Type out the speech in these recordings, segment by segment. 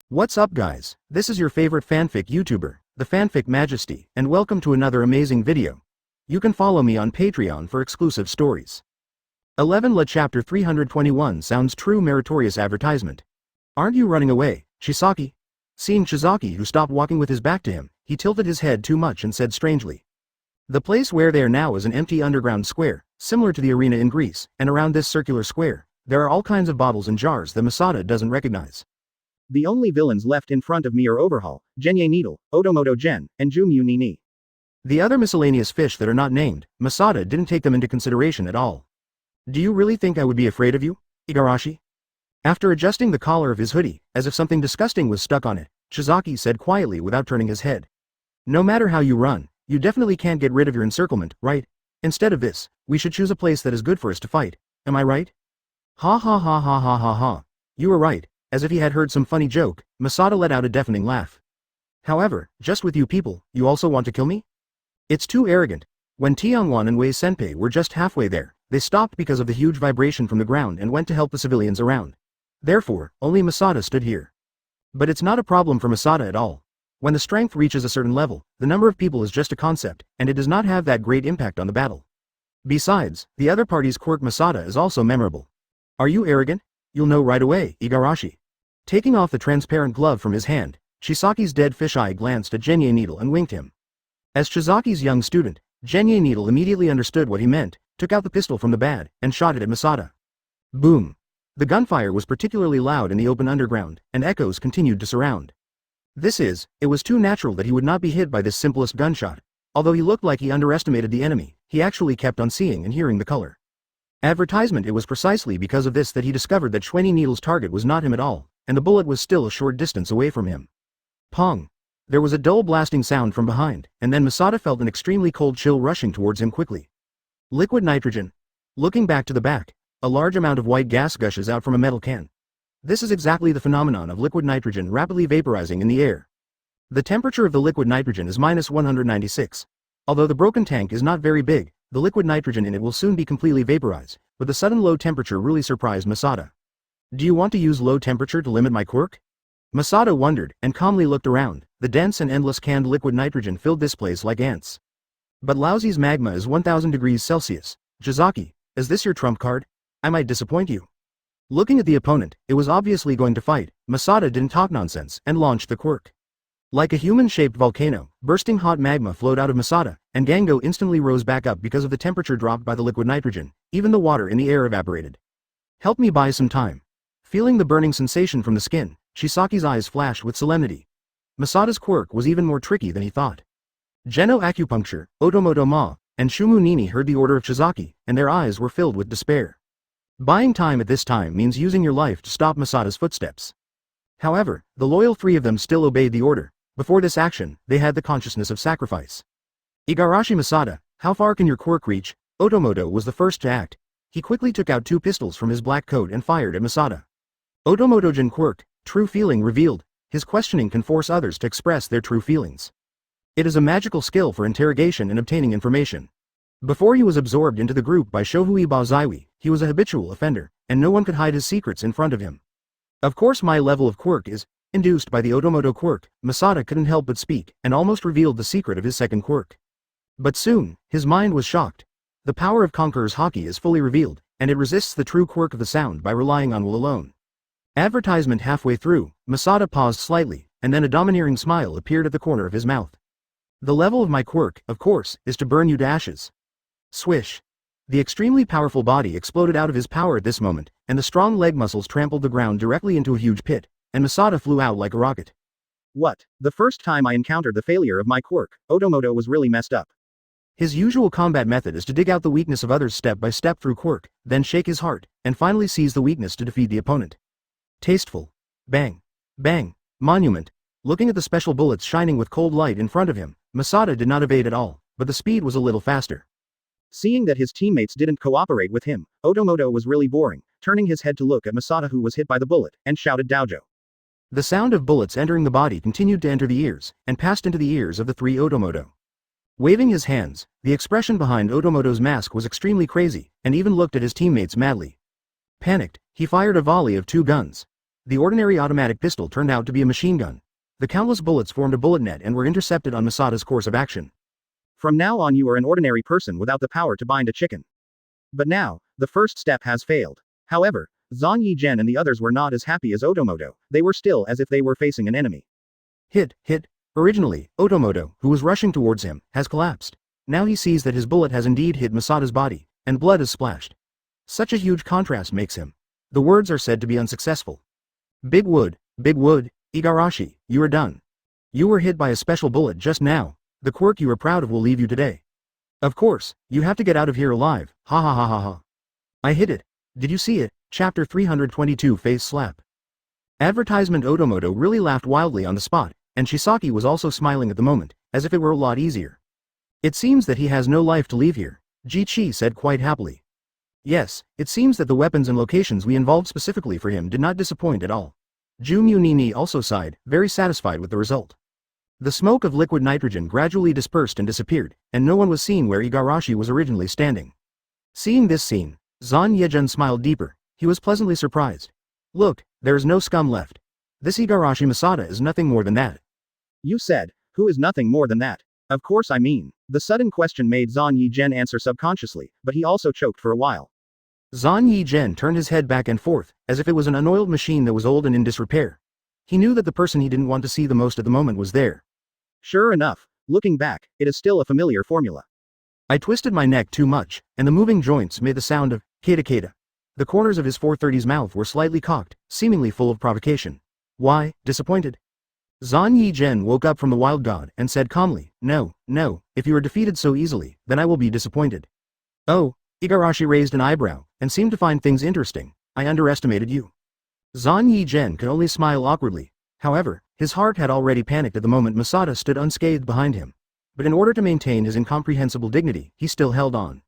What's up guys, this is your favorite fanfic YouTuber, the Fanfic Majesty, and welcome to another amazing video. You can follow me on Patreon for exclusive stories. 11 La Chapter 321 sounds true meritorious advertisement. Aren't you running away, Chisaki? Seeing Chisaki who stopped walking with his back to him, he tilted his head too much and said strangely. The place where they are now is an empty underground square, similar to the arena in Greece, and around this circular square, there are all kinds of bottles and jars that Masada doesn't recognize. The only villains left in front of me are Overhaul, Genye Needle, Otomoto Gen, and Jumu Nini. The other miscellaneous fish that are not named, Masada didn't take them into consideration at all. Do you really think I would be afraid of you, Igarashi? After adjusting the collar of his hoodie, as if something disgusting was stuck on it, Chisaki said quietly without turning his head. No matter how you run, you definitely can't get rid of your encirclement, right? Instead of this, we should choose a place that is good for us to fight, am I right? Ha ha ha ha ha ha ha. You were right. As if he had heard some funny joke, Masada let out a deafening laugh. However, just with you people, you also want to kill me? It's too arrogant. When Tiangwan and Wei Senpei were just halfway there, they stopped because of the huge vibration from the ground and went to help the civilians around. Therefore, only Masada stood here. But it's not a problem for Masada at all. When the strength reaches a certain level, the number of people is just a concept, and it does not have that great impact on the battle. Besides, the other party's quirk Masada is also memorable. Are you arrogant? You'll know right away, Igarashi. Taking off the transparent glove from his hand, Chisaki's dead fisheye glanced at Genye Needle and winked him. As Chisaki's young student, Genye Needle immediately understood what he meant, took out the pistol from the bag, and shot it at Masada. Boom! The gunfire was particularly loud in the open underground, and echoes continued to surround. It was too natural that he would not be hit by this simplest gunshot. Although he looked like he underestimated the enemy, he actually kept on seeing and hearing the color. Advertisement. It was precisely because of this that he discovered that Genye Needle's target was not him at all, and the bullet was still a short distance away from him. Pong! There was a dull blasting sound from behind, and then Masada felt an extremely cold chill rushing towards him quickly. Liquid nitrogen. Looking back to the back, a large amount of white gas gushes out from a metal can. This is exactly the phenomenon of liquid nitrogen rapidly vaporizing in the air. The temperature of the liquid nitrogen is -196. Although the broken tank is not very big, the liquid nitrogen in it will soon be completely vaporized, but the sudden low temperature really surprised Masada. Do you want to use low temperature to limit my quirk? Masada wondered, and calmly looked around. The dense and endless canned liquid nitrogen filled this place like ants. But Lousie's magma is 1000 degrees Celsius. Chisaki, is this your trump card? I might disappoint you. Looking at the opponent, it was obviously going to fight. Masada didn't talk nonsense, and launched the quirk. Like a human-shaped volcano, bursting hot magma flowed out of Masada, and Gango instantly rose back up because of the temperature dropped by the liquid nitrogen. Even the water in the air evaporated. Help me buy some time. Feeling the burning sensation from the skin, Chisaki's eyes flashed with solemnity. Masada's quirk was even more tricky than he thought. Geno Acupuncture, Otomoto Ma, and Shumu Nini heard the order of Chisaki, and their eyes were filled with despair. Buying time at this time means using your life to stop Masada's footsteps. However, the loyal three of them still obeyed the order. Before this action, they had the consciousness of sacrifice. Igarashi Masada, how far can your quirk reach? Otomoto was the first to act. He quickly took out two pistols from his black coat and fired at Masada. Otomoto-jin quirk, true feeling revealed. His questioning can force others to express their true feelings. It is a magical skill for interrogation and obtaining information. Before he was absorbed into the group by Shohui Bazaiwi, he was a habitual offender, and no one could hide his secrets in front of him. Of course my level of quirk is induced by the Otomoto quirk. Masada couldn't help but speak, and almost revealed the secret of his second quirk. But soon, his mind was shocked. The power of Conqueror's Haki is fully revealed, and it resists the true quirk of the sound by relying on will alone. Advertisement. Halfway through, Masada paused slightly, and then a domineering smile appeared at the corner of his mouth. The level of my quirk, of course, is to burn you to ashes. Swish. The extremely powerful body exploded out of his power at this moment, and the strong leg muscles trampled the ground directly into a huge pit, and Masada flew out like a rocket. What? The first time I encountered the failure of my quirk, Otomoto was really messed up. His usual combat method is to dig out the weakness of others step by step through quirk, then shake his heart, and finally seize the weakness to defeat the opponent. Tasteful. Bang. Bang. Monument. Looking at the special bullets shining with cold light in front of him, Masada did not evade at all, but the speed was a little faster. Seeing that his teammates didn't cooperate with him, Otomoto was really boring, turning his head to look at Masada who was hit by the bullet, and shouted Dojo. The sound of bullets entering the body continued to enter the ears, and passed into the ears of the three Otomoto. Waving his hands, the expression behind Otomoto's mask was extremely crazy, and even looked at his teammates madly. Panicked, he fired a volley of two guns. The ordinary automatic pistol turned out to be a machine gun. The countless bullets formed a bullet net and were intercepted on Masada's course of action. From now on you are an ordinary person without the power to bind a chicken. But now, the first step has failed. However, Zhang Yizhen and the others were not as happy as Otomoto, they were still as if they were facing an enemy. Hit. Originally, Otomoto, who was rushing towards him, has collapsed. Now he sees that his bullet has indeed hit Masada's body, and blood is splashed. Such a huge contrast makes him. The words are said to be unsuccessful. Big wood, Igarashi, you are done. You were hit by a special bullet just now. The quirk you are proud of will leave you today. Of course, you have to get out of here alive, ha ha ha ha ha. I hit it. Did you see it? Chapter 322 Face Slap. Advertisement. Otomoto really laughed wildly on the spot, and Shisaki was also smiling at the moment, as if it were a lot easier. It seems that he has no life to leave here, Ji-Chi said quite happily. Yes, it seems that the weapons and locations we involved specifically for him did not disappoint at all. Ju-Mu Nini also sighed, very satisfied with the result. The smoke of liquid nitrogen gradually dispersed and disappeared, and no one was seen where Igarashi was originally standing. Seeing this scene, Zhang Yizhen smiled deeper. He was pleasantly surprised. Look, there is no scum left. This Igarashi Masada is nothing more than that. You said, who is nothing more than that? Of course I mean. The sudden question made Zhang Yizhen answer subconsciously, but he also choked for a while. Zhang Yizhen turned his head back and forth, as if it was an unoiled machine that was old and in disrepair. He knew that the person he didn't want to see the most at the moment was there. Sure enough, looking back, it is still a familiar formula. I twisted my neck too much, and the moving joints made the sound of kata. The corners of his 430's mouth were slightly cocked, seemingly full of provocation. Why, disappointed? Zhang Yizhen woke up from the wild god and said calmly, No, if you are defeated so easily, then I will be disappointed. Oh, Igarashi raised an eyebrow, and seemed to find things interesting. I underestimated you. Zhang Yizhen could only smile awkwardly. However, his heart had already panicked at the moment Masada stood unscathed behind him. But in order to maintain his incomprehensible dignity, he still held on.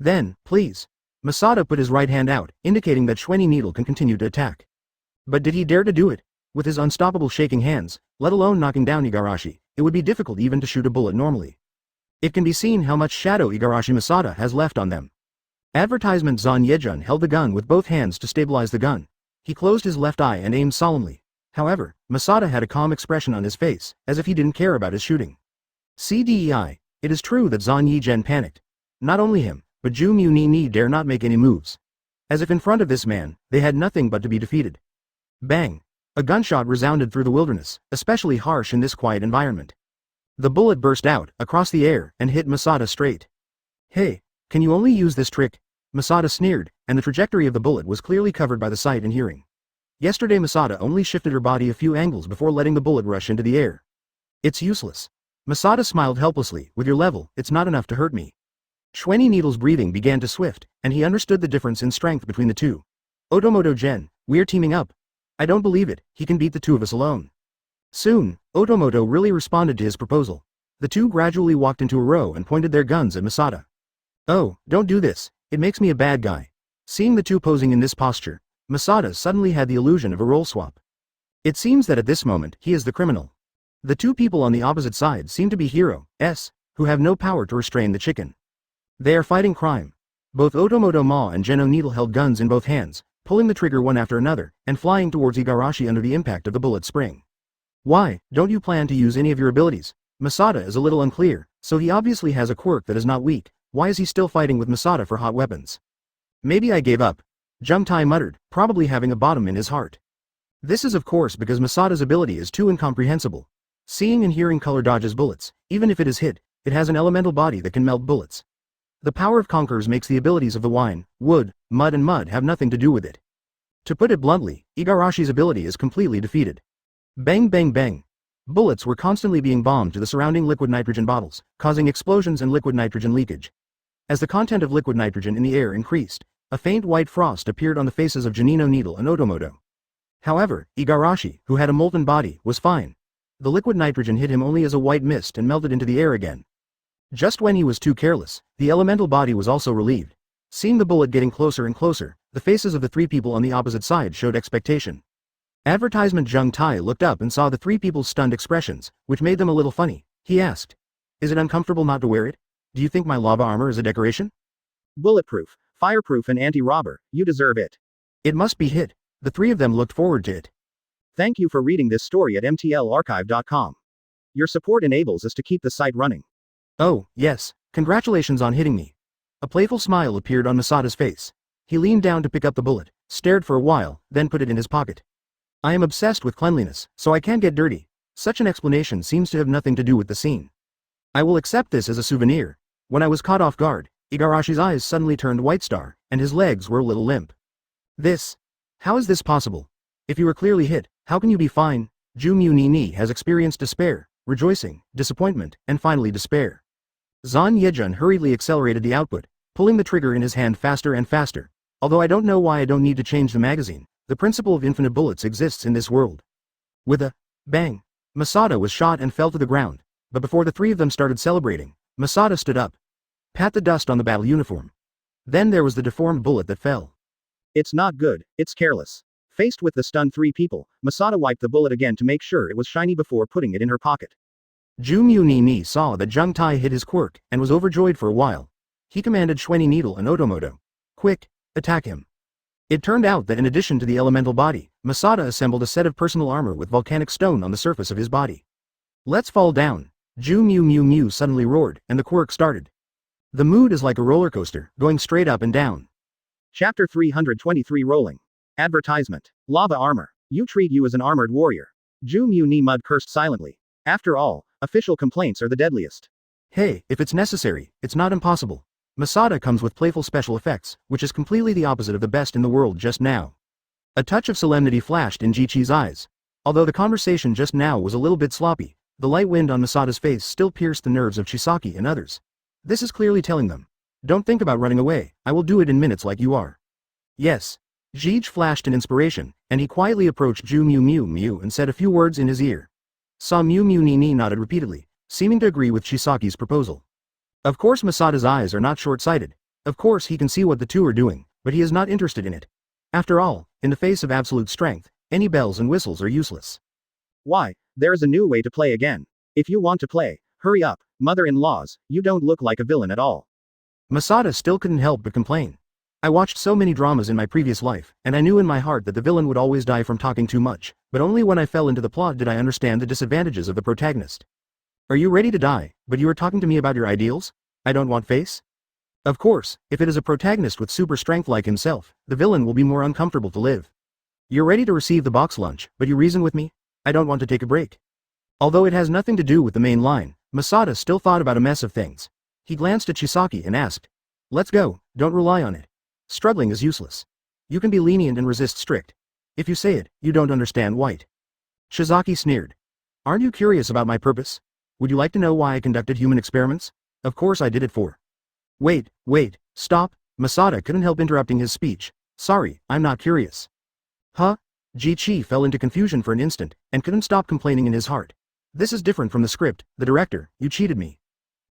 Then, please. Masada put his right hand out, indicating that Shweni Needle can continue to attack. But did he dare to do it? With his unstoppable shaking hands, let alone knocking down Igarashi, it would be difficult even to shoot a bullet normally. It can be seen how much shadow Igarashi Masada has left on them. Advertisement. Zhang Yizhen held the gun with both hands to stabilize the gun. He closed his left eye and aimed solemnly. However, Masada had a calm expression on his face, as if he didn't care about his shooting. CDEI, it is true that Zhang Yizhen panicked. Not only him, but Ju-Mu Nini dare not make any moves. As if in front of this man, they had nothing but to be defeated. Bang! A gunshot resounded through the wilderness, especially harsh in this quiet environment. The bullet burst out, across the air, and hit Masada straight. Hey, can you only use this trick? Masada sneered, and the trajectory of the bullet was clearly covered by the sight and hearing. Yesterday Masada only shifted her body a few angles before letting the bullet rush into the air. It's useless. Masada smiled helplessly. With your level, it's not enough to hurt me. Shweni Needle's breathing began to swift, and he understood the difference in strength between the two. Otomoto Gen, we're teaming up. I don't believe it, he can beat the two of us alone. Soon, Otomoto really responded to his proposal. The two gradually walked into a row and pointed their guns at Masada. Oh, don't do this, it makes me a bad guy. Seeing the two posing in this posture, Masada suddenly had the illusion of a role swap. It seems that at this moment, he is the criminal. The two people on the opposite side seem to be heroes, who have no power to restrain the chicken. They are fighting crime. Both Otomoto Ma and Geno Needle held guns in both hands, pulling the trigger one after another, and flying towards Igarashi under the impact of the bullet spring. Why, don't you plan to use any of your abilities? Masada is a little unclear, so he obviously has a quirk that is not weak. Why is he still fighting with Masada for hot weapons? Maybe I gave up. Jumtai muttered, probably having a bottom in his heart. This is of course because Masada's ability is too incomprehensible. Seeing and hearing color dodges bullets, even if it is hit, it has an elemental body that can melt bullets. The power of conquerors makes the abilities of the wine, wood, mud and mud have nothing to do with it. To put it bluntly, Igarashi's ability is completely defeated. Bang bang bang. Bullets were constantly being bombed to the surrounding liquid nitrogen bottles, causing explosions and liquid nitrogen leakage. As the content of liquid nitrogen in the air increased, a faint white frost appeared on the faces of Janino Needle and Otomoto. However, Igarashi, who had a molten body, was fine. The liquid nitrogen hit him only as a white mist and melted into the air again. Just when he was too careless, the elemental body was also relieved. Seeing the bullet getting closer and closer, the faces of the three people on the opposite side showed expectation. Advertisement. Zheng Tai looked up and saw the three people's stunned expressions, which made them a little funny. He asked, "Is it uncomfortable not to wear it? Do you think my lava armor is a decoration? Bulletproof, fireproof and anti-robber, you deserve it. It must be hit. The three of them looked forward to it. Thank you for reading this story at mtlarchive.com. Your support enables us to keep the site running. Oh, yes, congratulations on hitting me. A playful smile appeared on Masada's face. He leaned down to pick up the bullet, stared for a while, then put it in his pocket. I am obsessed with cleanliness, so I can't get dirty. Such an explanation seems to have nothing to do with the scene. I will accept this as a souvenir. When I was caught off guard, Igarashi's eyes suddenly turned white star, and his legs were a little limp. How is this possible? If you were clearly hit, how can you be fine? Jumyu Ni has experienced despair, rejoicing, disappointment, and finally despair. Zan Yejun hurriedly accelerated the output, pulling the trigger in his hand faster and faster. Although I don't know why I don't need to change the magazine, the principle of infinite bullets exists in this world. With a bang, Masada was shot and fell to the ground, but before the three of them started celebrating, Masada stood up. Pat the dust on the battle uniform. Then there was the deformed bullet that fell. It's not good, it's careless. Faced with the stunned three people, Masada wiped the bullet again to make sure it was shiny before putting it in her pocket. Jumyu Ni saw that Zheng Tai hit his quirk and was overjoyed for a while. He commanded Xueni Needle and Otomoto. Quick, attack him. It turned out that in addition to the elemental body, Masada assembled a set of personal armor with volcanic stone on the surface of his body. Let's fall down. Jumyu suddenly roared, and the quirk started. The mood is like a roller coaster, going straight up and down. Chapter 323 Rolling. Advertisement. Lava armor. You treat you as an armored warrior. Jumyu Ni Mud cursed silently. After all, official complaints are the deadliest. Hey, if it's necessary, it's not impossible. Masada comes with playful special effects, which is completely the opposite of the best in the world just now. A touch of solemnity flashed in Jichi's eyes. Although the conversation just now was a little bit sloppy, the light wind on Masada's face still pierced the nerves of Chisaki and others. This is clearly telling them. Don't think about running away, I will do it in minutes like you are. Yes. Jij flashed an inspiration, and he quietly approached Jumyu and said a few words in his ear. Myu Ni nodded repeatedly, seeming to agree with Chisaki's proposal. Of course Masada's eyes are not short-sighted. Of course he can see what the two are doing, but he is not interested in it. After all, in the face of absolute strength, any bells and whistles are useless. Why, there is a new way to play again. If you want to play, hurry up, mother-in-laws, you don't look like a villain at all. Masada still couldn't help but complain. I watched so many dramas in my previous life, and I knew in my heart that the villain would always die from talking too much, but only when I fell into the plot did I understand the disadvantages of the protagonist. Are you ready to die, but you are talking to me about your ideals? I don't want face? Of course, if it is a protagonist with super strength like himself, the villain will be more uncomfortable to live. You're ready to receive the box lunch, but you reason with me? I don't want to take a break. Although it has nothing to do with the main line, Masada still thought about a mess of things. He glanced at Chisaki and asked. Let's go, don't rely on it. Struggling is useless. You can be lenient and resist strict. If you say it, you don't understand white. Shizaki sneered. Aren't you curious about my purpose? Would you like to know why I conducted human experiments? Of course I did it for. Wait, stop. Masada couldn't help interrupting his speech. Sorry, I'm not curious. Huh? Ji-Chi fell into confusion for an instant, and couldn't stop complaining in his heart. This is different from the script, the director, you cheated me.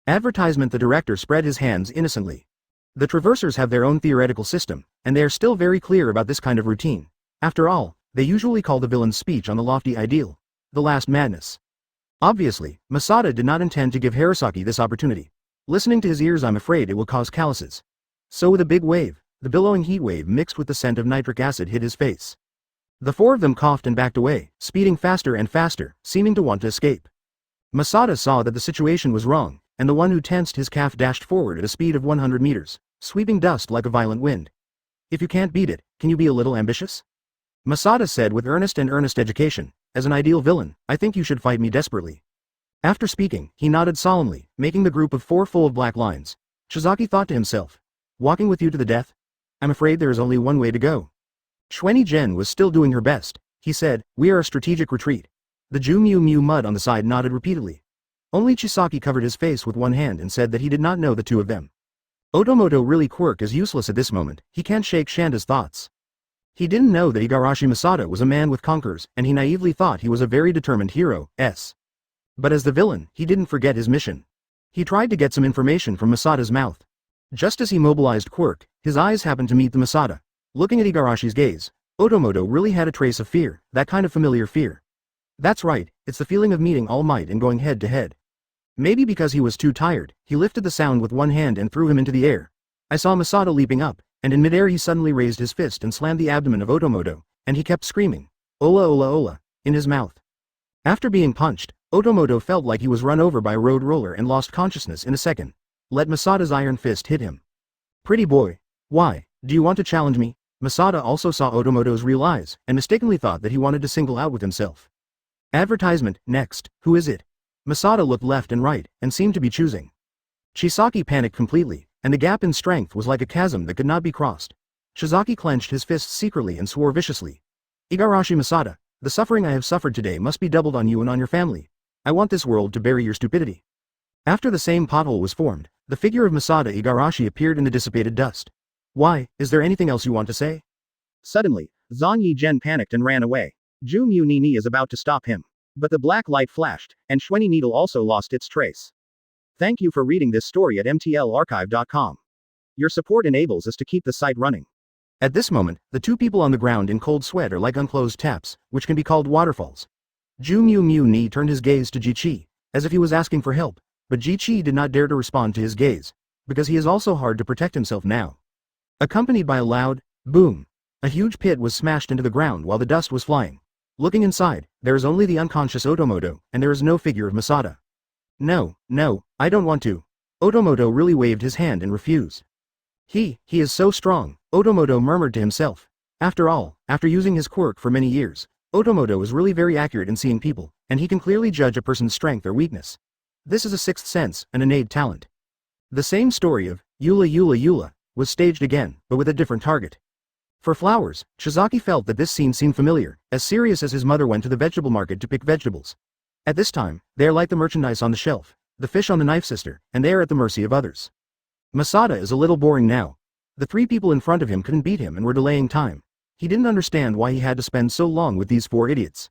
Advertisement. The director spread his hands innocently. The Traversers have their own theoretical system, and they are still very clear about this kind of routine. After all, they usually call the villain's speech on the lofty ideal the last madness. Obviously, Masada did not intend to give Harasaki this opportunity. Listening to his ears, I'm afraid it will cause calluses. So with a big wave, the billowing heat wave mixed with the scent of nitric acid hit his face. The four of them coughed and backed away, speeding faster and faster, seeming to want to escape. Masada saw that the situation was wrong, and the one who tensed his calf dashed forward at a speed of 100 meters, sweeping dust like a violent wind. If you can't beat it, can you be a little ambitious? Masada said with earnest education, as an ideal villain, I think you should fight me desperately. After speaking, he nodded solemnly, making the group of four full of black lines. Shizaki thought to himself. Walking with you to the death? I'm afraid there is only one way to go. Xueni Zhen was still doing her best. He said, we are a strategic retreat. The Jumyu Mud on the side nodded repeatedly. Only Chisaki covered his face with one hand and said that he did not know the two of them. Otomoto really quirk is useless at this moment, he can't shake Shanda's thoughts. He didn't know that Igarashi Masada was a man with conquerors, and he naively thought he was a very determined hero, But as the villain, he didn't forget his mission. He tried to get some information from Masada's mouth. Just as he mobilized quirk, his eyes happened to meet the Masada. Looking at Igarashi's gaze, Otomoto really had a trace of fear, that kind of familiar fear. That's right, it's the feeling of meeting All Might and going head to head. Maybe because he was too tired, he lifted the sound with one hand and threw him into the air. I saw Masada leaping up, and in midair he suddenly raised his fist and slammed the abdomen of Otomoto, and he kept screaming, "Ola ola ola," in his mouth. After being punched, Otomoto felt like he was run over by a road roller and lost consciousness in a second. Let Masada's iron fist hit him. "Pretty boy. Why, do you want to challenge me?" Masada also saw Otomoto's real eyes, and mistakenly thought that he wanted to single out with himself. Advertisement, next, who is it? Masada looked left and right, and seemed to be choosing. Chisaki panicked completely, and the gap in strength was like a chasm that could not be crossed. Shizaki clenched his fists secretly and swore viciously. "Igarashi Masada, the suffering I have suffered today must be doubled on you and on your family. I want this world to bury your stupidity." After the same pothole was formed, the figure of Masada Igarashi appeared in the dissipated dust. "Why, is there anything else you want to say?" Suddenly, Zhang Yizhen panicked and ran away. Zhu Mu Nini is about to stop him. But the black light flashed, and Xuanyi Needle also lost its trace. Thank you for reading this story at mtlarchive.com. Your support enables us to keep the site running. At this moment, the two people on the ground in cold sweat are like unclosed taps, which can be called waterfalls. Zhu Mu Ni turned his gaze to Ji Qi, as if he was asking for help, but Ji Qi did not dare to respond to his gaze, because he is also hard to protect himself now. Accompanied by a loud boom, a huge pit was smashed into the ground while the dust was flying. Looking inside, there is only the unconscious Otomoto, and there is no figure of Masada. "No, no, I don't want to." Otomoto really waved his hand and refused. He is so strong," Otomoto murmured to himself. After all, after using his quirk for many years, Otomoto is really very accurate in seeing people, and he can clearly judge a person's strength or weakness. This is a sixth sense, an innate talent. The same story of Yula was staged again, but with a different target. For flowers, Shizaki felt that this scene seemed familiar, as serious as his mother went to the vegetable market to pick vegetables. At this time, they are like the merchandise on the shelf, the fish on the knife sister, and they are at the mercy of others. Masada is a little boring now. The three people in front of him couldn't beat him and were delaying time. He didn't understand why he had to spend so long with these four idiots.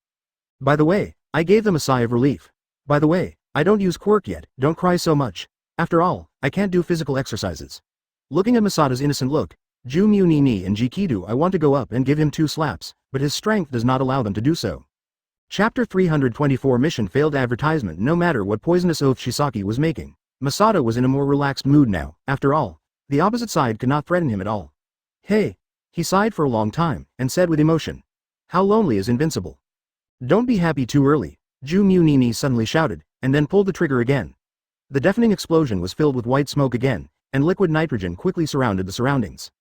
By the way, I gave them a sigh of relief. By the way, I don't use quirk yet, don't cry so much. After all, I can't do physical exercises. Looking at Masada's innocent look, Ju Mu Ni and Jikido, I want to go up and give him 2 slaps, but his strength does not allow them to do so. Chapter 324 Mission Failed Advertisement. No matter what poisonous oath Shisaki was making, Masada was in a more relaxed mood now. After all, the opposite side could not threaten him at all. Hey! He sighed for a long time, and said with emotion. How lonely is invincible. Don't be happy too early, Ju Mu Ni suddenly shouted, and then pulled the trigger again. The deafening explosion was filled with white smoke again, and liquid nitrogen quickly surrounded the surroundings.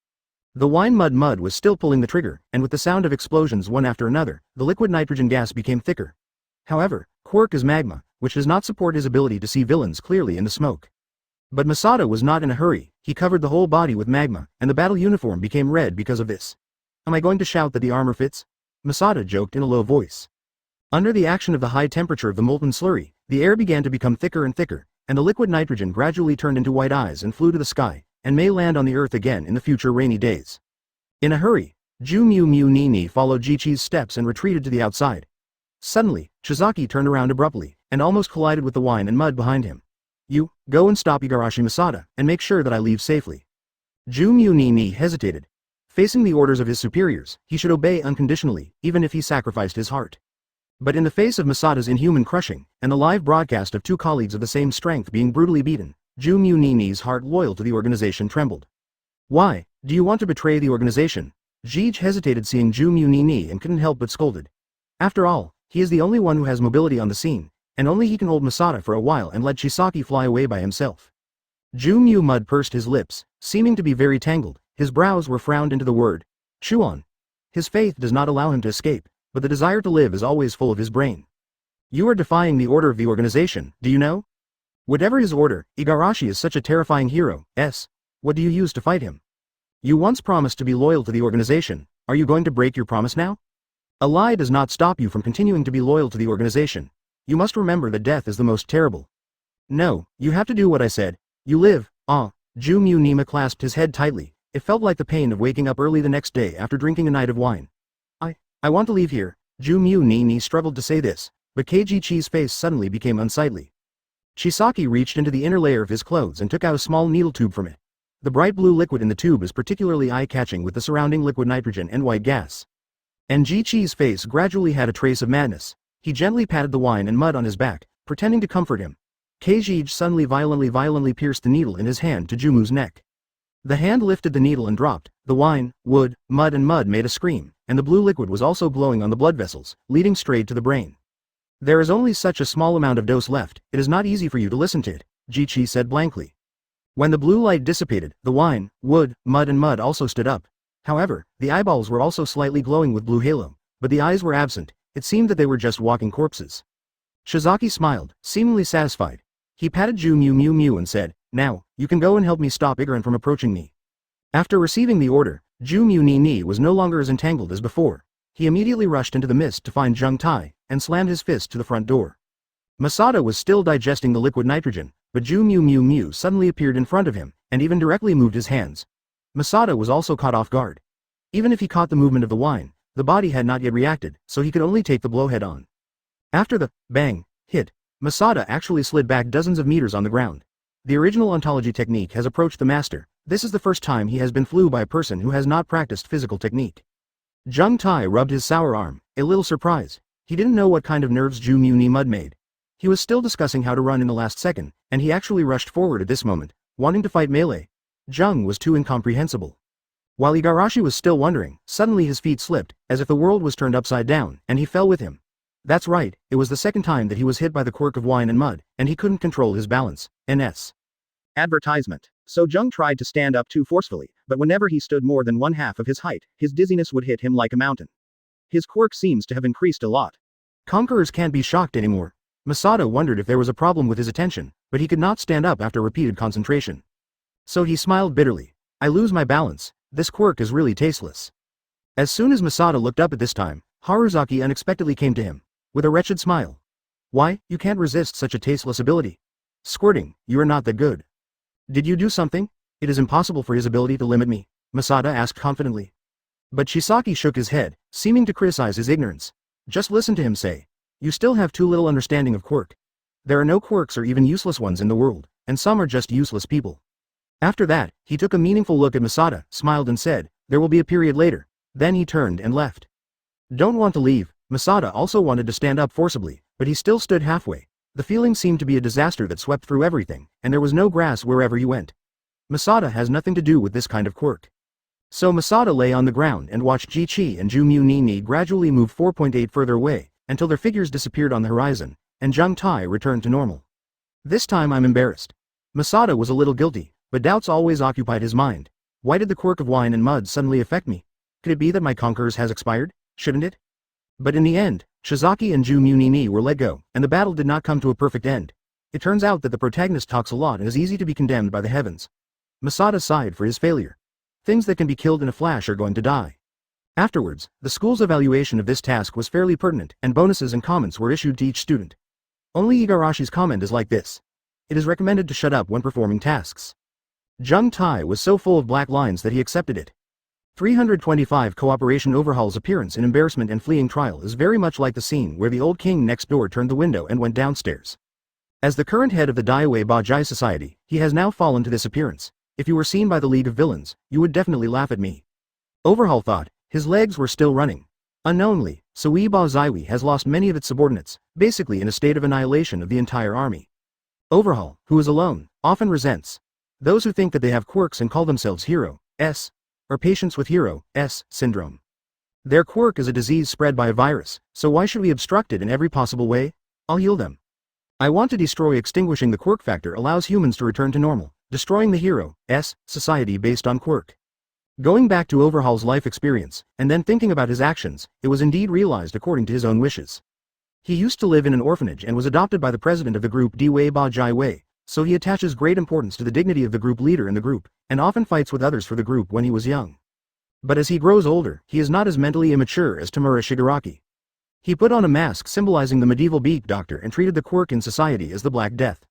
The wine mud was still pulling the trigger, and with the sound of explosions one after another, the liquid nitrogen gas became thicker. However, quirk is magma, which does not support his ability to see villains clearly in the smoke. But Masada was not in a hurry. He covered the whole body with magma, and the battle uniform became red because of this. Am I going to shout that the armor fits? Masada joked in a low voice. Under the action of the high temperature of the molten slurry, the air began to become thicker and thicker, and the liquid nitrogen gradually turned into white eyes and flew to the sky, and may land on the earth again in the future rainy days. In a hurry, Ju Mu Ni followed Jichi's steps and retreated to the outside. Suddenly, Shizaki turned around abruptly, and almost collided with the wine and mud behind him. You, go and stop Igarashi Masada, and make sure that I leave safely. Ju Mu Ni hesitated. Facing the orders of his superiors, he should obey unconditionally, even if he sacrificed his heart. But in the face of Masada's inhuman crushing, and the live broadcast of 2 colleagues of the same strength being brutally beaten, Ju Mu Ni's heart loyal to the organization trembled. Why, do you want to betray the organization? Jij hesitated seeing Ju Mu Ni and couldn't help but scolded. After all, he is the only one who has mobility on the scene, and only he can hold Masada for a while and let Shisaki fly away by himself. Ju Mu Mud pursed his lips, seeming to be very tangled, his brows were frowned into the word, Chuan. His faith does not allow him to escape, but the desire to live is always full of his brain. You are defying the order of the organization, do you know? Whatever his order, Igarashi is such a terrifying hero. What do you use to fight him? You once promised to be loyal to the organization, are you going to break your promise now? A lie does not stop you from continuing to be loyal to the organization. You must remember that death is the most terrible. No, you have to do what I said. You live, Ju Mu Nima clasped his head tightly. It felt like the pain of waking up early the next day after drinking a night of wine. I want to leave here, Ju Mu Ni struggled to say this, but Keiichi's face suddenly became unsightly. Chisaki reached into the inner layer of his clothes and took out a small needle tube from it. The bright blue liquid in the tube is particularly eye-catching with the surrounding liquid nitrogen and white gas. And Jichi's face gradually had a trace of madness. He gently patted the wine and mud on his back, pretending to comfort him. Keiji suddenly violently pierced the needle in his hand to Jumu's neck. The hand lifted the needle and dropped. The wine, wood, and mud made a scream, and the blue liquid was also glowing on the blood vessels, leading straight to the brain. There is only such a small amount of dose left, it is not easy for you to listen to it, Ji-Chi said blankly. When the blue light dissipated, the wine, wood, and mud also stood up. However, the eyeballs were also slightly glowing with blue halo, but the eyes were absent, it seemed that they were just walking corpses. Shizaki smiled, seemingly satisfied. He patted Ju Mew and said, "Now, you can go and help me stop Igaran from approaching me." After receiving the order, Ju Mew was no longer as entangled as before. He immediately rushed into the mist to find Zheng Tai, and slammed his fist to the front door. Masada was still digesting the liquid nitrogen, but Ju Mew suddenly appeared in front of him, and even directly moved his hands. Masada was also caught off guard. Even if he caught the movement of the wine, the body had not yet reacted, so he could only take the blow head on. After the bang hit, Masada actually slid back dozens of meters on the ground. The original ontology technique has approached the master. This is the first time he has been flew by a person who has not practiced physical technique. Zheng Tai rubbed his sour arm, a little surprised. He didn't know what kind of nerves Ju Mew mud made. He was still discussing how to run in the last second, and he actually rushed forward at this moment, wanting to fight melee. Zheng was too incomprehensible. While Igarashi was still wondering, suddenly his feet slipped, as if the world was turned upside down, and he fell with him. That's right, it was the second time that he was hit by the quirk of wine and mud, and he couldn't control his balance. NS. Advertisement. So Zheng tried to stand up too forcefully, but whenever he stood more than 1/2 of his height, his dizziness would hit him like a mountain. His quirk seems to have increased a lot. Conquerors can't be shocked anymore. Masada wondered if there was a problem with his attention, but he could not stand up after repeated concentration. So he smiled bitterly. I lose my balance, this quirk is really tasteless. As soon as Masada looked up at this time, Haruzaki unexpectedly came to him, with a wretched smile. Why, you can't resist such a tasteless ability. Squirting, you are not that good. Did you do something? It is impossible for his ability to limit me, Masada asked confidently. But Shisaki shook his head, seeming to criticize his ignorance. Just listen to him say. You still have too little understanding of quirk. There are no quirks or even useless ones in the world, and some are just useless people. After that, he took a meaningful look at Masada, smiled and said, there will be a period later. Then he turned and left. Don't want to leave. Masada also wanted to stand up forcibly, but he still stood halfway. The feeling seemed to be a disaster that swept through everything, and there was no grass wherever he went. Masada has nothing to do with this kind of quirk. So Masada lay on the ground and watched Ji-Chi and Ju Mew gradually move 4.8 further away, until their figures disappeared on the horizon, and Zheng Tai returned to normal. This time I'm embarrassed. Masada was a little guilty, but doubts always occupied his mind. Why did the quirk of wine and mud suddenly affect me? Could it be that my conquerors has expired? Shouldn't it? But in the end, Shizaki and Ju Mew were let go, and the battle did not come to a perfect end. It turns out that the protagonist talks a lot and is easy to be condemned by the heavens. Masada sighed for his failure. Things that can be killed in a flash are going to die. Afterwards, the school's evaluation of this task was fairly pertinent, and bonuses and comments were issued to each student. Only Igarashi's comment is like this. It is recommended to shut up when performing tasks. Zheng Tai was so full of black lines that he accepted it. 325 Cooperation Overhaul's appearance in embarrassment and fleeing trial is very much like the scene where the old king next door turned the window and went downstairs. As the current head of the Daiwei Bajai Society, he has now fallen to this appearance. If you were seen by the League of Villains, you would definitely laugh at me. Overhaul thought. His legs were still running. Unknowingly, Sui Ba Zaiwi has lost many of its subordinates, basically in a state of annihilation of the entire army. Overhaul, who is alone, often resents those who think that they have quirks and call themselves hero, S, or patients with hero, S, syndrome. Their quirk is a disease spread by a virus, so why should we obstruct it in every possible way? I'll heal them. I want to destroy. Extinguishing the quirk factor allows humans to return to normal, destroying the hero, S, society based on quirk. Going back to Overhaul's life experience, and then thinking about his actions, it was indeed realized according to his own wishes. He used to live in an orphanage and was adopted by the president of the group Dwei Ba Jai Wei, so he attaches great importance to the dignity of the group leader in the group, and often fights with others for the group when he was young. But as he grows older, he is not as mentally immature as Tamura Shigaraki. He put on a mask symbolizing the medieval beak doctor and treated the quirk in society as the Black Death.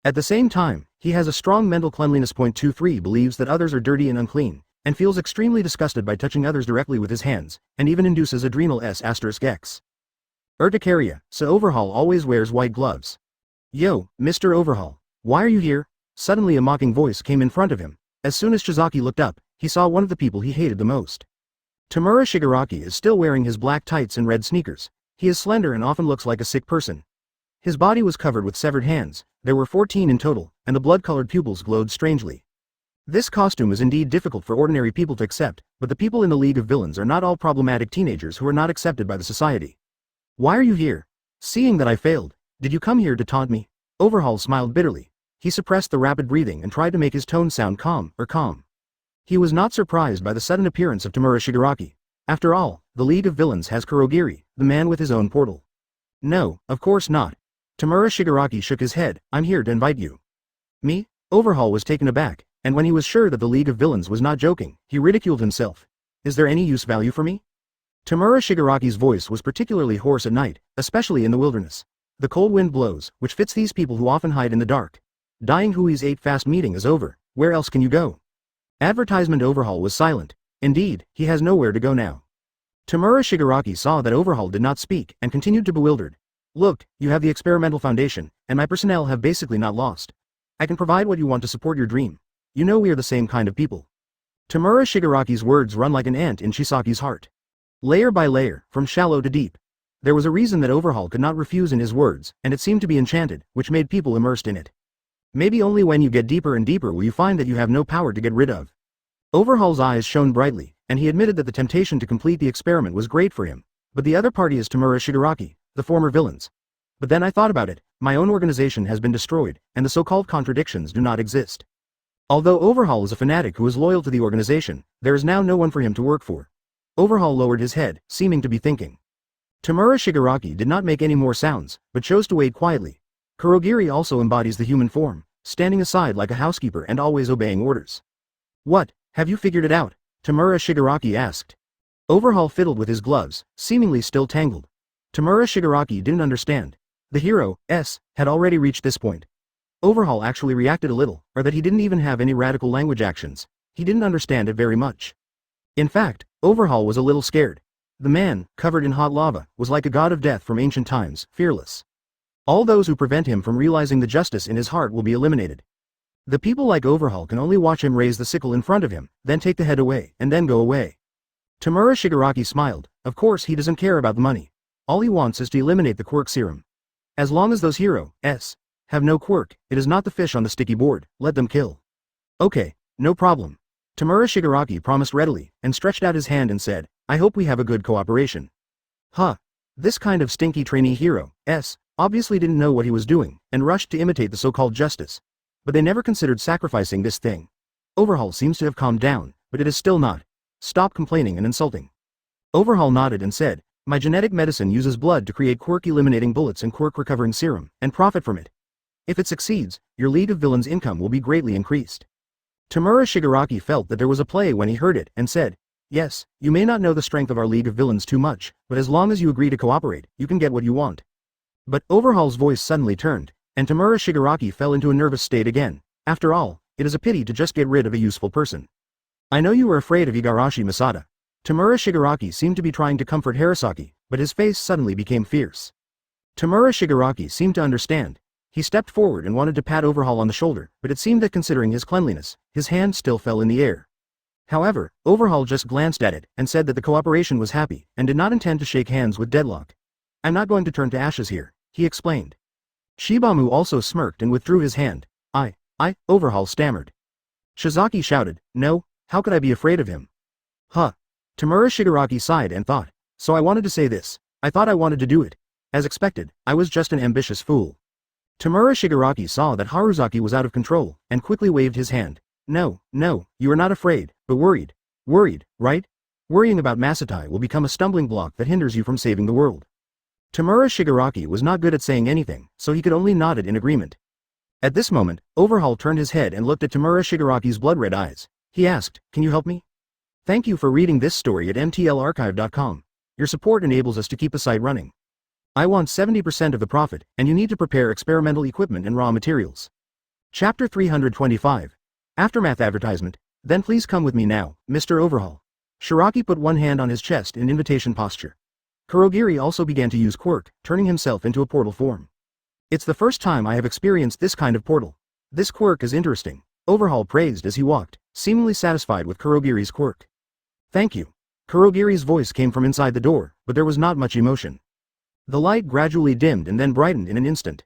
At the same time, he has a strong mental cleanliness. 23 believes that others are dirty and unclean, and feels extremely disgusted by touching others directly with his hands, and even induces adrenal S**X. Urticaria, so Overhaul always wears white gloves. Yo, Mr. Overhaul, why are you here? Suddenly a mocking voice came in front of him. As soon as Shizaki looked up, he saw one of the people he hated the most. Tamura Shigaraki is still wearing his black tights and red sneakers. He is slender and often looks like a sick person. His body was covered with severed hands, there were 14 in total, and the blood-colored pupils glowed strangely. This costume is indeed difficult for ordinary people to accept, but the people in the League of Villains are not all problematic teenagers who are not accepted by the society. Why are you here? Seeing that I failed, did you come here to taunt me? Overhaul smiled bitterly. He suppressed the rapid breathing and tried to make his tone sound calm. He was not surprised by the sudden appearance of Tamura Shigaraki. After all, the League of Villains has Kurogiri, the man with his own portal. No, of course not. Tamura Shigaraki shook his head. I'm here to invite you. Me? Overhaul was taken aback, and when he was sure that the League of Villains was not joking, he ridiculed himself. Is there any use value for me? Tamura Shigaraki's voice was particularly hoarse at night, especially in the wilderness. The cold wind blows, which fits these people who often hide in the dark. Dying Hui's 8 fast meeting is over. Where else can you go? Advertisement. Overhaul was silent. Indeed, he has nowhere to go now. Tamura Shigaraki saw that Overhaul did not speak and continued to bewildered. Look, you have the experimental foundation, and my personnel have basically not lost. I can provide what you want to support your dream. You know we are the same kind of people. Tamura Shigaraki's words run like an ant in Shisaki's heart. Layer by layer, from shallow to deep. There was a reason that Overhaul could not refuse in his words, and it seemed to be enchanted, which made people immersed in it. Maybe only when you get deeper and deeper will you find that you have no power to get rid of. Overhaul's eyes shone brightly, and he admitted that the temptation to complete the experiment was great for him. But the other party is Tamura Shigaraki, the former villains. But then I thought about it, my own organization has been destroyed, and the so-called contradictions do not exist. Although Overhaul is a fanatic who is loyal to the organization, there is now no one for him to work for. Overhaul lowered his head, seeming to be thinking. Tamura Shigaraki did not make any more sounds, but chose to wait quietly. Kurogiri also embodies the human form, standing aside like a housekeeper and always obeying orders. What, have you figured it out? Tamura Shigaraki asked. Overhaul fiddled with his gloves, seemingly still tangled. Tamura Shigaraki didn't understand. The hero, had already reached this point. Overhaul actually reacted a little, or that he didn't even have any radical language actions. He didn't understand it very much. In fact, Overhaul was a little scared. The man, covered in hot lava, was like a god of death from ancient times, fearless. All those who prevent him from realizing the justice in his heart will be eliminated. The people like Overhaul can only watch him raise the sickle in front of him, then take the head away, and then go away. Tamura Shigaraki smiled. Of course he doesn't care about the money. All he wants is to eliminate the quirk serum. As long as those heroes have no quirk, it is not the fish on the sticky board, let them kill. Okay, no problem. Tamura Shigaraki promised readily, and stretched out his hand and said, I hope we have a good cooperation. This kind of stinky trainee hero, obviously didn't know what he was doing, and rushed to imitate the so-called justice. But they never considered sacrificing this thing. Overhaul seems to have calmed down, but it is still not. Stop complaining and insulting. Overhaul nodded and said, my genetic medicine uses blood to create quirk-eliminating bullets and quirk-recovering serum, and profit from it. If it succeeds, your League of Villains income will be greatly increased. Tamura Shigaraki felt that there was a play when he heard it, and said, yes, you may not know the strength of our League of Villains too much, but as long as you agree to cooperate, you can get what you want. But Overhaul's voice suddenly turned, and Tamura Shigaraki fell into a nervous state again. After all, it is a pity to just get rid of a useful person. I know you were afraid of Igarashi Masada. Tamura Shigaraki seemed to be trying to comfort Harasaki, but his face suddenly became fierce. Tamura Shigaraki seemed to understand. He stepped forward and wanted to pat Overhaul on the shoulder, but it seemed that considering his cleanliness, his hand still fell in the air. However, Overhaul just glanced at it, and said that the cooperation was happy, and did not intend to shake hands with Deadlock. I'm not going to turn to ashes here, he explained. Shibamu also smirked and withdrew his hand. Overhaul stammered. Shizaki shouted, no, how could I be afraid of him? Tamura Shigaraki sighed and thought, so I wanted to say this. I thought I wanted to do it. As expected, I was just an ambitious fool. Tamura Shigaraki saw that Haruzaki was out of control, and quickly waved his hand. No, you are not afraid, but worried. Worried, right? Worrying about Masatai will become a stumbling block that hinders you from saving the world. Tamura Shigaraki was not good at saying anything, so he could only nod it in agreement. At this moment, Overhaul turned his head and looked at Tamura Shigaraki's blood-red eyes. He asked, can you help me? Thank you for reading this story at mtlarchive.com. Your support enables us to keep the site running. I want 70% of the profit, and you need to prepare experimental equipment and raw materials. Chapter 325. Aftermath advertisement. Then please come with me now, Mr. Overhaul. Shiraki put one hand on his chest in invitation posture. Kurogiri also began to use quirk, turning himself into a portal form. It's the first time I have experienced this kind of portal. This quirk is interesting, Overhaul praised as he walked, seemingly satisfied with Kurogiri's quirk. Thank you. Kurogiri's voice came from inside the door, but there was not much emotion. The light gradually dimmed and then brightened in an instant.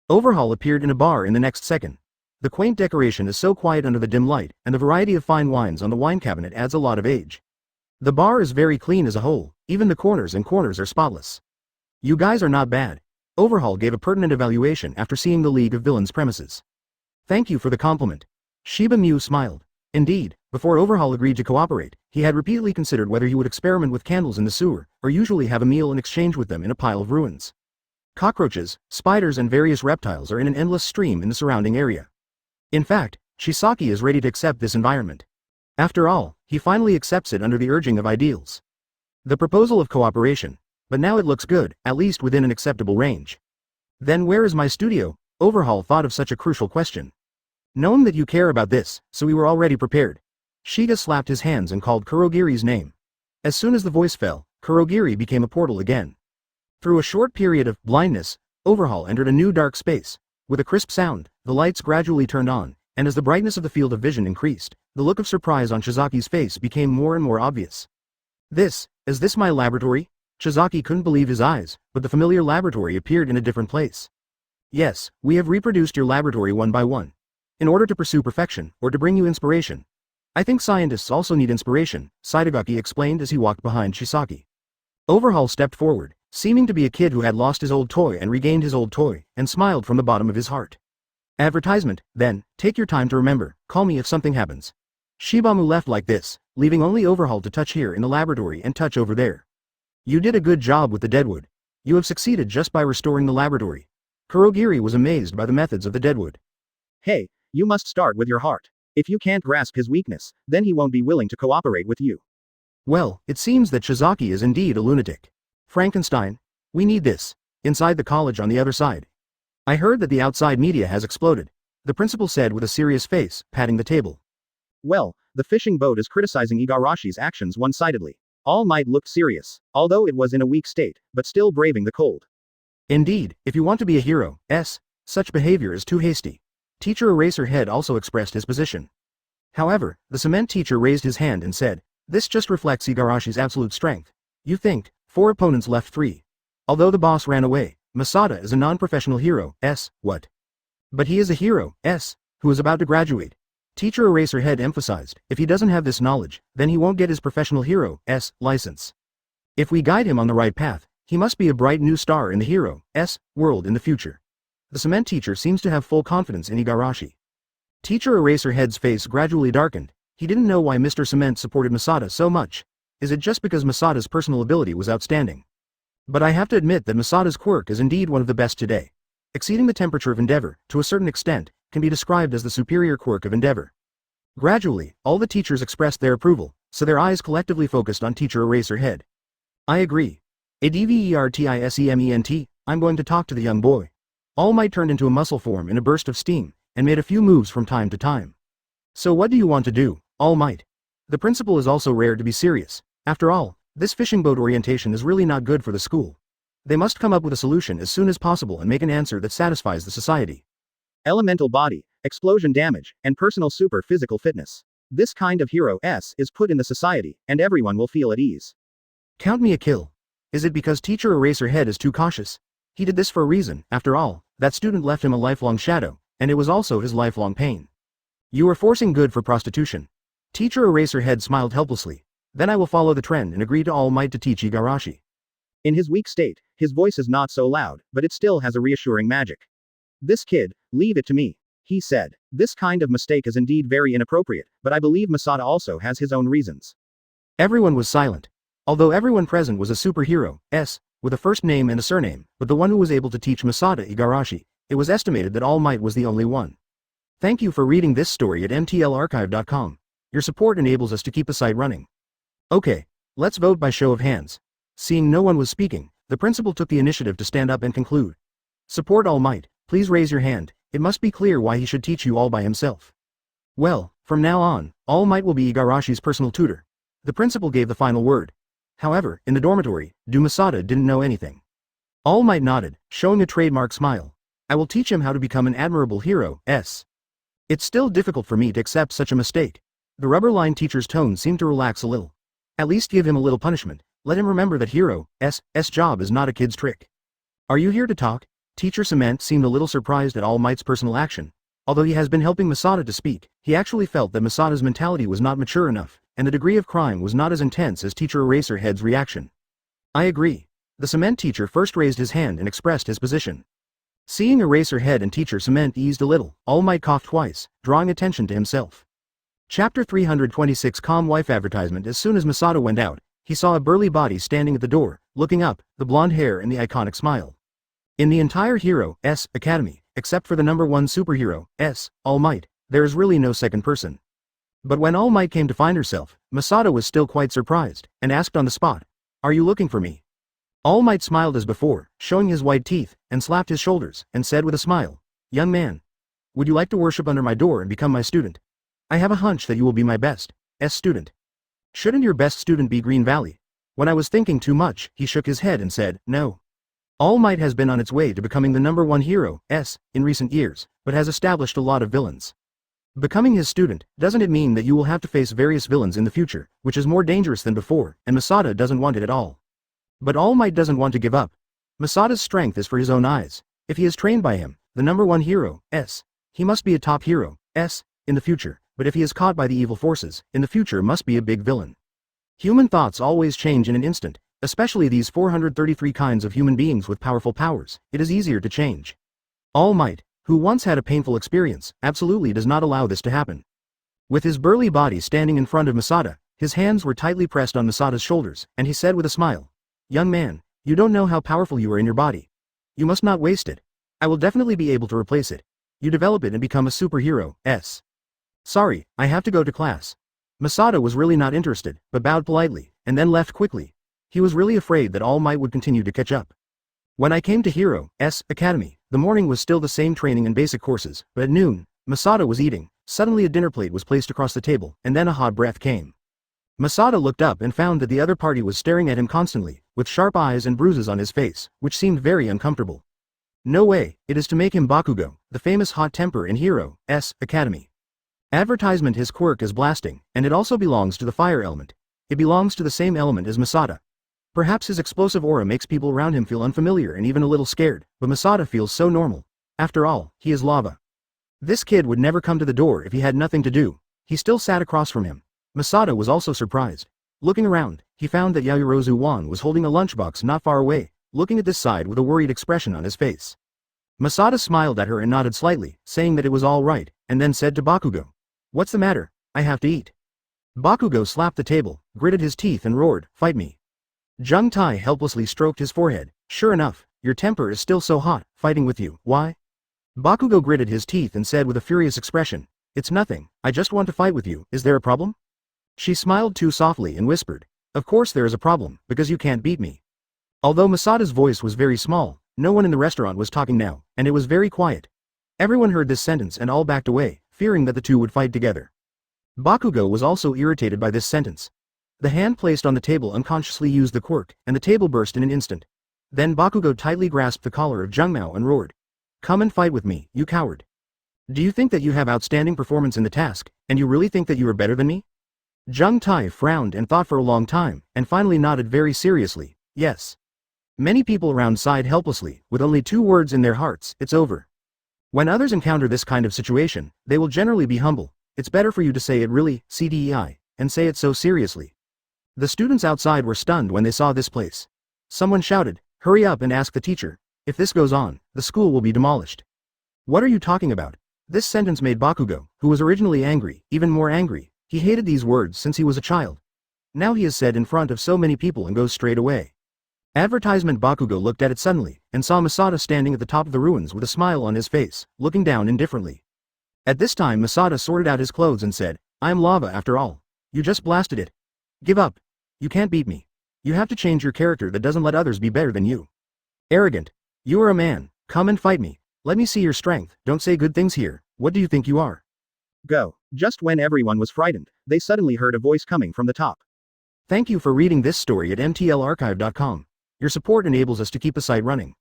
Overhaul appeared in a bar in the next second. The quaint decoration is so quiet under the dim light, and the variety of fine wines on the wine cabinet adds a lot of age. The bar is very clean as a whole, even the corners are spotless. You guys are not bad. Overhaul gave a pertinent evaluation after seeing the League of Villains premises. Thank you for the compliment. Shiba Mew smiled. Indeed, before Overhaul agreed to cooperate, he had repeatedly considered whether he would experiment with candles in the sewer, or usually have a meal in exchange with them in a pile of ruins. Cockroaches, spiders and various reptiles are in an endless stream in the surrounding area. In fact, Chisaki is ready to accept this environment. After all, he finally accepts it under the urging of ideals. The proposal of cooperation. But now it looks good, at least within an acceptable range. Then where is my studio? Overhaul thought of such a crucial question. Knowing that you care about this, so we were already prepared. Shiga slapped his hands and called Kurogiri's name. As soon as the voice fell, Kurogiri became a portal again. Through a short period of blindness, Overhaul entered a new dark space. With a crisp sound, the lights gradually turned on, and as the brightness of the field of vision increased, the look of surprise on Shizaki's face became more and more obvious. Is this my laboratory? Shizaki couldn't believe his eyes, but the familiar laboratory appeared in a different place. Yes, we have reproduced your laboratory one by one. In order to pursue perfection, or to bring you inspiration. I think scientists also need inspiration, Saitagaki explained as he walked behind Shisaki. Overhaul stepped forward, seeming to be a kid who had lost his old toy and regained his old toy, and smiled from the bottom of his heart. Advertisement, then, take your time to remember, call me if something happens. Shibamu left like this, leaving only Overhaul to touch here in the laboratory and touch over there. You did a good job with the deadwood. You have succeeded just by restoring the laboratory. Kurogiri was amazed by the methods of the deadwood. Hey, you must start with your heart. If you can't grasp his weakness, then he won't be willing to cooperate with you. Well, it seems that Shizaki is indeed a lunatic. Frankenstein, we need this. Inside the college on the other side. I heard that the outside media has exploded. The principal said with a serious face, patting the table. Well, the fishing boat is criticizing Igarashi's actions one-sidedly. All Might looked serious, although it was in a weak state, but still braving the cold. Indeed, if you want to be a hero, such behavior is too hasty. Teacher Eraserhead also expressed his position. However, the cement teacher raised his hand and said, this just reflects Igarashi's absolute strength. You think, 4 opponents left 3. Although the boss ran away, Masada is a non-professional hero, what? But he is a hero, who is about to graduate. Teacher Eraserhead emphasized, if he doesn't have this knowledge, then he won't get his professional hero, license. If we guide him on the right path, he must be a bright new star in the hero, world in the future. The cement teacher seems to have full confidence in Igarashi. Teacher Eraserhead's face gradually darkened. He didn't know why Mr. Cement supported Masada so much. Is it just because Masada's personal ability was outstanding? But I have to admit that Masada's quirk is indeed one of the best today. Exceeding the temperature of endeavor, to a certain extent, can be described as the superior quirk of endeavor. Gradually, all the teachers expressed their approval, so their eyes collectively focused on Teacher Eraserhead. I agree. Advertisement, I'm going to talk to the young boy. All Might turned into a muscle form in a burst of steam, and made a few moves from time to time. So what do you want to do, All Might? The principal is also rare to be serious. After all, this fishing boat orientation is really not good for the school. They must come up with a solution as soon as possible and make an answer that satisfies the society. Elemental body, explosion damage, and personal super physical fitness. This kind of hero is put in the society, and everyone will feel at ease. Count me a kill. Is it because Teacher Eraserhead is too cautious? He did this for a reason, after all, that student left him a lifelong shadow, and it was also his lifelong pain. You are forcing good for prostitution. Teacher Eraserhead smiled helplessly. Then I will follow the trend and agree to All Might to teach Igarashi. In his weak state, his voice is not so loud, but it still has a reassuring magic. This kid, leave it to me, he said. This kind of mistake is indeed very inappropriate, but I believe Masada also has his own reasons. Everyone was silent. Although everyone present was a superhero, with a first name and a surname, but the one who was able to teach Masada Igarashi, it was estimated that All Might was the only one. Thank you for reading this story at mtlarchive.com. Your support enables us to keep the site running. Okay, let's vote by show of hands. Seeing no one was speaking, the principal took the initiative to stand up and conclude. Support All Might, please raise your hand. It must be clear why he should teach you all by himself. Well, from now on, All Might will be Igarashi's personal tutor. The principal gave the final word. However, in the dormitory, Masada didn't know anything. All Might nodded, showing a trademark smile. I will teach him how to become an admirable hero, It's still difficult for me to accept such a mistake. The rubber-line teacher's tone seemed to relax a little. At least give him a little punishment. Let him remember that hero, job is not a kid's trick. Are you here to talk? Teacher Cement seemed a little surprised at All Might's personal action. Although he has been helping Masada to speak, he actually felt that Masada's mentality was not mature enough, and the degree of crime was not as intense as Teacher Eraserhead's reaction. I agree. The cement teacher first raised his hand and expressed his position. Seeing Eraserhead and Teacher Cement eased a little, All Might coughed twice, drawing attention to himself. Chapter 326 Calm Wife Advertisement. As soon as Masada went out, he saw a burly body standing at the door, looking up, the blonde hair and the iconic smile. In the entire Hero's Academy, except for the #1 superhero, All Might, there is really no second person. But when All Might came to find herself, Masada was still quite surprised, and asked on the spot, "Are you looking for me?" All Might smiled as before, showing his white teeth, and slapped his shoulders, and said with a smile, "Young man, would you like to worship under my door and become my student? I have a hunch that you will be my best student. Shouldn't your best student be Green Valley?" When I was thinking too much, he shook his head and said, "No." All Might has been on its way to becoming the #1 hero in recent years, but has established a lot of villains. Becoming his student, doesn't it mean that you will have to face various villains in the future, which is more dangerous than before, and Masada doesn't want it at all. But All Might doesn't want to give up. Masada's strength is for his own eyes. If he is trained by him, the #1 hero he must be a top hero in the future, but if he is caught by the evil forces, in the future must be a big villain. Human thoughts always change in an instant, especially these 433 kinds of human beings with powerful powers. It is easier to change. All Might, who once had a painful experience, absolutely does not allow this to happen. With his burly body standing in front of Masada, his hands were tightly pressed on Masada's shoulders, and he said with a smile, "Young man, you don't know how powerful you are in your body. You must not waste it. I will definitely be able to replace it. You develop it and become a superhero. Sorry, I have to go to class." Masada was really not interested, but bowed politely, and then left quickly. He was really afraid that All Might would continue to catch up. When I came to Hero's Academy, the morning was still the same training and basic courses, but at noon, Masada was eating. Suddenly a dinner plate was placed across the table, and then a hot breath came. Masada looked up and found that the other party was staring at him constantly, with sharp eyes and bruises on his face, which seemed very uncomfortable. No way, it is to make him Bakugo, the famous hot temper in Hero's Academy. Advertisement. His quirk is blasting, and it also belongs to the fire element. It belongs to the same element as Masada. Perhaps his explosive aura makes people around him feel unfamiliar and even a little scared, but Masada feels so normal. After all, he is lava. This kid would never come to the door if he had nothing to do. He still sat across from him. Masada was also surprised. Looking around, he found that Yaoyorozu Wan was holding a lunchbox not far away, looking at this side with a worried expression on his face. Masada smiled at her and nodded slightly, saying that it was all right, and then said to Bakugo, "What's the matter? I have to eat." Bakugo slapped the table, gritted his teeth and roared, "Fight me." Jung Tai helplessly stroked his forehead. "Sure enough, your temper is still so hot, fighting with you, why?" Bakugo gritted his teeth and said with a furious expression, "It's nothing, I just want to fight with you. Is there a problem?" She smiled too softly and whispered, "Of course there is a problem, because you can't beat me." Although Masada's voice was very small, no one in the restaurant was talking now, and it was very quiet. Everyone heard this sentence and all backed away, fearing that the two would fight together. Bakugo was also irritated by this sentence. The hand placed on the table unconsciously used the quirk, and the table burst in an instant. Then Bakugo tightly grasped the collar of Jungmao and roared, "Come and fight with me, you coward. Do you think that you have outstanding performance in the task, and you really think that you are better than me?" Jung Tai frowned and thought for a long time, and finally nodded very seriously, "Yes." Many people around sighed helplessly, with only 2 words in their hearts, "It's over." When others encounter this kind of situation, they will generally be humble. It's better for you to say it really, CDEI, and say it so seriously. The students outside were stunned when they saw this place. Someone shouted, "Hurry up and ask the teacher. If this goes on, the school will be demolished." "What are you talking about?" This sentence made Bakugo, who was originally angry, even more angry. He hated these words since he was a child. Now he is said in front of so many people and goes straight away. Advertisement. Bakugo looked at it suddenly, and saw Masada standing at the top of the ruins with a smile on his face, looking down indifferently. At this time Masada sorted out his clothes and said, "I am lava after all. You just blasted it. Give up. You can't beat me. You have to change your character that doesn't let others be better than you. Arrogant. You are a man. Come and fight me. Let me see your strength. Don't say good things here. What do you think you are? Go." Just when everyone was frightened, they suddenly heard a voice coming from the top. Thank you for reading this story at mtlarchive.com. Your support enables us to keep the site running.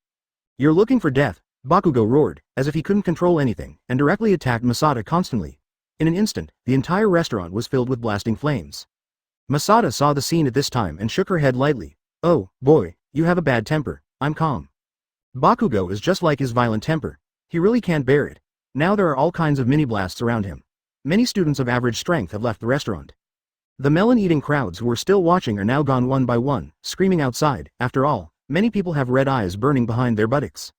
"You're looking for death," Bakugo roared, as if he couldn't control anything, and directly attacked Masada constantly. In an instant, the entire restaurant was filled with blasting flames. Masada saw the scene at this time and shook her head lightly. "Oh, boy, you have a bad temper. I'm calm." Bakugo is just like his violent temper. He really can't bear it. Now there are all kinds of mini blasts around him. Many students of average strength have left the restaurant. The melon-eating crowds who were still watching are now gone one by one, screaming outside. After all, many people have red eyes burning behind their buttocks.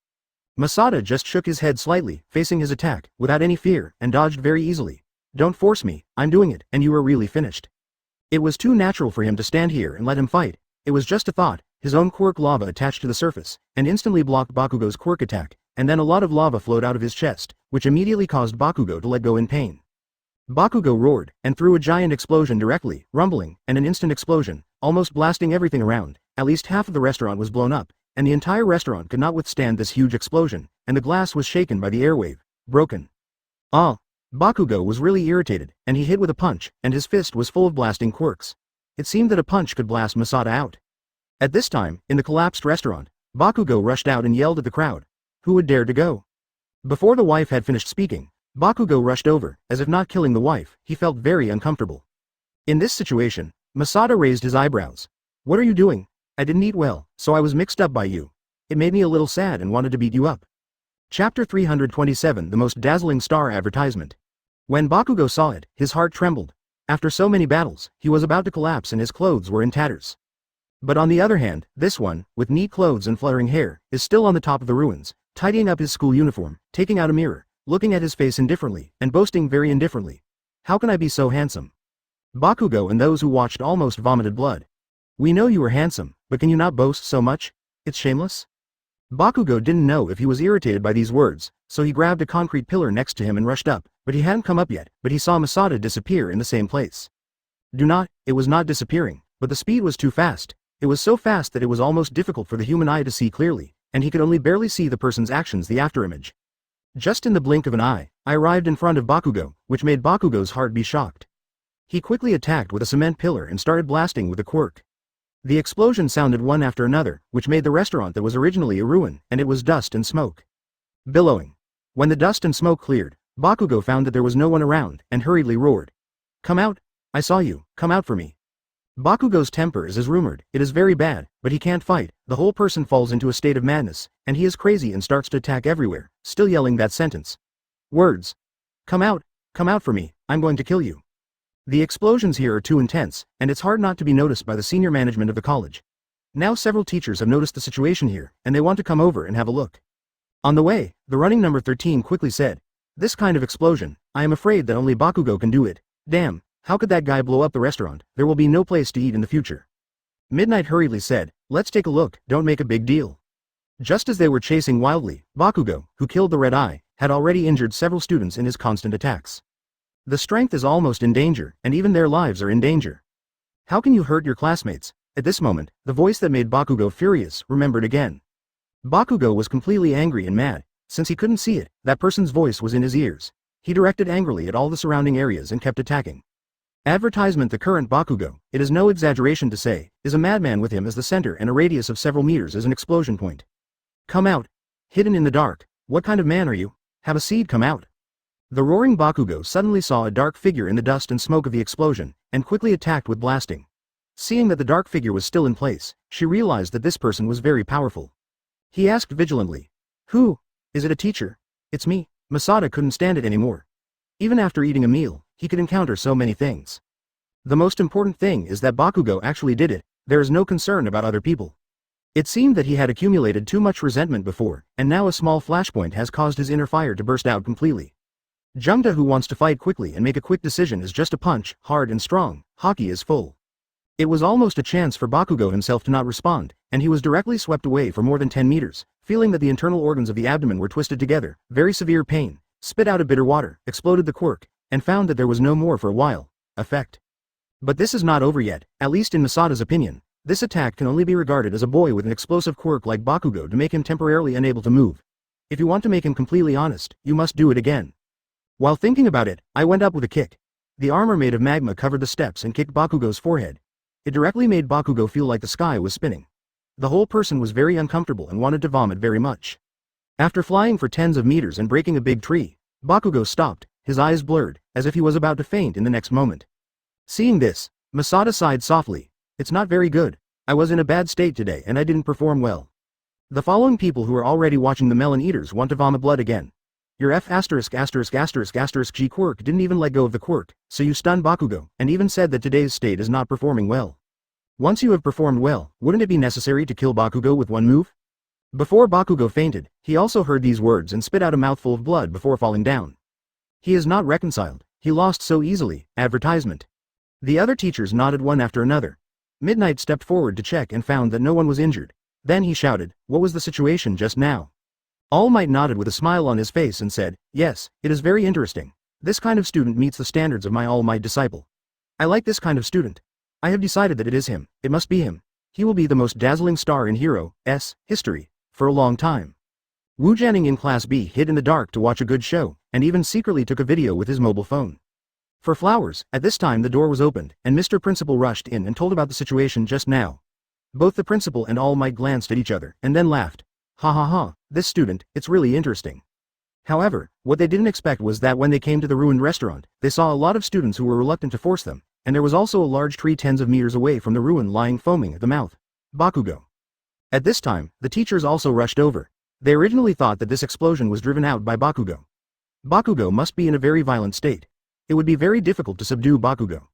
Masada just shook his head slightly, facing his attack, without any fear, and dodged very easily. Don't force me, I'm doing it, and you are really finished. It was too natural for him to stand here and let him fight. It was just a thought. His own quirk lava attached to the surface, and instantly blocked Bakugo's quirk attack, and then a lot of lava flowed out of his chest, which immediately caused Bakugo to let go in pain. Bakugo roared, and threw a giant explosion directly, rumbling, and an instant explosion, almost blasting everything around. At least half of the restaurant was blown up, and the entire restaurant could not withstand this huge explosion, and the glass was shaken by the airwave, broken. Ah! Bakugo was really irritated, and he hit with a punch, and his fist was full of blasting quirks. It seemed that a punch could blast Masada out. At this time, in the collapsed restaurant, Bakugo rushed out and yelled at the crowd. Who would dare to go? Before the wife had finished speaking, Bakugo rushed over. As if not killing the wife, he felt very uncomfortable. In this situation, Masada raised his eyebrows. What are you doing? I didn't eat well, so I was mixed up by you. It made me a little sad and wanted to beat you up. Chapter 327 The Most Dazzling Star Advertisement. When Bakugo saw it, his heart trembled. After so many battles, he was about to collapse and his clothes were in tatters. But on the other hand, this one, with neat clothes and fluttering hair, is still on the top of the ruins, tidying up his school uniform, taking out a mirror, looking at his face indifferently, and boasting very indifferently. How can I be so handsome? Bakugo and those who watched almost vomited blood. We know you are handsome, but can you not boast so much? It's shameless. Bakugo didn't know if he was irritated by these words, so he grabbed a concrete pillar next to him and rushed up, but he hadn't come up yet, but he saw Masada disappear in the same place. It was not disappearing, but the speed was too fast. It was so fast that it was almost difficult for the human eye to see clearly, and he could only barely see the person's actions, the afterimage. Just in the blink of an eye, I arrived in front of Bakugo, which made Bakugo's heart be shocked. He quickly attacked with a cement pillar and started blasting with a quirk. The explosion sounded one after another, which made the restaurant that was originally a ruin, and it was dust and smoke. Billowing. When the dust and smoke cleared, Bakugo found that there was no one around, and hurriedly roared. Come out! I saw you, come out for me. Bakugo's temper is as rumored, it is very bad, but he can't fight. The whole person falls into a state of madness, and he is crazy and starts to attack everywhere, still yelling that sentence. Words. Come out for me, I'm going to kill you. The explosions here are too intense, and it's hard not to be noticed by the senior management of the college. Now several teachers have noticed the situation here, and they want to come over and have a look. On the way, the running number 13 quickly said, this kind of explosion, I am afraid that only Bakugo can do it. Damn, how could that guy blow up the restaurant? There will be no place to eat in the future. Midnight hurriedly said, let's take a look, don't make a big deal. Just as they were chasing wildly, Bakugo, who killed the red eye, had already injured several students in his constant attacks. The strength is almost in danger, and even their lives are in danger. How can you hurt your classmates? At this moment, the voice that made Bakugo furious remembered again. Bakugo was completely angry and mad. Since he couldn't see it, that person's voice was in his ears. He directed angrily at all the surrounding areas and kept attacking. Advertisement. The current Bakugo, it is no exaggeration to say, is a madman with him as the center and a radius of several meters as an explosion point. Come out! Hidden in the dark. What kind of man are you? Have a seed, come out! The roaring Bakugo suddenly saw a dark figure in the dust and smoke of the explosion, and quickly attacked with blasting. Seeing that the dark figure was still in place, she realized that this person was very powerful. He asked vigilantly. Who? Is it a teacher? It's me. Masada couldn't stand it anymore. Even after eating a meal, he could encounter so many things. The most important thing is that Bakugo actually did it. There is no concern about other people. It seemed that he had accumulated too much resentment before, and now a small flashpoint has caused his inner fire to burst out completely. Jungda, who wants to fight quickly and make a quick decision, is just a punch, hard and strong. Hockey is full. It was almost a chance for Bakugo himself to not respond, and he was directly swept away for more than 10 meters, feeling that the internal organs of the abdomen were twisted together, very severe pain, spit out a bitter water, exploded the quirk, and found that there was no more for a while. Effect. But this is not over yet, at least in Masada's opinion. This attack can only be regarded as a boy with an explosive quirk like Bakugo to make him temporarily unable to move. If you want to make him completely honest, you must do it again. While thinking about it, I went up with a kick. The armor made of magma covered the steps and kicked Bakugo's forehead. It directly made Bakugo feel like the sky was spinning. The whole person was very uncomfortable and wanted to vomit very much. After flying for tens of meters and breaking a big tree, Bakugo stopped, his eyes blurred, as if he was about to faint in the next moment. Seeing this, Masada sighed softly. It's not very good. I was in a bad state today and I didn't perform well. The following people who are already watching the melon eaters want to vomit blood again. Your F asterisk asterisk asterisk asterisk G quirk didn't even let go of the quirk, so you stunned Bakugo, and even said that today's state is not performing well. Once you have performed well, wouldn't it be necessary to kill Bakugo with one move? Before Bakugo fainted, he also heard these words and spit out a mouthful of blood before falling down. He is not reconciled, he lost so easily, advertisement. The other teachers nodded one after another. Midnight stepped forward to check and found that no one was injured. Then he shouted, "What was the situation just now?" All Might nodded with a smile on his face and said, "Yes, it is very interesting. This kind of student meets the standards of my All Might disciple. I like this kind of student. I have decided that it is him, it must be him. He will be the most dazzling star in Hero's history, for a long time." Wu Jianing in Class B hid in the dark to watch a good show, and even secretly took a video with his mobile phone. For flowers, at this time the door was opened, and Mr. Principal rushed in and told about the situation just now. Both the principal and All Might glanced at each other, and then laughed. Ha ha ha, this student, it's really interesting. However, what they didn't expect was that when they came to the ruined restaurant, they saw a lot of students who were reluctant to force them, and there was also a large tree tens of meters away from the ruin lying foaming at the mouth. Bakugo. At this time, the teachers also rushed over. They originally thought that this explosion was driven out by Bakugo. Bakugo must be in a very violent state. It would be very difficult to subdue Bakugo.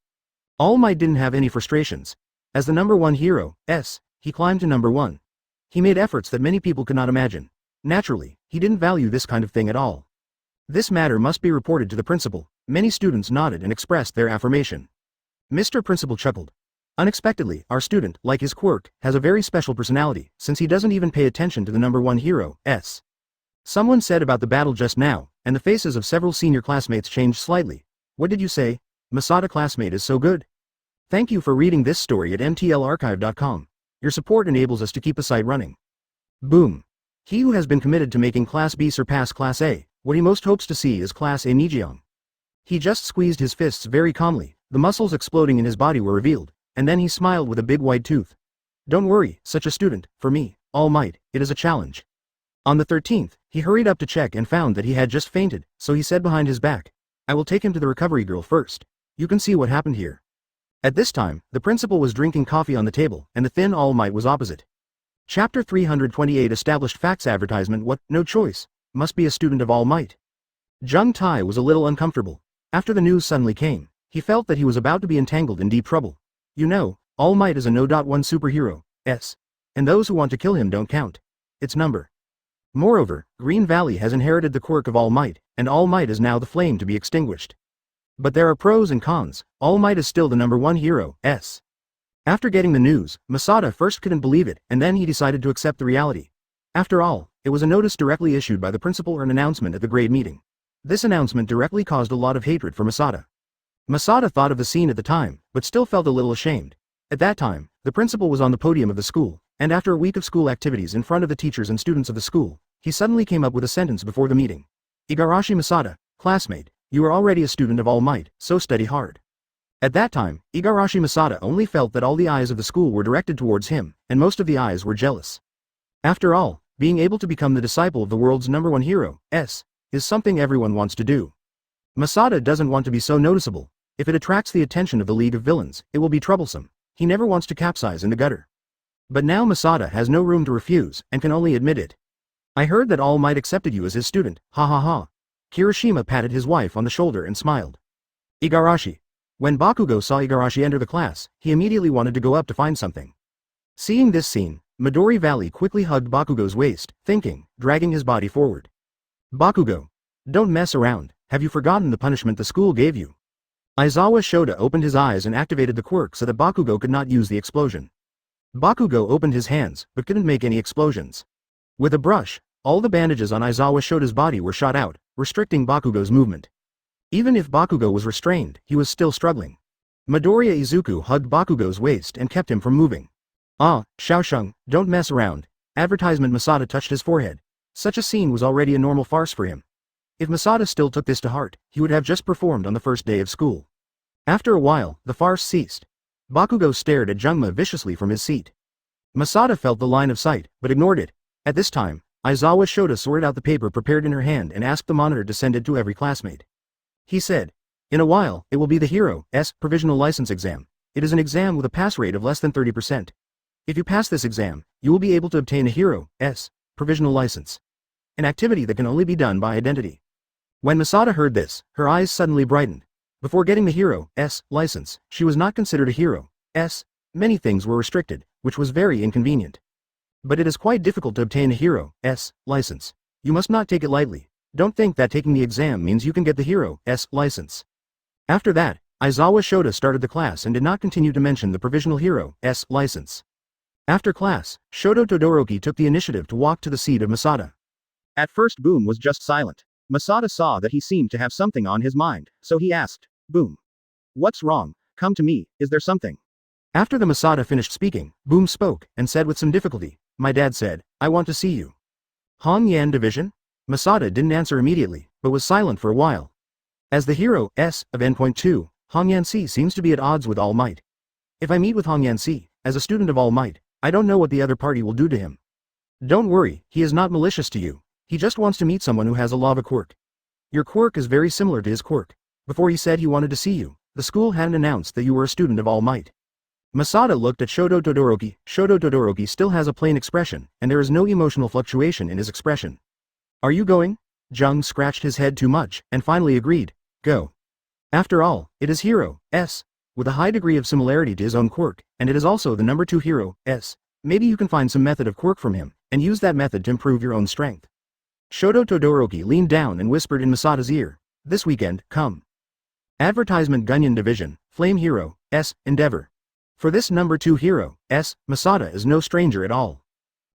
All Might didn't have any frustrations. As the number one hero, he climbed to number one. He made efforts that many people could not imagine. Naturally, he didn't value this kind of thing at all. This matter must be reported to the principal. Many students nodded and expressed their affirmation. Mr. Principal chuckled. Unexpectedly, our student, like his quirk, has a very special personality, since he doesn't even pay attention to the number one hero, Someone said about the battle just now, and the faces of several senior classmates changed slightly. What did you say? Masada classmate is so good. Thank you for reading this story at mtlarchive.com. Your support enables us to keep the site running. Boom. He who has been committed to making Class B surpass Class A, what he most hopes to see is Class A Nijiang. He just squeezed his fists very calmly, the muscles exploding in his body were revealed, and then he smiled with a big white tooth. Don't worry, such a student, for me, All Might, it is a challenge. On the 13th, he hurried up to check and found that he had just fainted, so he said behind his back, "I will take him to the recovery girl first. You can see what happened here." At this time, the principal was drinking coffee on the table, and the thin All Might was opposite. Chapter 328 Established Facts Advertisement. What? No choice. Must be a student of All Might. Jung Tai was a little uncomfortable. After the news suddenly came, he felt that he was about to be entangled in deep trouble. You know, All Might is a no.1 superhero, and those who want to kill him don't count. It's number. Moreover, Green Valley has inherited the quirk of All Might, and All Might is now the flame to be extinguished. But there are pros and cons. All Might is still the number one hero, After getting the news, Masada first couldn't believe it, and then he decided to accept the reality. After all, it was a notice directly issued by the principal or an announcement at the grade meeting. This announcement directly caused a lot of hatred for Masada. Masada thought of the scene at the time, but still felt a little ashamed. At that time, the principal was on the podium of the school, and after a week of school activities in front of the teachers and students of the school, he suddenly came up with a sentence before the meeting. Igarashi Masada, classmate, you are already a student of All Might, so study hard. At that time, Igarashi Masada only felt that all the eyes of the school were directed towards him, and most of the eyes were jealous. After all, being able to become the disciple of the world's number one hero, is something everyone wants to do. Masada doesn't want to be so noticeable. If it attracts the attention of the League of Villains, it will be troublesome. He never wants to capsize in the gutter. But now Masada has no room to refuse, and can only admit it. I heard that All Might accepted you as his student, ha ha ha. Kirishima patted his wife on the shoulder and smiled. Igarashi. When Bakugo saw Igarashi enter the class, he immediately wanted to go up to find something. Seeing this scene, Midori Valley quickly hugged Bakugo's waist, thinking, dragging his body forward. Bakugo. Don't mess around, have you forgotten the punishment the school gave you? Aizawa Shoda opened his eyes and activated the quirk so that Bakugo could not use the explosion. Bakugo opened his hands, but couldn't make any explosions. With a brush, all the bandages on Aizawa Shoda's body were shot out, restricting Bakugo's movement. Even if Bakugo was restrained, he was still struggling. Midoriya Izuku hugged Bakugo's waist and kept him from moving. Ah, Xiaosheng, don't mess around. Advertisement. Masada touched his forehead. Such a scene was already a normal farce for him. If Masada still took this to heart, he would have just performed on the first day of school. After a while, the farce ceased. Bakugo stared at Jungma viciously from his seat. Masada felt the line of sight, but ignored it. At this time, Aizawa Shoda sorted out the paper prepared in her hand and asked the monitor to send it to every classmate. He said, in a while, it will be the Hero's provisional license exam. It is an exam with a pass rate of less than 30%. If you pass this exam, you will be able to obtain a Hero's provisional license. An activity that can only be done by identity. When Masada heard this, her eyes suddenly brightened. Before getting the Hero S license, she was not considered a Hero S. Many things were restricted, which was very inconvenient. But it is quite difficult to obtain a Hero S license. You must not take it lightly. Don't think that taking the exam means you can get the Hero S license. After that, Aizawa Shota started the class and did not continue to mention the provisional Hero S license. After class, Shoto Todoroki took the initiative to walk to the seat of Masada. At first Boom was just silent. Masada saw that he seemed to have something on his mind, so he asked, Boom. What's wrong? Come to me, is there something? After the Masada finished speaking, Boom spoke, and said with some difficulty, My dad said, I want to see you. Hong Yan Division? Masada didn't answer immediately, but was silent for a while. As the Hero S of N.2, Hong Yan Si seems to be at odds with All Might. If I meet with Hong Yan Si, as a student of All Might, I don't know what the other party will do to him. Don't worry, he is not malicious to you. He just wants to meet someone who has a lava quirk. Your quirk is very similar to his quirk. Before he said he wanted to see you, the school hadn't announced that you were a student of All Might. Masada looked at Shoto Todoroki. Shoto Todoroki still has a plain expression, and there is no emotional fluctuation in his expression. Are you going? Jung scratched his head too much, and finally agreed, Go. After all, it is Hero S, with a high degree of similarity to his own quirk, and it is also the number 2 Hero S. Maybe you can find some method of quirk from him, and use that method to improve your own strength. Shoto Todoroki leaned down and whispered in Masada's ear, This weekend, come. Advertisement Gunyan Division, Flame Hero S. Endeavor. For this number 2 Hero S, Masada is no stranger at all.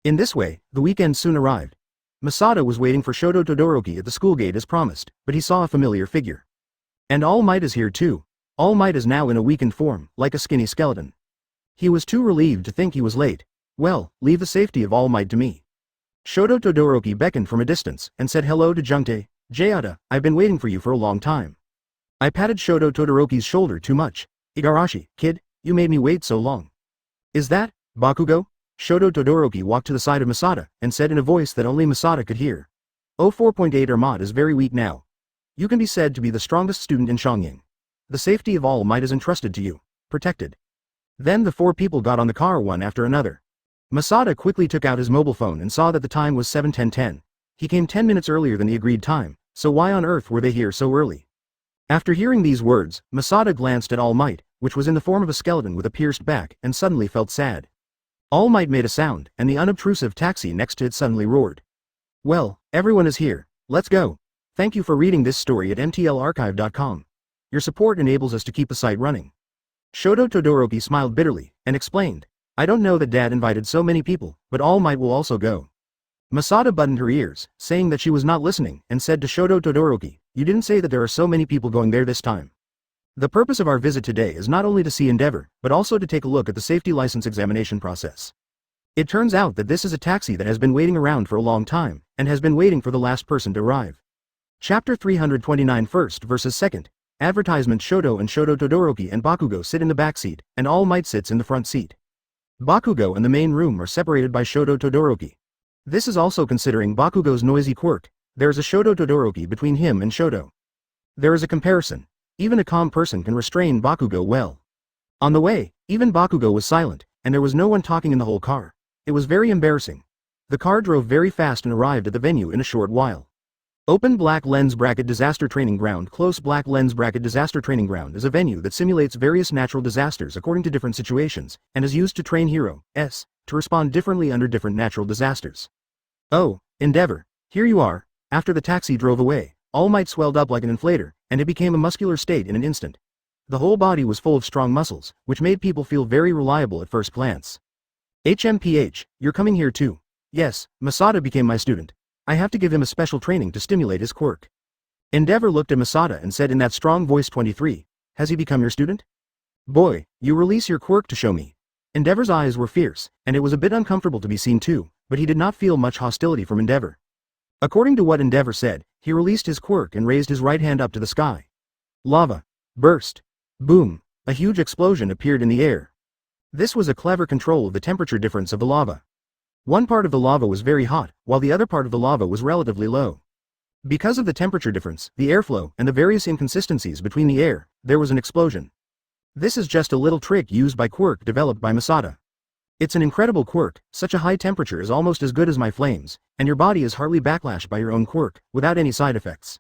In this way, the weekend soon arrived. Masada was waiting for Shoto Todoroki at the school gate as promised, but he saw a familiar figure. And All Might is here too. All Might is now in a weakened form, like a skinny skeleton. He was too relieved to think he was late. Well, leave the safety of All Might to me. Shoto Todoroki beckoned from a distance, and said hello to Jungtae. Jayata, I've been waiting for you for a long time. I patted Shoto Todoroki's shoulder too much. Igarashi, kid, you made me wait so long. Is that, Bakugo? Shoto Todoroki walked to the side of Masada, and said in a voice that only Masada could hear. 04.8 Armat is very weak now. You can be said to be the strongest student in Shangying. The safety of All Might is entrusted to you. Protected. Then the 4 people got on the car one after another. Masada quickly took out his mobile phone and saw that the time was 7:10. He came 10 minutes earlier than the agreed time, so why on earth were they here so early? After hearing these words, Masada glanced at All Might, which was in the form of a skeleton with a pierced back, and suddenly felt sad. All Might made a sound, and the unobtrusive taxi next to it suddenly roared. Well, everyone is here, let's go. Thank you for reading this story at mtlarchive.com. Your support enables us to keep the site running. Shoto Todoroki smiled bitterly, and explained, I don't know that Dad invited so many people, but All Might will also go. Masada buttoned her ears, saying that she was not listening, and said to Shoto Todoroki, You didn't say that there are so many people going there this time. The purpose of our visit today is not only to see Endeavor, but also to take a look at the safety license examination process. It turns out that this is a taxi that has been waiting around for a long time, and has been waiting for the last person to arrive. Chapter 329 First versus Second. Advertisement Shoto and Shoto Todoroki and Bakugo sit in the back seat, and All Might sits in the front seat. Bakugo and the main room are separated by Shoto Todoroki. This is also considering Bakugo's noisy quirk. There is a Shoto Todoroki between him and Shoto. There is a comparison. Even a calm person can restrain Bakugo well. On the way, even Bakugo was silent, and there was no one talking in the whole car. It was very embarrassing. The car drove very fast and arrived at the venue in a short while. Open black lens bracket disaster training ground. Close black lens bracket disaster training ground is a venue that simulates various natural disasters according to different situations, and is used to train Hero S to respond differently under different natural disasters. Oh, Endeavor, here you are. After the taxi drove away, All Might swelled up like an inflator, and it became a muscular state in an instant. The whole body was full of strong muscles, which made people feel very reliable at first glance. HMPH, you're coming here too. Yes, Masada became my student. I have to give him a special training to stimulate his quirk. Endeavor looked at Masada and said in that strong voice 23, Has he become your student? Boy, you release your quirk to show me. Endeavor's eyes were fierce, and it was a bit uncomfortable to be seen too, but he did not feel much hostility from Endeavor. According to what Endeavor said, he released his quirk and raised his right hand up to the sky. Lava. Burst. Boom. A huge explosion appeared in the air. This was a clever control of the temperature difference of the lava. One part of the lava was very hot, while the other part of the lava was relatively low. Because of the temperature difference, the airflow, and the various inconsistencies between the air, there was an explosion. This is just a little trick used by quirk developed by Masada. It's an incredible quirk. Such a high temperature is almost as good as my flames, and your body is hardly backlashed by your own quirk, without any side effects.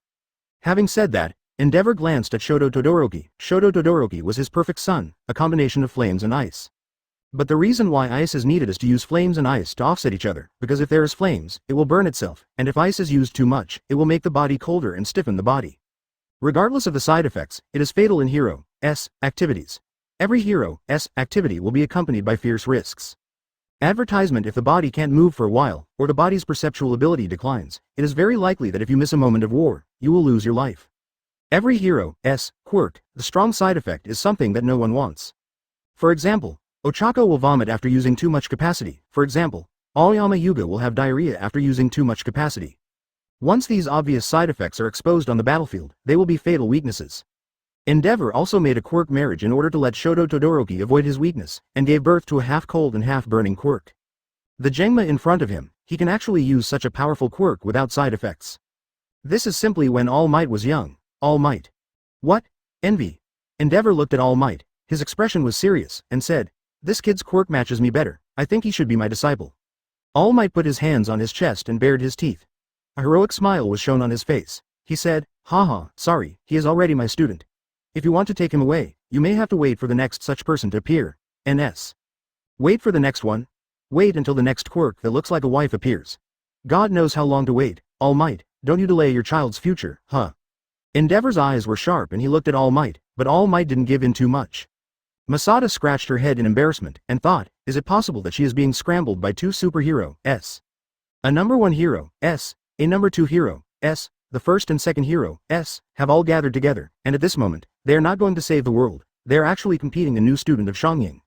Having said that, Endeavor glanced at Shoto Todoroki. Shoto Todoroki was his perfect son, a combination of flames and ice. But the reason why ice is needed is to use flames and ice to offset each other, because if there is flames, it will burn itself, and if ice is used too much, it will make the body colder and stiffen the body. Regardless of the side effects, it is fatal in Hero's activities. Every Hero's activity will be accompanied by fierce risks. Advertisement: if the body can't move for a while, or the body's perceptual ability declines, it is very likely that if you miss a moment of war, you will lose your life. Every Hero's quirk, the strong side effect is something that no one wants. For example, Ochako will vomit after using too much capacity. For example, Aoyama Yuga will have diarrhea after using too much capacity. Once these obvious side effects are exposed on the battlefield, they will be fatal weaknesses. Endeavor also made a quirk marriage in order to let Shoto Todoroki avoid his weakness, and gave birth to a half-cold and half-burning quirk. The Jengma in front of him, he can actually use such a powerful quirk without side effects. This is simply when All Might was young. All Might. What? Envy. Endeavor looked at All Might, his expression was serious, and said, "This kid's quirk matches me better, I think he should be my disciple." All Might put his hands on his chest and bared his teeth. A heroic smile was shown on his face. He said, "Haha, sorry, he is already my student. If you want to take him away, you may have to wait for the next such person to appear. NS. Wait for the next one? Wait until the next quirk that looks like a wife appears. God knows how long to wait. All Might, don't you delay your child's future, huh?" Endeavor's eyes were sharp and he looked at All Might, but All Might didn't give in too much. Masada scratched her head in embarrassment, and thought, is it possible that she is being scrambled by two superheroes? A number one hero-s, a number two hero-s, the first and second hero-s, have all gathered together, and at this moment, they are not going to save the world, they are actually competing a new student of Shangying.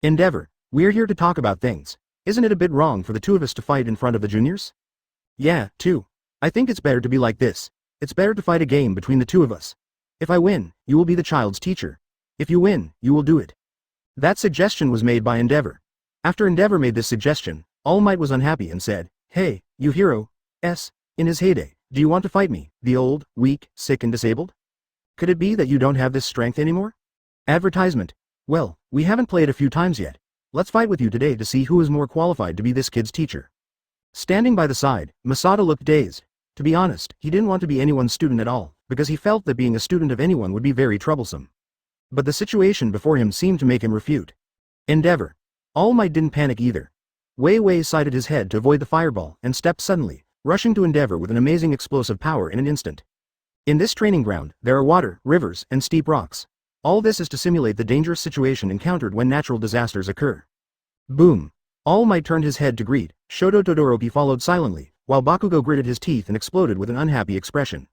Endeavor, we're here to talk about things. Isn't it a bit wrong for the two of us to fight in front of the juniors? Yeah, too. I think it's better to be like this. It's better to fight a game between the two of us. If I win, you will be the child's teacher. If you win, you will do it. That suggestion was made by Endeavor. After Endeavor made this suggestion, All Might was unhappy and said, "Hey, you hero-s, in his heyday, do you want to fight me, the old, weak, sick and disabled? Could it be that you don't have this strength anymore?" Advertisement. Well, we haven't played a few times yet. Let's fight with you today to see who is more qualified to be this kid's teacher. Standing by the side, Masada looked dazed. To be honest, he didn't want to be anyone's student at all, because he felt that being a student of anyone would be very troublesome. But the situation before him seemed to make him refute. Endeavor. All Might didn't panic either. Wei Wei sighted his head to avoid the fireball and stepped suddenly, rushing to Endeavor with an amazing explosive power in an instant. In this training ground, there are water, rivers, and steep rocks. All this is to simulate the dangerous situation encountered when natural disasters occur. Boom. All Might turned his head to greet. Shoto Todoroki followed silently, while Bakugo gritted his teeth and exploded with an unhappy expression.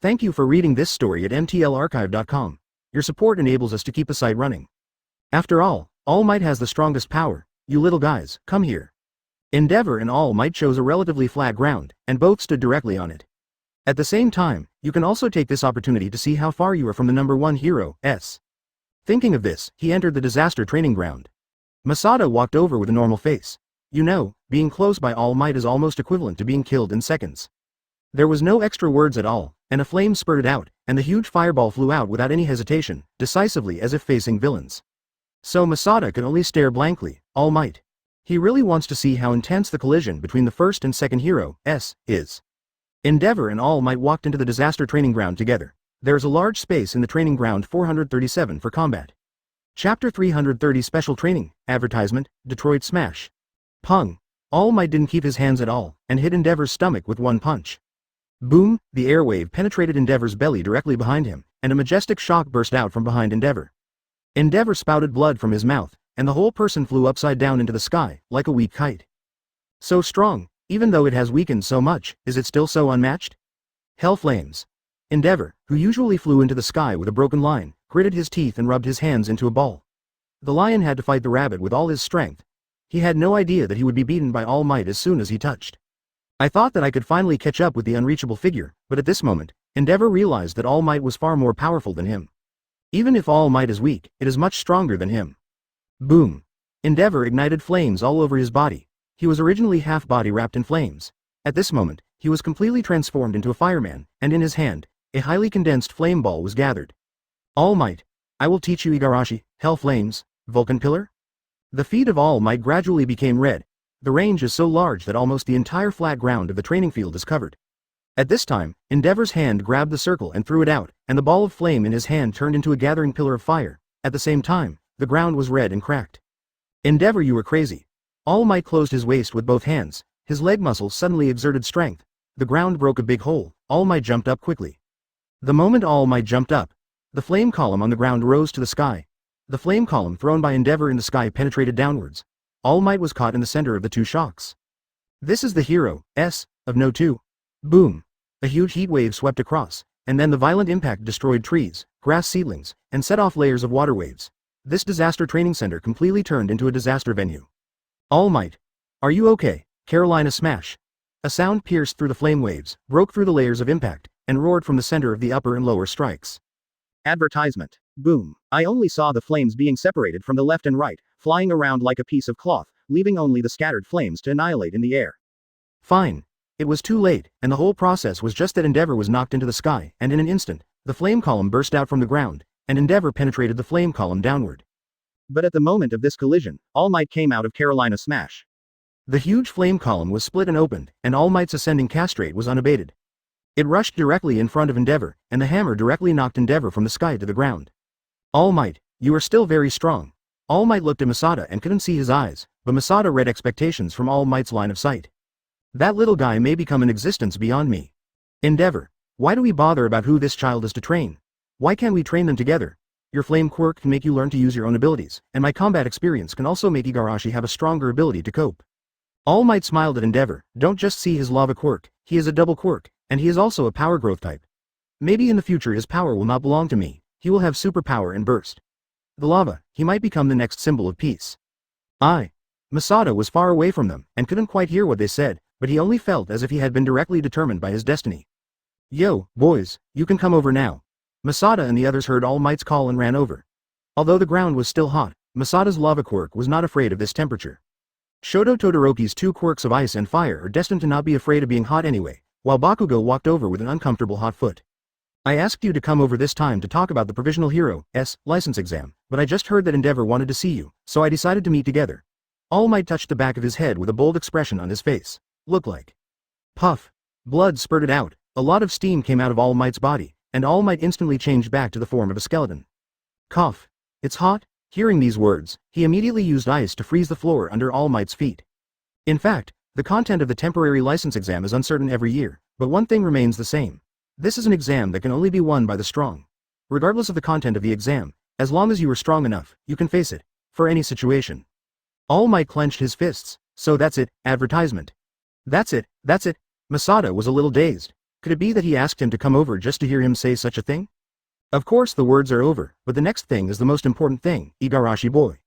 Thank you for reading this story at mtlarchive.com. Your support enables us to keep the site running. After all Might has the strongest power. You little guys, come here. Endeavor and All Might chose a relatively flat ground, and both stood directly on it. At the same time, you can also take this opportunity to see how far you are from the number one hero-s. Thinking of this, he entered the disaster training ground. Masada walked over with a normal face. You know, being close by All Might is almost equivalent to being killed in seconds. There was no extra words at all, and a flame spurted out, and the huge fireball flew out without any hesitation, decisively as if facing villains. So Masada could only stare blankly. All Might. He really wants to see how intense the collision between the first and second hero-s is. Endeavor and All Might walked into the disaster training ground together. There is a large space in the training ground 437 for combat. Chapter 330 Special Training, Advertisement, Detroit Smash. Pung. All Might didn't keep his hands at all, and hit Endeavor's stomach with one punch. Boom, the airwave penetrated Endeavor's belly directly behind him, and a majestic shock burst out from behind Endeavor. Endeavor spouted blood from his mouth, and the whole person flew upside down into the sky, like a weak kite. So strong, even though it has weakened so much, is it still so unmatched? Hell flames. Endeavor, who usually flew into the sky with a broken line, gritted his teeth and rubbed his hands into a ball. The lion had to fight the rabbit with all his strength. He had no idea that he would be beaten by All Might as soon as he touched. I thought that I could finally catch up with the unreachable figure, but at this moment, Endeavor realized that All Might was far more powerful than him. Even if All Might is weak, it is much stronger than him. Boom. Endeavor ignited flames all over his body. He was originally half body wrapped in flames. At this moment, he was completely transformed into a fireman, and in his hand, a highly condensed flame ball was gathered. All Might. I will teach you Igarashi, Hell Flames, Vulcan Pillar? The feet of All Might gradually became red. The range is so large that almost the entire flat ground of the training field is covered. At this time, Endeavor's hand grabbed the circle and threw it out, and the ball of flame in his hand turned into a gathering pillar of fire. At the same time, the ground was red and cracked. Endeavor, you were crazy. All Might closed his waist with both hands, his leg muscles suddenly exerted strength. The ground broke a big hole. All Might jumped up quickly. The moment All Might jumped up, the flame column on the ground rose to the sky. The flame column thrown by Endeavor in the sky penetrated downwards. All Might was caught in the center of the two shocks. This is the hero, of No 2. Boom! A huge heat wave swept across, and then the violent impact destroyed trees, grass seedlings, and set off layers of water waves. This disaster training center completely turned into a disaster venue. All Might. Are you okay? Carolina smash. A sound pierced through the flame waves, broke through the layers of impact, and roared from the center of the upper and lower strikes. Advertisement. Boom. I only saw the flames being separated from the left and right, flying around like a piece of cloth, leaving only the scattered flames to annihilate in the air. Fine. It was too late, and the whole process was just that Endeavor was knocked into the sky, and in an instant, the flame column burst out from the ground, and Endeavor penetrated the flame column downward. But at the moment of this collision, All Might came out of Carolina smash. The huge flame column was split and opened, and All Might's ascending castrate was unabated. It rushed directly in front of Endeavor, and the hammer directly knocked Endeavor from the sky to the ground. All Might, you are still very strong. All Might looked at Masada and couldn't see his eyes, but Masada read expectations from All Might's line of sight. That little guy may become an existence beyond me. Endeavor, why do we bother about who this child is to train? Why can't we train them together? Your flame quirk can make you learn to use your own abilities, and my combat experience can also make Igarashi have a stronger ability to cope. All Might smiled at Endeavor. Don't just see his lava quirk, he is a double quirk, and he is also a power growth type. Maybe in the future his power will not belong to me, he will have superpower and burst. The lava, he might become the next symbol of peace. Masada was far away from them, and couldn't quite hear what they said, but he only felt as if he had been directly determined by his destiny. Yo, boys, you can come over now. Masada and the others heard All Might's call and ran over. Although the ground was still hot, Masada's lava quirk was not afraid of this temperature. Shoto Todoroki's two quirks of ice and fire are destined to not be afraid of being hot anyway, while Bakugo walked over with an uncomfortable hot foot. I asked you to come over this time to talk about the Provisional Hero's license exam, but I just heard that Endeavor wanted to see you, so I decided to meet together. All Might touched the back of his head with a bold expression on his face. Look like. Puff. Blood spurted out, a lot of steam came out of All Might's body, and All Might instantly changed back to the form of a skeleton. Cough. It's hot? Hearing these words, he immediately used ice to freeze the floor under All Might's feet. In fact, the content of the temporary license exam is uncertain every year, but one thing remains the same. This is an exam that can only be won by the strong. Regardless of the content of the exam, as long as you are strong enough, you can face it, for any situation. All Might clenched his fists. So that's it, advertisement. That's it. Masada was a little dazed. Could it be that he asked him to come over just to hear him say such a thing? Of course the words are over, but the next thing is the most important thing, Igarashi boy.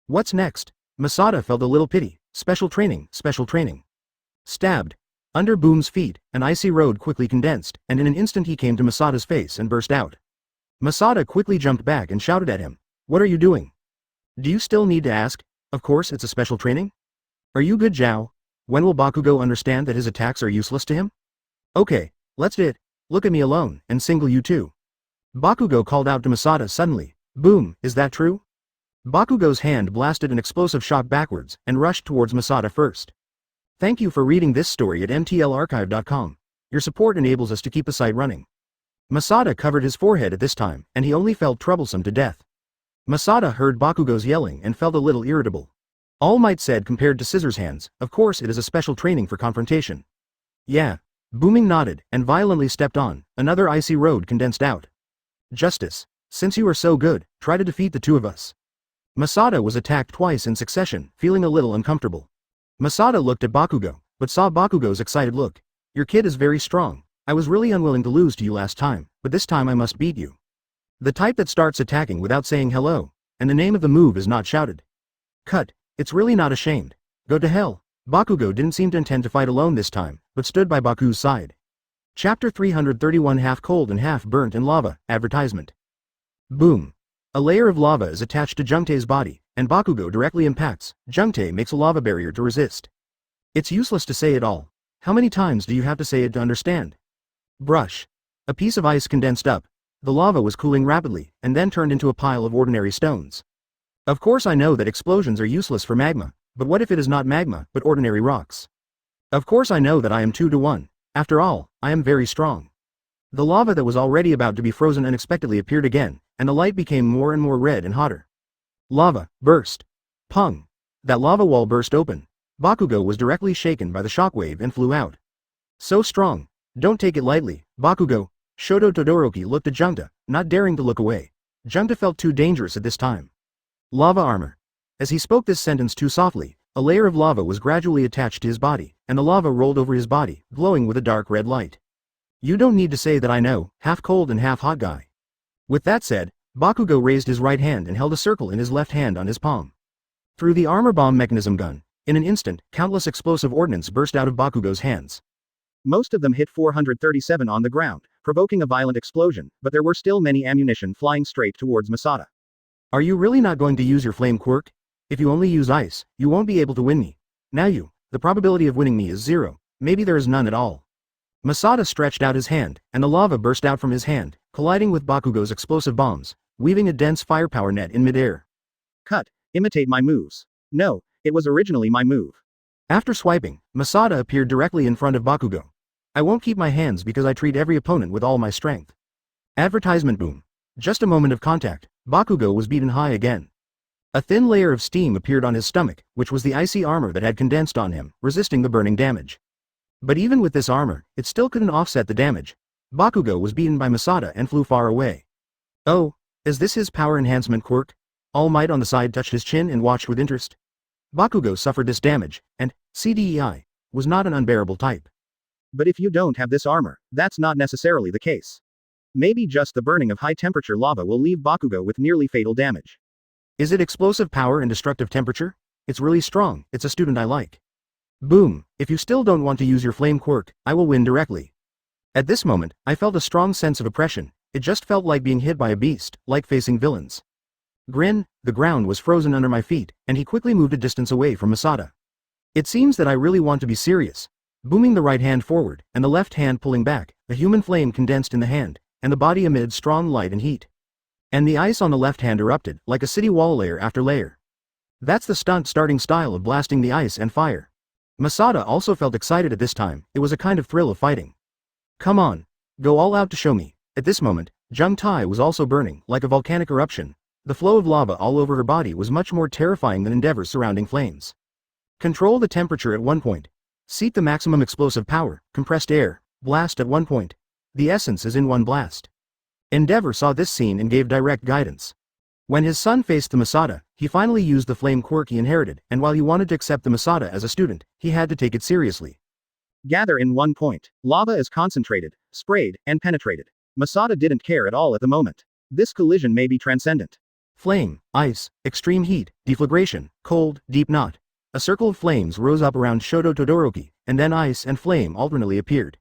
What's next? Masada felt a little pity. Special training. Stabbed. Under Boom's feet, an icy road quickly condensed, and in an instant he came to Masada's face and burst out. Masada quickly jumped back and shouted at him. What are you doing? Do you still need to ask? Of course it's a special training. Are you good, Zhao? When will Bakugo understand that his attacks are useless to him? Okay, let's do it. Look at me alone, and single you too. Bakugo called out to Masada suddenly. Boom, is that true? Bakugo's hand blasted an explosive shock backwards, and rushed towards Masada first. Thank you for reading this story at mtlarchive.com. Your support enables us to keep the site running. Masada covered his forehead at this time, and he only felt troublesome to death. Masada heard Bakugo's yelling and felt a little irritable. All Might said compared to Scissors Hands, of course it is a special training for confrontation. Yeah. Booming nodded, and violently stepped on, another icy road condensed out. Justice. Since you are so good, try to defeat the two of us. Masada was attacked twice in succession, feeling a little uncomfortable. Masada looked at Bakugo, but saw Bakugo's excited look. Your kid is very strong. I was really unwilling to lose to you last time, but this time I must beat you. The type that starts attacking without saying hello, and the name of the move is not shouted. Cut. It's really not ashamed. Go to hell. Bakugo didn't seem to intend to fight alone this time, but stood by Baku's side. Chapter 331 Half Cold and Half Burnt in Lava, Advertisement. Boom. A layer of lava is attached to Jungtae's body, and Bakugo directly impacts. Jungtae makes a lava barrier to resist. It's useless to say it all. How many times do you have to say it to understand? Brush. A piece of ice condensed up. The lava was cooling rapidly, and then turned into a pile of ordinary stones. Of course I know that explosions are useless for magma, but what if it is not magma, but ordinary rocks? Of course I know that I am 2 to 1. After all, I am very strong. The lava that was already about to be frozen unexpectedly appeared again, and the light became more and more red and hotter. Lava, burst. Pung. That lava wall burst open. Bakugo was directly shaken by the shockwave and flew out. So strong. Don't take it lightly, Bakugo. Shoto Todoroki looked at Junta, not daring to look away. Junta felt too dangerous at this time. Lava armor. As he spoke this sentence too softly, a layer of lava was gradually attached to his body, and the lava rolled over his body, glowing with a dark red light. You don't need to say that I know, half cold and half hot guy. With that said, Bakugo raised his right hand and held a circle in his left hand on his palm. Through the armor bomb mechanism gun, in an instant, countless explosive ordnance burst out of Bakugo's hands. Most of them hit 437 on the ground, provoking a violent explosion, but there were still many ammunition flying straight towards Masada. Are you really not going to use your flame quirk? If you only use ice, you won't be able to win me. Now the probability of winning me is 0, maybe there is none at all. Masada stretched out his hand, and the lava burst out from his hand, colliding with Bakugo's explosive bombs, weaving a dense firepower net in midair. Cut. Imitate my moves. No, it was originally my move. After swiping, Masada appeared directly in front of Bakugo. I won't keep my hands because I treat every opponent with all my strength. Advertisement boom. Just a moment of contact, Bakugo was beaten high again. A thin layer of steam appeared on his stomach, which was the icy armor that had condensed on him, resisting the burning damage. But even with this armor, it still couldn't offset the damage. Bakugo was beaten by Masada and flew far away. Oh, is this his power enhancement quirk? All Might on the side touched his chin and watched with interest. Bakugo suffered this damage, and, CDEI, was not an unbearable type. But if you don't have this armor, that's not necessarily the case. Maybe just the burning of high-temperature lava will leave Bakugo with nearly fatal damage. Is it explosive power and destructive temperature? It's really strong, it's a student I like. Boom, if you still don't want to use your flame quirk, I will win directly. At this moment, I felt a strong sense of oppression, it just felt like being hit by a beast, like facing villains. Grin, the ground was frozen under my feet, and he quickly moved a distance away from Masada. It seems that I really want to be serious. Booming the right hand forward, and the left hand pulling back, a human flame condensed in the hand, and the body emitted strong light and heat. And the ice on the left hand erupted, like a city wall layer after layer. That's the stunt starting style of blasting the ice and fire. Masada also felt excited at this time, it was a kind of thrill of fighting. Come on. Go all out to show me. At this moment, Jung Tai was also burning, like a volcanic eruption. The flow of lava all over her body was much more terrifying than Endeavor's surrounding flames. Control the temperature at 1 point. Seat the maximum explosive power, compressed air, blast at 1 point. The essence is in one blast. Endeavor saw this scene and gave direct guidance. When his son faced the Masada, he finally used the flame quirk he inherited, and while he wanted to accept the Masada as a student, he had to take it seriously. Gather in 1 point. Lava is concentrated, sprayed, and penetrated. Masada didn't care at all at the moment. This collision may be transcendent. Flame, ice, extreme heat, deflagration, cold, deep knot. A circle of flames rose up around Shoto Todoroki, and then ice and flame alternately appeared.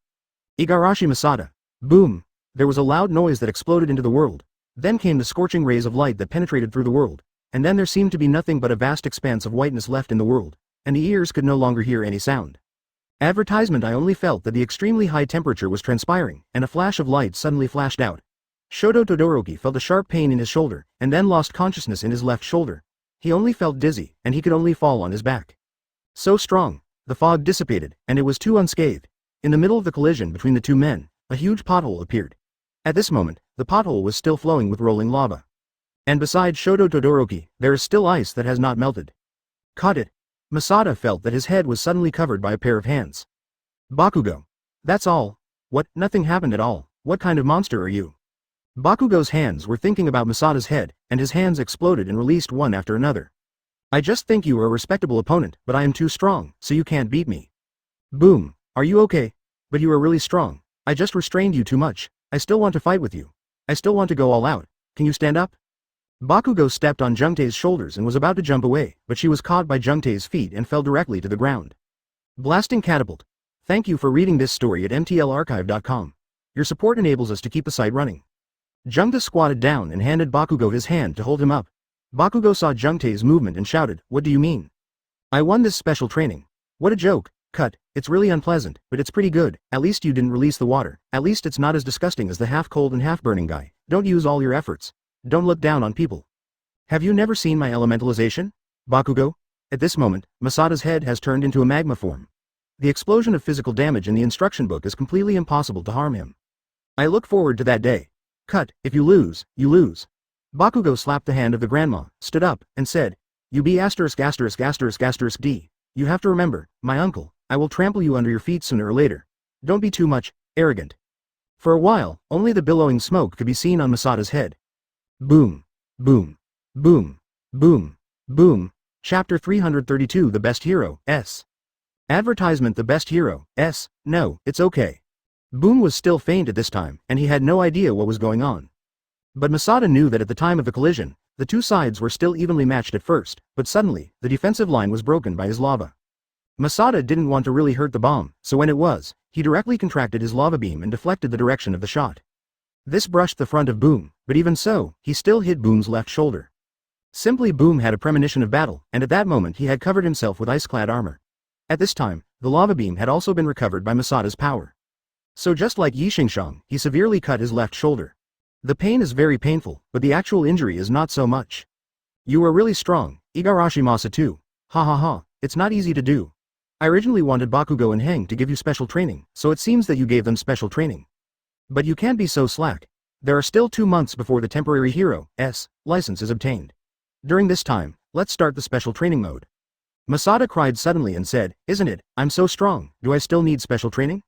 Igarashi Masada. Boom! There was a loud noise that exploded into the world. Then came the scorching rays of light that penetrated through the world, and then there seemed to be nothing but a vast expanse of whiteness left in the world, and the ears could no longer hear any sound. Advertisement. I only felt that the extremely high temperature was transpiring, and a flash of light suddenly flashed out. Shoto Todoroki felt a sharp pain in his shoulder, and then lost consciousness in his left shoulder. He only felt dizzy, and he could only fall on his back. So strong. The fog dissipated, and it was too unscathed. In the middle of the collision between the two men, a huge pothole appeared. At this moment, the pothole was still flowing with rolling lava. And beside Shoto Todoroki, there is still ice that has not melted. Caught it. Masada felt that his head was suddenly covered by a pair of hands. Bakugo. That's all. What? Nothing happened at all. What kind of monster are you? Bakugo's hands were thinking about Masada's head, and his hands exploded and released one after another. I just think you are a respectable opponent, but I am too strong, so you can't beat me. Boom. Are you okay? But you are really strong. I just restrained you too much. I still want to fight with you. I still want to go all out. Can you stand up? Bakugo stepped on Jungtae's shoulders and was about to jump away, but she was caught by Jungtae's feet and fell directly to the ground. Blasting catapult. Thank you for reading this story at mtlarchive.com. Your support enables us to keep the site running. Jungtae squatted down and handed Bakugo his hand to hold him up. Bakugo saw Jungtae's movement and shouted, "What do you mean? I won this special training." What a joke. Cut. It's really unpleasant, but it's pretty good. At least you didn't release the water. At least it's not as disgusting as the half-cold and half-burning guy. Don't use all your efforts. Don't look down on people. Have you never seen my elementalization? Bakugo? At this moment, Masada's head has turned into a magma form. The explosion of physical damage in the instruction book is completely impossible to harm him. I look forward to that day. Cut, if you lose, you lose. Bakugo slapped the hand of the grandma, stood up, and said, You be asterisk asterisk asterisk asterisk D. You have to remember, my uncle, I will trample you under your feet sooner or later. Don't be too much, arrogant. For a while, only the billowing smoke could be seen on Masada's head. Boom. Boom. Boom. Boom. Boom. Chapter 332 The Best Hero, S. Advertisement The Best Hero, S. No, it's okay. Boom was still faint at this time, and he had no idea what was going on. But Masada knew that at the time of the collision, the two sides were still evenly matched at first, but suddenly, the defensive line was broken by his lava. Masada didn't want to really hurt the bomb, so when it was, he directly contracted his lava beam and deflected the direction of the shot. This brushed the front of Boom, but even so, he still hit Boom's left shoulder. Simply Boom had a premonition of battle, and at that moment he had covered himself with ice-clad armor. At this time, the lava beam had also been recovered by Masada's power. So just like Yi Xingshang, he severely cut his left shoulder. The pain is very painful, but the actual injury is not so much. You are really strong, Igarashi Masa too. Ha ha ha, it's not easy to do. I originally wanted Bakugo and Heng to give you special training, so it seems that you gave them special training. But you can't be so slack. There are still 2 months before the temporary Hero, S, license is obtained. During this time, let's start the special training mode. Masada cried suddenly and said, Isn't it, I'm so strong, do I still need special training?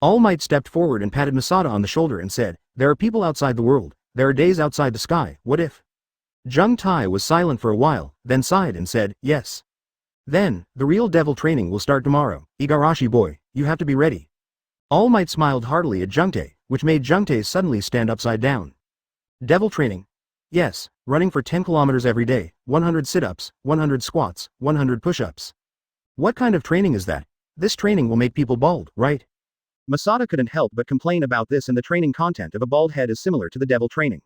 All Might stepped forward and patted Masada on the shoulder and said, There are people outside the world, there are days outside the sky, what if? Jung Tai was silent for a while, then sighed and said, Yes. Then, the real devil training will start tomorrow, Igarashi boy, you have to be ready. All Might smiled heartily at Jungtae, which made Jungtae suddenly stand upside down. Devil training? Yes, running for 10 kilometers every day, 100 sit-ups, 100 squats, 100 push-ups. What kind of training is that? This training will make people bald, right? Masada couldn't help but complain about this, and the training content of a bald head is similar to the devil training.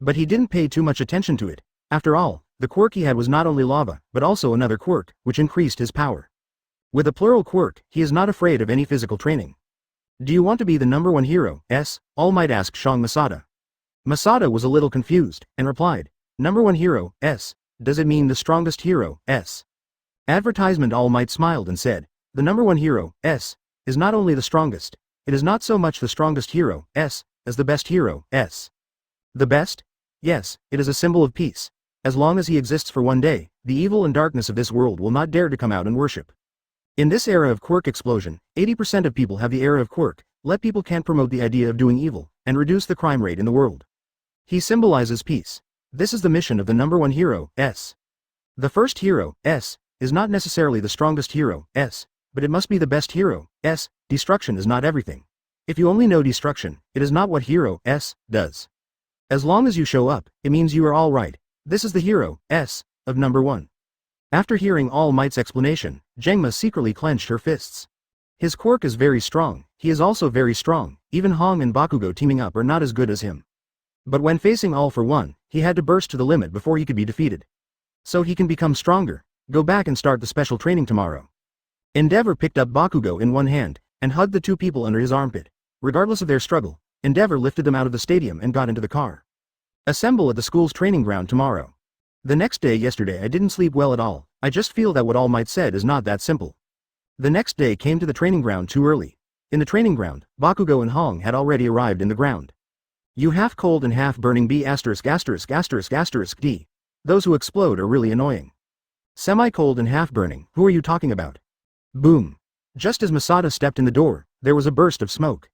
But he didn't pay too much attention to it. After all, the quirk he had was not only lava, but also another quirk, which increased his power. With a plural quirk, he is not afraid of any physical training. Do you want to be the #1 hero, S? All Might asked Shang Masada. Masada was a little confused, and replied, #1 hero, S, does it mean the strongest hero, S? Advertisement. All Might smiled and said, the #1 hero, S, is not only the strongest, it is not so much the strongest hero, S, as the best hero, S. The best? Yes, it is a symbol of peace. As long as he exists for 1 day, the evil and darkness of this world will not dare to come out and worship. In this era of quirk explosion, 80% of people have the era of quirk, let people can't promote the idea of doing evil, and reduce the crime rate in the world. He symbolizes peace. This is the mission of the #1 hero, S. The first hero, S, is not necessarily the strongest hero, S, but it must be the best hero, S. Destruction is not everything. If you only know destruction, it is not what hero, S, does. As long as you show up, it means you are all right. This is the hero, S, of #1. After hearing All Might's explanation, Jengma secretly clenched her fists. His quirk is very strong, he is also very strong, even Hong and Bakugo teaming up are not as good as him. But when facing All for One, he had to burst to the limit before he could be defeated. So he can become stronger. Go back and start the special training tomorrow. Endeavor picked up Bakugo in one hand, and hugged the 2 people under his armpit. Regardless of their struggle, Endeavor lifted them out of the stadium and got into the car. Assemble at the school's training ground tomorrow. The next day. Yesterday I didn't sleep well at all, I just feel that what All Might said is not that simple. The next day came to the training ground too early. In the training ground, Bakugo and Hong had already arrived in the ground. You half cold and half burning B asterisk asterisk asterisk asterisk D. Those who explode are really annoying. Semi-cold and half burning, who are you talking about? Boom. Just as Masada stepped in the door, there was a burst of smoke.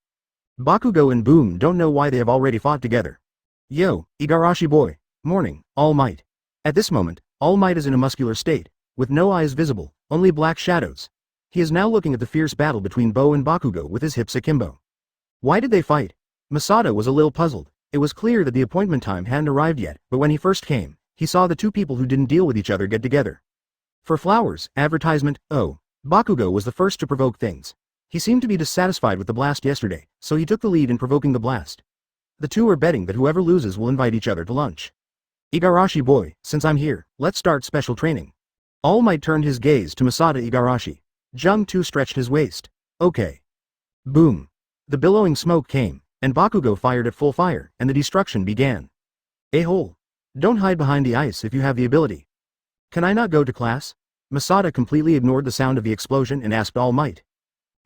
Bakugo and Boom don't know why they have already fought together. Yo, Igarashi boy. Morning, All Might. At this moment, All Might is in a muscular state, with no eyes visible, only black shadows. He is now looking at the fierce battle between Bo and Bakugo with his hips akimbo. Why did they fight? Masada was a little puzzled. It was clear that the appointment time hadn't arrived yet, but when he first came, he saw the 2 people who didn't deal with each other get together. For flowers, advertisement, oh. Bakugo was the first to provoke things. He seemed to be dissatisfied with the blast yesterday, so he took the lead in provoking the blast. The 2 are betting that whoever loses will invite each other to lunch. Igarashi boy, since I'm here, let's start special training. All Might turned his gaze to Masada Igarashi. Jung too stretched his waist. Okay. Boom. The billowing smoke came, and Bakugo fired at full fire, and the destruction began. A-hole. Don't hide behind the ice if you have the ability. Can I not go to class? Masada completely ignored the sound of the explosion and asked All Might.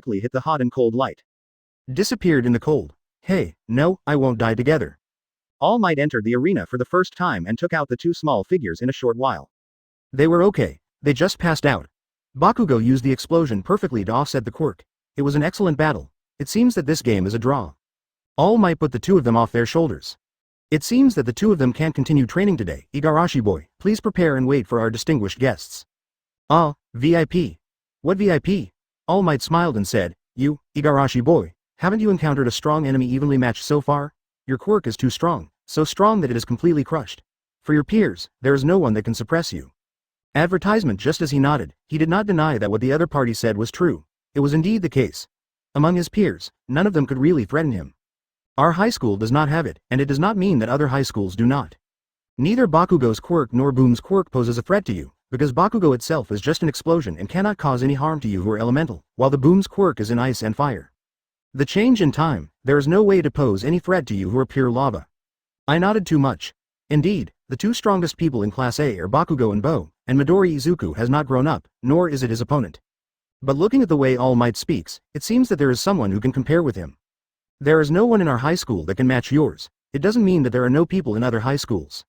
directly hit the hot and cold light. Disappeared in the cold. Hey, no, I won't die together. All Might entered the arena for the first time and took out the two small figures in a short while. They were okay, they just passed out. Bakugo used the explosion perfectly to offset the quirk. It was an excellent battle. It seems that this game is a draw. All Might put the two of them off their shoulders. It seems that the two of them can't continue training today. Igarashi boy, please prepare and wait for our distinguished guests. Ah, VIP. What VIP? All Might smiled and said, you, Igarashi boy, haven't you encountered a strong enemy evenly matched so far? Your quirk is too strong, so strong that it is completely crushed. For your peers, there is no one that can suppress you. Advertisement. Just as he nodded, he did not deny that what the other party said was true. It was indeed the case. Among his peers, none of them could really threaten him. Our high school does not have it, and it does not mean that other high schools do not. Neither Bakugo's quirk nor Boom's quirk poses a threat to you, because Bakugo itself is just an explosion and cannot cause any harm to you who are elemental, while the boom's quirk is in ice and fire. The change in time, there is no way to pose any threat to you who are pure lava. I nodded too much. Indeed, the two strongest people in Class A are Bakugo and Bo, and Midori Izuku has not grown up, nor is it his opponent. But looking at the way All Might speaks, it seems that there is someone who can compare with him. There is no one in our high school that can match yours. It doesn't mean that there are no people in other high schools.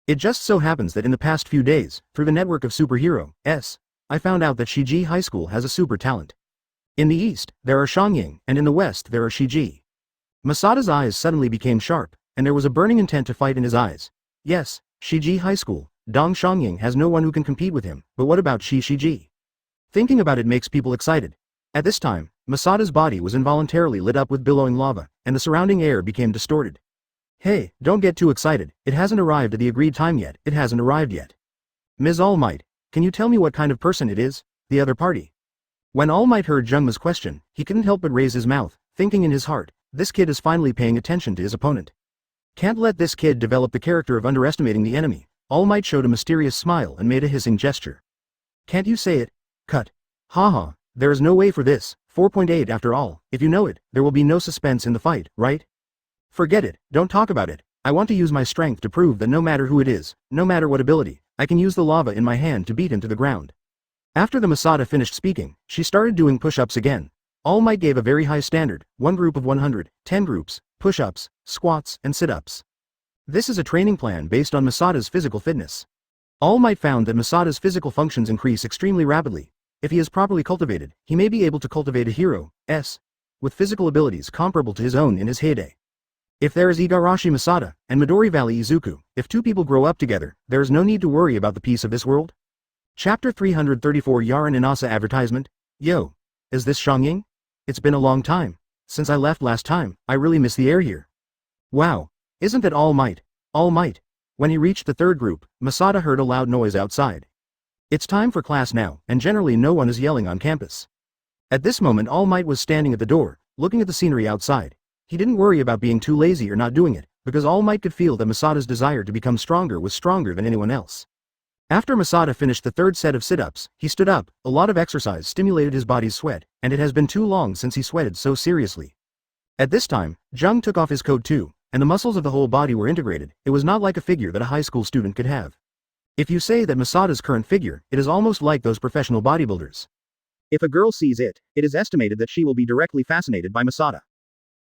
It just so happens that in the past few days, through the network of superheroes, I found out that Shiji High School has a super talent. In the east, there are Shangying, and in the west there are Shiji. Masada's eyes suddenly became sharp, and there was a burning intent to fight in his eyes. Yes, Shiji High School, Dong Shangying has no one who can compete with him, but what about Shiji? Thinking about it makes people excited. At this time, Masada's body was involuntarily lit up with billowing lava, and the surrounding air became distorted. Hey, don't get too excited, it hasn't arrived at the agreed time yet, it hasn't arrived yet. Ms. All Might, can you tell me what kind of person it is? The other party. When All Might heard Jungma's question, he couldn't help but raise his mouth, thinking in his heart, this kid is finally paying attention to his opponent. Can't let this kid develop the character of underestimating the enemy. All Might showed a mysterious smile and made a hissing gesture. Can't you say it? Cut. Haha, there is no way for this, 4.8 after all, if you know it, there will be no suspense in the fight, right? Forget it, don't talk about it. I want to use my strength to prove that no matter who it is, no matter what ability, I can use the lava in my hand to beat him to the ground. After the Masada finished speaking, she started doing push-ups again. All Might gave a very high standard, 1 group of 100, 10 groups, push-ups, squats, and sit-ups. This is a training plan based on Masada's physical fitness. All Might found that Masada's physical functions increase extremely rapidly. If he is properly cultivated, he may be able to cultivate a hero, with physical abilities comparable to his own in his heyday. If there is Igarashi Masada and Midori Valley Izuku, if two people grow up together, there is no need to worry about the peace of this world. Chapter 334 Yaran Inasa Advertisement. Yo. Is this Shangying? It's been a long time. Since I left last time, I really miss the air here. Wow. Isn't that All Might? All Might. When he reached the third group, Masada heard a loud noise outside. It's time for class now, and generally no one is yelling on campus. At this moment All Might was standing at the door, looking at the scenery outside. He didn't worry about being too lazy or not doing it, because All Might could feel that Masada's desire to become stronger was stronger than anyone else. After Masada finished the third set of sit-ups, he stood up. A lot of exercise stimulated his body's sweat, and it has been too long since he sweated so seriously. At this time, Jung took off his coat too, and the muscles of the whole body were integrated. It was not like a figure that a high school student could have. If you say that Masada's current figure, it is almost like those professional bodybuilders. If a girl sees it, it is estimated that she will be directly fascinated by Masada.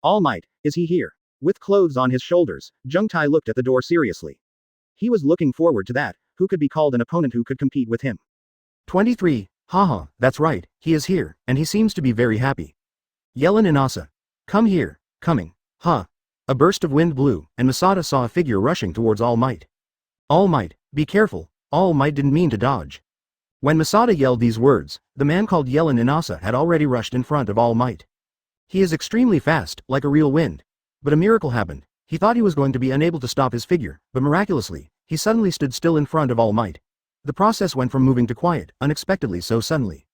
All Might, is he here? With clothes on his shoulders, Jung Tai looked at the door seriously. He was looking forward to that, who could be called an opponent who could compete with him. 23, haha, that's right, he is here, and he seems to be very happy. Yellen Inasa. Come here, coming, huh. A burst of wind blew, and Masada saw a figure rushing towards All Might. All Might, be careful, All Might didn't mean to dodge. When Masada yelled these words, the man called Yellen Inasa had already rushed in front of All Might. He is extremely fast, like a real wind. But a miracle happened. He thought he was going to be unable to stop his figure, but miraculously, he suddenly stood still in front of All Might. The process went from moving to quiet, unexpectedly so suddenly.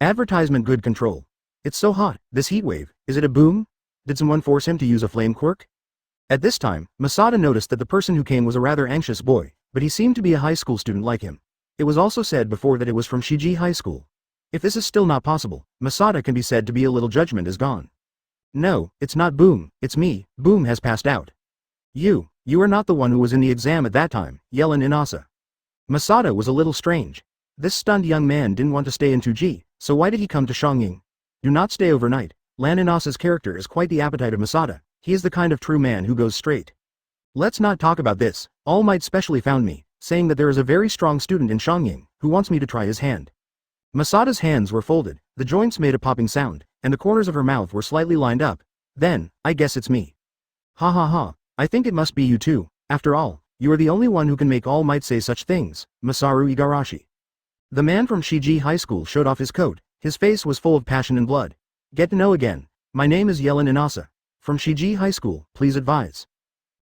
Advertisement good control. It's so hot, this heat wave, is it a boom? Did someone force him to use a flame quirk? At this time, Masada noticed that the person who came was a rather anxious boy, but he seemed to be a high school student like him. It was also said before that it was from Shiji High School. If this is still not possible, Masada can be said to be a little judgment is gone. No, it's not Boom, it's me, Boom has passed out. You are not the one who was in the exam at that time, Yellen Inasa. Masada was a little strange. This stunned young man didn't want to stay in 2G, so why did he come to Shangying? Do not stay overnight. Lan Inasa's character is quite the appetite of Masada, he is the kind of true man who goes straight. Let's not talk about this. All Might specially found me, saying that there is a very strong student in Shangying, who wants me to try his hand. Masada's hands were folded, the joints made a popping sound, and the corners of her mouth were slightly lined up. Then, I guess it's me. Ha ha ha, I think it must be you too. After all, you are the only one who can make All Might say such things, Masaru Igarashi. The man from Shiji High School showed off his coat, his face was full of passion and blood. Get to know again. My name is Yellen Inasa. From Shiji High School, please advise.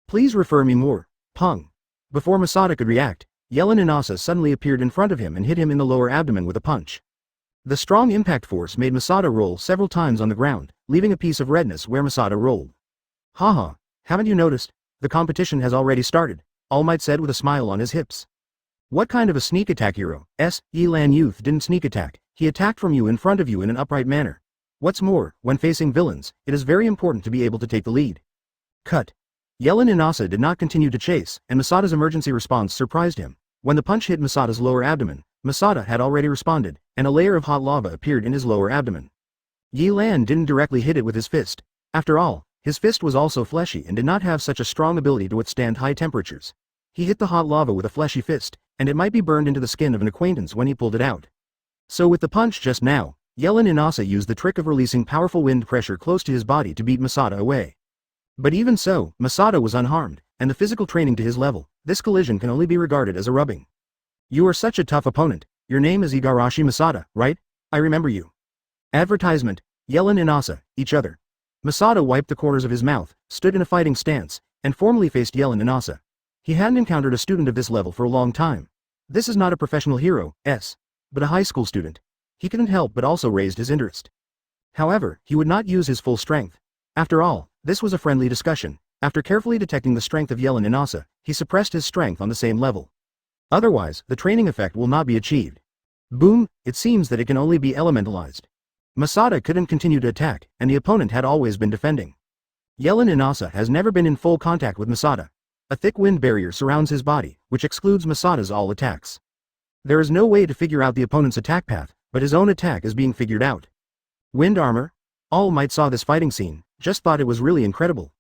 Please refer me more. Pung. Before Masada could react, Yellen Inasa suddenly appeared in front of him and hit him in the lower abdomen with a punch. The strong impact force made Masada roll several times on the ground, leaving a piece of redness where Masada rolled. Haha, haven't you noticed? The competition has already started, All Might said with a smile on his hips. What kind of a sneak attack hero? Yilan Youth didn't sneak attack, he attacked from you in front of you in an upright manner. What's more, when facing villains, it is very important to be able to take the lead. Cut. Yelin Inasa did not continue to chase, and Masada's emergency response surprised him. When the punch hit Masada's lower abdomen, Masada had already responded, and a layer of hot lava appeared in his lower abdomen. Yilan didn't directly hit it with his fist. After all, his fist was also fleshy and did not have such a strong ability to withstand high temperatures. He hit the hot lava with a fleshy fist, and it might be burned into the skin of an acquaintance when he pulled it out. So with the punch just now, Yelin Inasa used the trick of releasing powerful wind pressure close to his body to beat Masada away. But even so, Masada was unharmed, and the physical training to his level, this collision can only be regarded as a rubbing. You are such a tough opponent. Your name is Igarashi Masada, right? I remember you. Advertisement, Yelin Inasa, each other. Masada wiped the corners of his mouth, stood in a fighting stance, and formally faced Yelin Inasa. He hadn't encountered a student of this level for a long time. This is not a professional hero, but a high school student. He couldn't help but also raised his interest. However, he would not use his full strength. After all, this was a friendly discussion. After carefully detecting the strength of Yelin Inasa, he suppressed his strength on the same level. Otherwise, the training effect will not be achieved. Boom, it seems that it can only be elementalized. Masada couldn't continue to attack, and the opponent had always been defending. Yelin Inasa has never been in full contact with Masada. A thick wind barrier surrounds his body, which excludes Masada's all attacks. There is no way to figure out the opponent's attack path, but his own attack is being figured out. Wind armor? All Might saw this fighting scene, just thought it was really incredible.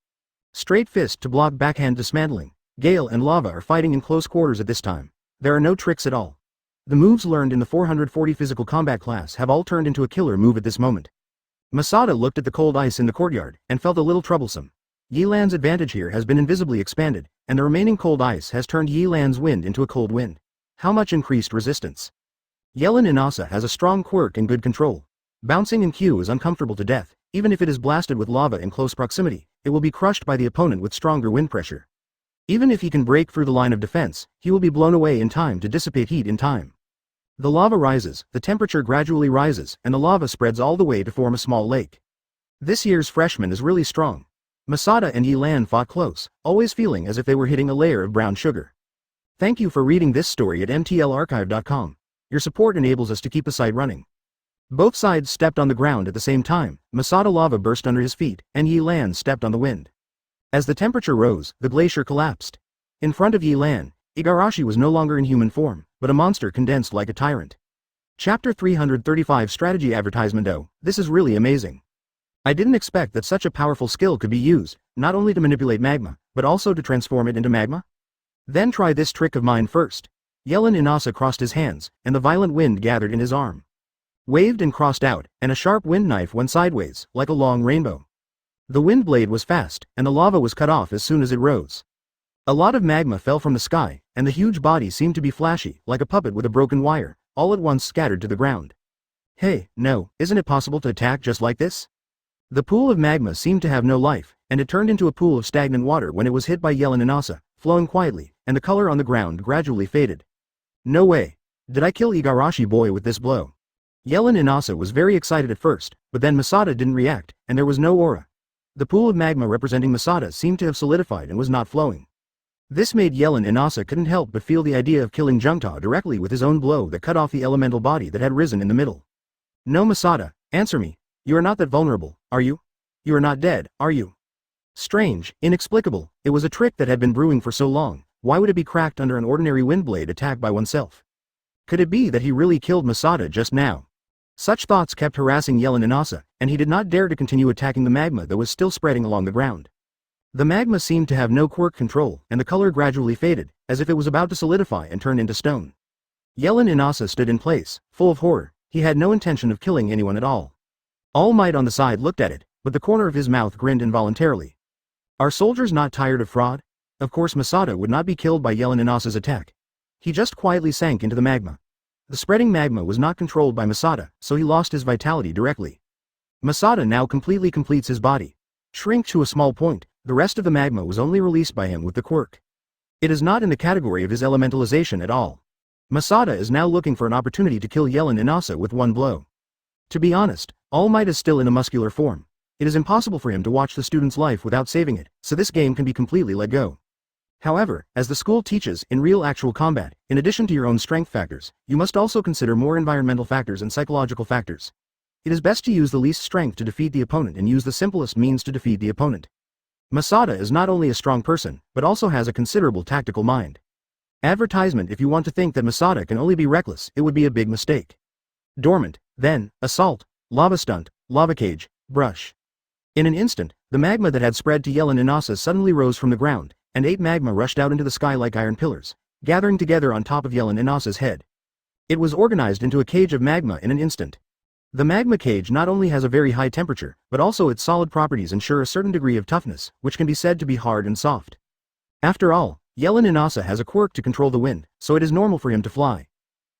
Straight fist to block backhand dismantling. Gale and Lava are fighting in close quarters at this time. There are no tricks at all. The moves learned in the 440 physical combat class have all turned into a killer move at this moment. Masada looked at the cold ice in the courtyard, and felt a little troublesome. Yilan's advantage here has been invisibly expanded, and the remaining cold ice has turned Yilan's wind into a cold wind. How much increased resistance? Yelin Inasa has a strong quirk and good control. Bouncing in Q is uncomfortable to death. Even if it is blasted with lava in close proximity, it will be crushed by the opponent with stronger wind pressure. Even if he can break through the line of defense, he will be blown away in time to dissipate heat in time. The lava rises, the temperature gradually rises, and the lava spreads all the way to form a small lake. This year's freshman is really strong. Masada and Yilan fought close, always feeling as if they were hitting a layer of brown sugar. Thank you for reading this story at mtlarchive.com. Your support enables us to keep the site running. Both sides stepped on the ground at the same time. Masada lava burst under his feet, and Yilan stepped on the wind. As the temperature rose, the glacier collapsed. In front of Yilan, Igarashi was no longer in human form, but a monster condensed like a tyrant. Chapter 335 Strategy Advertisement. Oh, this is really amazing. I didn't expect that such a powerful skill could be used, not only to manipulate magma, but also to transform it into magma. Then try this trick of mine first. Yelin Inasa crossed his hands, and the violent wind gathered in his arm. Waved and crossed out, and a sharp wind knife went sideways, like a long rainbow. The wind blade was fast, and the lava was cut off as soon as it rose. A lot of magma fell from the sky, and the huge body seemed to be flashy, like a puppet with a broken wire, all at once scattered to the ground. Hey, no, isn't it possible to attack just like this? The pool of magma seemed to have no life, and it turned into a pool of stagnant water when it was hit by Yelin Inasa, flowing quietly, and the color on the ground gradually faded. No way. Did I kill Igarashi boy with this blow? Yelin Inasa was very excited at first, but then Masada didn't react, and there was no aura. The pool of magma representing Masada seemed to have solidified and was not flowing. This made Yelin Inasa couldn't help but feel the idea of killing Jungta directly with his own blow that cut off the elemental body that had risen in the middle. No, Masada, answer me. You are not that vulnerable, are you? You are not dead, are you? Strange, inexplicable, it was a trick that had been brewing for so long. Why would it be cracked under an ordinary wind blade attack by oneself? Could it be that he really killed Masada just now? Such thoughts kept harassing Yelin Inasa, and he did not dare to continue attacking the magma that was still spreading along the ground. The magma seemed to have no quirk control, and the color gradually faded, as if it was about to solidify and turn into stone. Yelin Inasa stood in place, full of horror. He had no intention of killing anyone at all. All Might on the side looked at it, but the corner of his mouth grinned involuntarily. Are soldiers not tired of fraud? Of course Masada would not be killed by Yelin Inasa's attack. He just quietly sank into the magma. The spreading magma was not controlled by Masada, so he lost his vitality directly. Masada now completely completes his body. Shrink to a small point, the rest of the magma was only released by him with the quirk. It is not in the category of his elementalization at all. Masada is now looking for an opportunity to kill Yelin Inasa with one blow. To be honest, All Might is still in a muscular form. It is impossible for him to watch the student's life without saving it, so this game can be completely let go. However, as the school teaches, in real actual combat, in addition to your own strength factors, you must also consider more environmental factors and psychological factors. It is best to use the least strength to defeat the opponent and use the simplest means to defeat the opponent. Masada is not only a strong person, but also has a considerable tactical mind. Advertisement: if you want to think that Masada can only be reckless, it would be a big mistake. Dormant, then, assault, lava stunt, lava cage, brush. In an instant, the magma that had spread to Yellen Inasa suddenly rose from the ground, and 8 magma rushed out into the sky like iron pillars, gathering together on top of Yellen Inasa's head. It was organized into a cage of magma in an instant. The magma cage not only has a very high temperature, but also its solid properties ensure a certain degree of toughness, which can be said to be hard and soft. After all, Yellen Inasa has a quirk to control the wind, so it is normal for him to fly.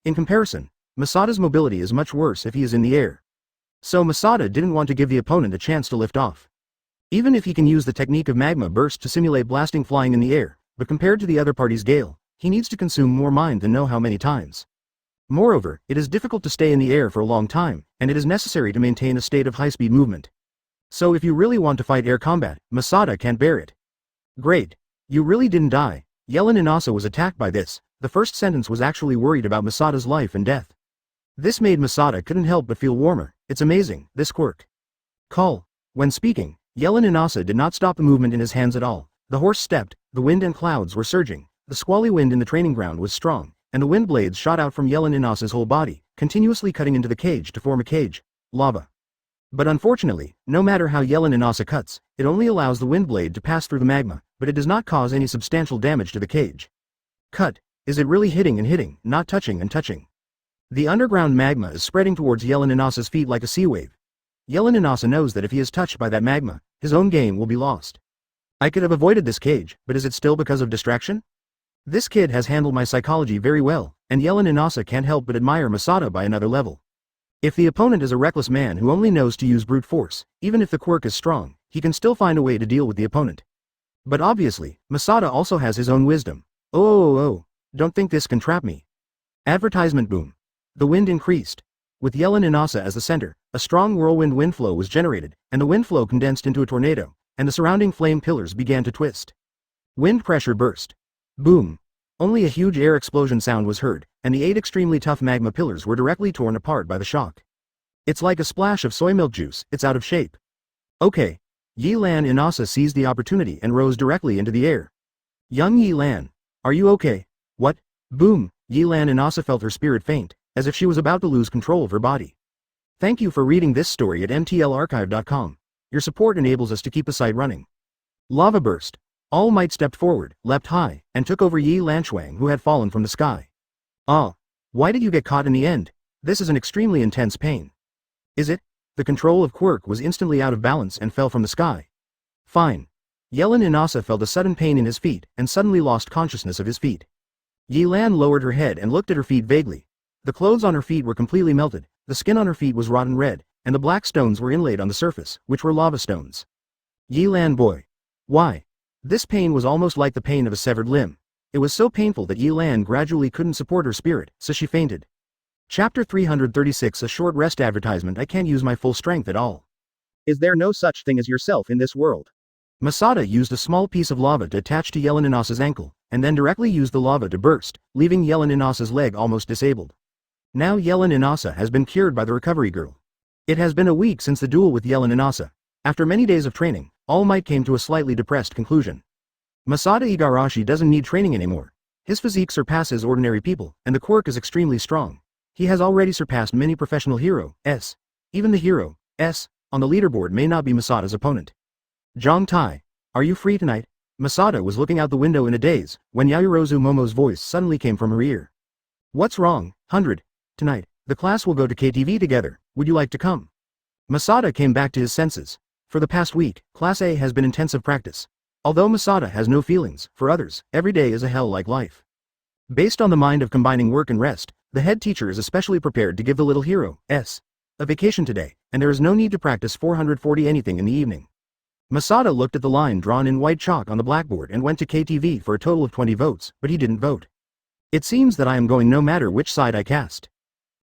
In comparison, Masada's mobility is much worse if he is in the air. So Masada didn't want to give the opponent a chance to lift off. Even if he can use the technique of magma burst to simulate blasting flying in the air, but compared to the other party's gale, he needs to consume more mind than know how many times. Moreover, it is difficult to stay in the air for a long time, and it is necessary to maintain a state of high-speed movement. So if you really want to fight air combat, Masada can't bear it. Great. You really didn't die. Yellen Inasa was attacked by this. The first sentence was actually worried about Masada's life and death. This made Masada couldn't help but feel warmer. It's amazing, this quirk. Call. When speaking, Yellen Inasa did not stop the movement in his hands at all. The horse stepped, the wind and clouds were surging, the squally wind in the training ground was strong, and the wind blades shot out from Yellen Inasa's whole body, continuously cutting into the cage to form a cage, lava. But unfortunately, no matter how Yellen Inasa cuts, it only allows the wind blade to pass through the magma, but it does not cause any substantial damage to the cage. Cut. Is it really hitting and hitting, not touching and touching? The underground magma is spreading towards Yellen Inasa's feet like a sea wave. Yellen Inasa knows that if he is touched by that magma, his own game will be lost. I could have avoided this cage, but is it still because of distraction? This kid has handled my psychology very well, and Yellen Inasa can't help but admire Masada by another level. If the opponent is a reckless man who only knows to use brute force, even if the quirk is strong, he can still find a way to deal with the opponent. But obviously, Masada also has his own wisdom. Oh, don't think this can trap me. Advertisement boom. The wind increased. With Yellen Inasa as the center, a strong whirlwind wind flow was generated, and the wind flow condensed into a tornado, and the surrounding flame pillars began to twist. Wind pressure burst. Boom. Only a huge air explosion sound was heard, and the 8 extremely tough magma pillars were directly torn apart by the shock. It's like a splash of soy milk juice, it's out of shape. Okay. Yellen Inasa seized the opportunity and rose directly into the air. Young Yellen, are you okay? What? Boom. Yellen Inasa felt her spirit faint, as if she was about to lose control of her body. Thank you for reading this story at mtlarchive.com. Your support enables us to keep the site running. Lava burst. All Might stepped forward, leapt high, and took over Yi Lanchuang, who had fallen from the sky. Ah. Why did you get caught in the end? This is an extremely intense pain. Is it? The control of quirk was instantly out of balance and fell from the sky. Fine. Yellen Inasa felt a sudden pain in his feet, and suddenly lost consciousness of his feet. Yellen lowered her head and looked at her feet vaguely. The clothes on her feet were completely melted, the skin on her feet was rotten red, and the black stones were inlaid on the surface, which were lava stones. Yellen boy. Why? This pain was almost like the pain of a severed limb. It was so painful that Yellen gradually couldn't support her spirit, so she fainted. Chapter 336. A short rest advertisement. I can't use my full strength at all. Is there no such thing as yourself in this world? Masada used a small piece of lava to attach to Yellen Inasa's ankle, and then directly used the lava to burst, leaving Yellen Inasa's leg almost disabled. Now Yellen Inasa has been cured by the recovery girl. It has been a week since the duel with Yellen Inasa. After many days of training, All Might came to a slightly depressed conclusion. Masada Igarashi doesn't need training anymore. His physique surpasses ordinary people, and the quirk is extremely strong. He has already surpassed many professional heroes. Even the hero S on the leaderboard may not be Masada's opponent. Zhang Tai, are you free tonight? Masada was looking out the window in a daze, when Yayorozu Momo's voice suddenly came from her ear. What's wrong, 100? Tonight, the class will go to KTV together, would you like to come? Masada came back to his senses. For the past week, Class A has been intensive practice. Although Masada has no feelings, for others, every day is a hell like life. Based on the mind of combining work and rest, the head teacher is especially prepared to give the little hero S a vacation today, and there is no need to practice 440 anything in the evening. Masada looked at the line drawn in white chalk on the blackboard and went to KTV for a total of 20 votes, but he didn't vote. It seems that I am going no matter which side I cast.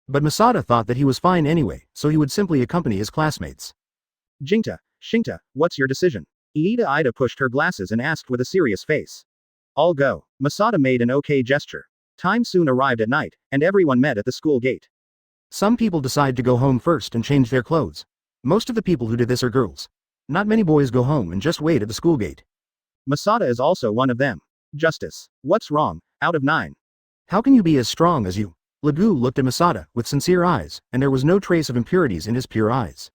But Masada thought that he was fine anyway, so he would simply accompany his classmates. Jingta, Shingta, what's your decision? Iida Ida pushed her glasses and asked with a serious face. I'll go. Masada made an okay gesture. Time soon arrived at night, and everyone met at the school gate. Some people decide to go home first and change their clothes. Most of the people who did this are girls. Not many boys go home and just wait at the school gate. Masada is also one of them. Justice. What's wrong? Out of 9. How can you be as strong as you? Legu looked at Masada with sincere eyes, and there was no trace of impurities in his pure eyes.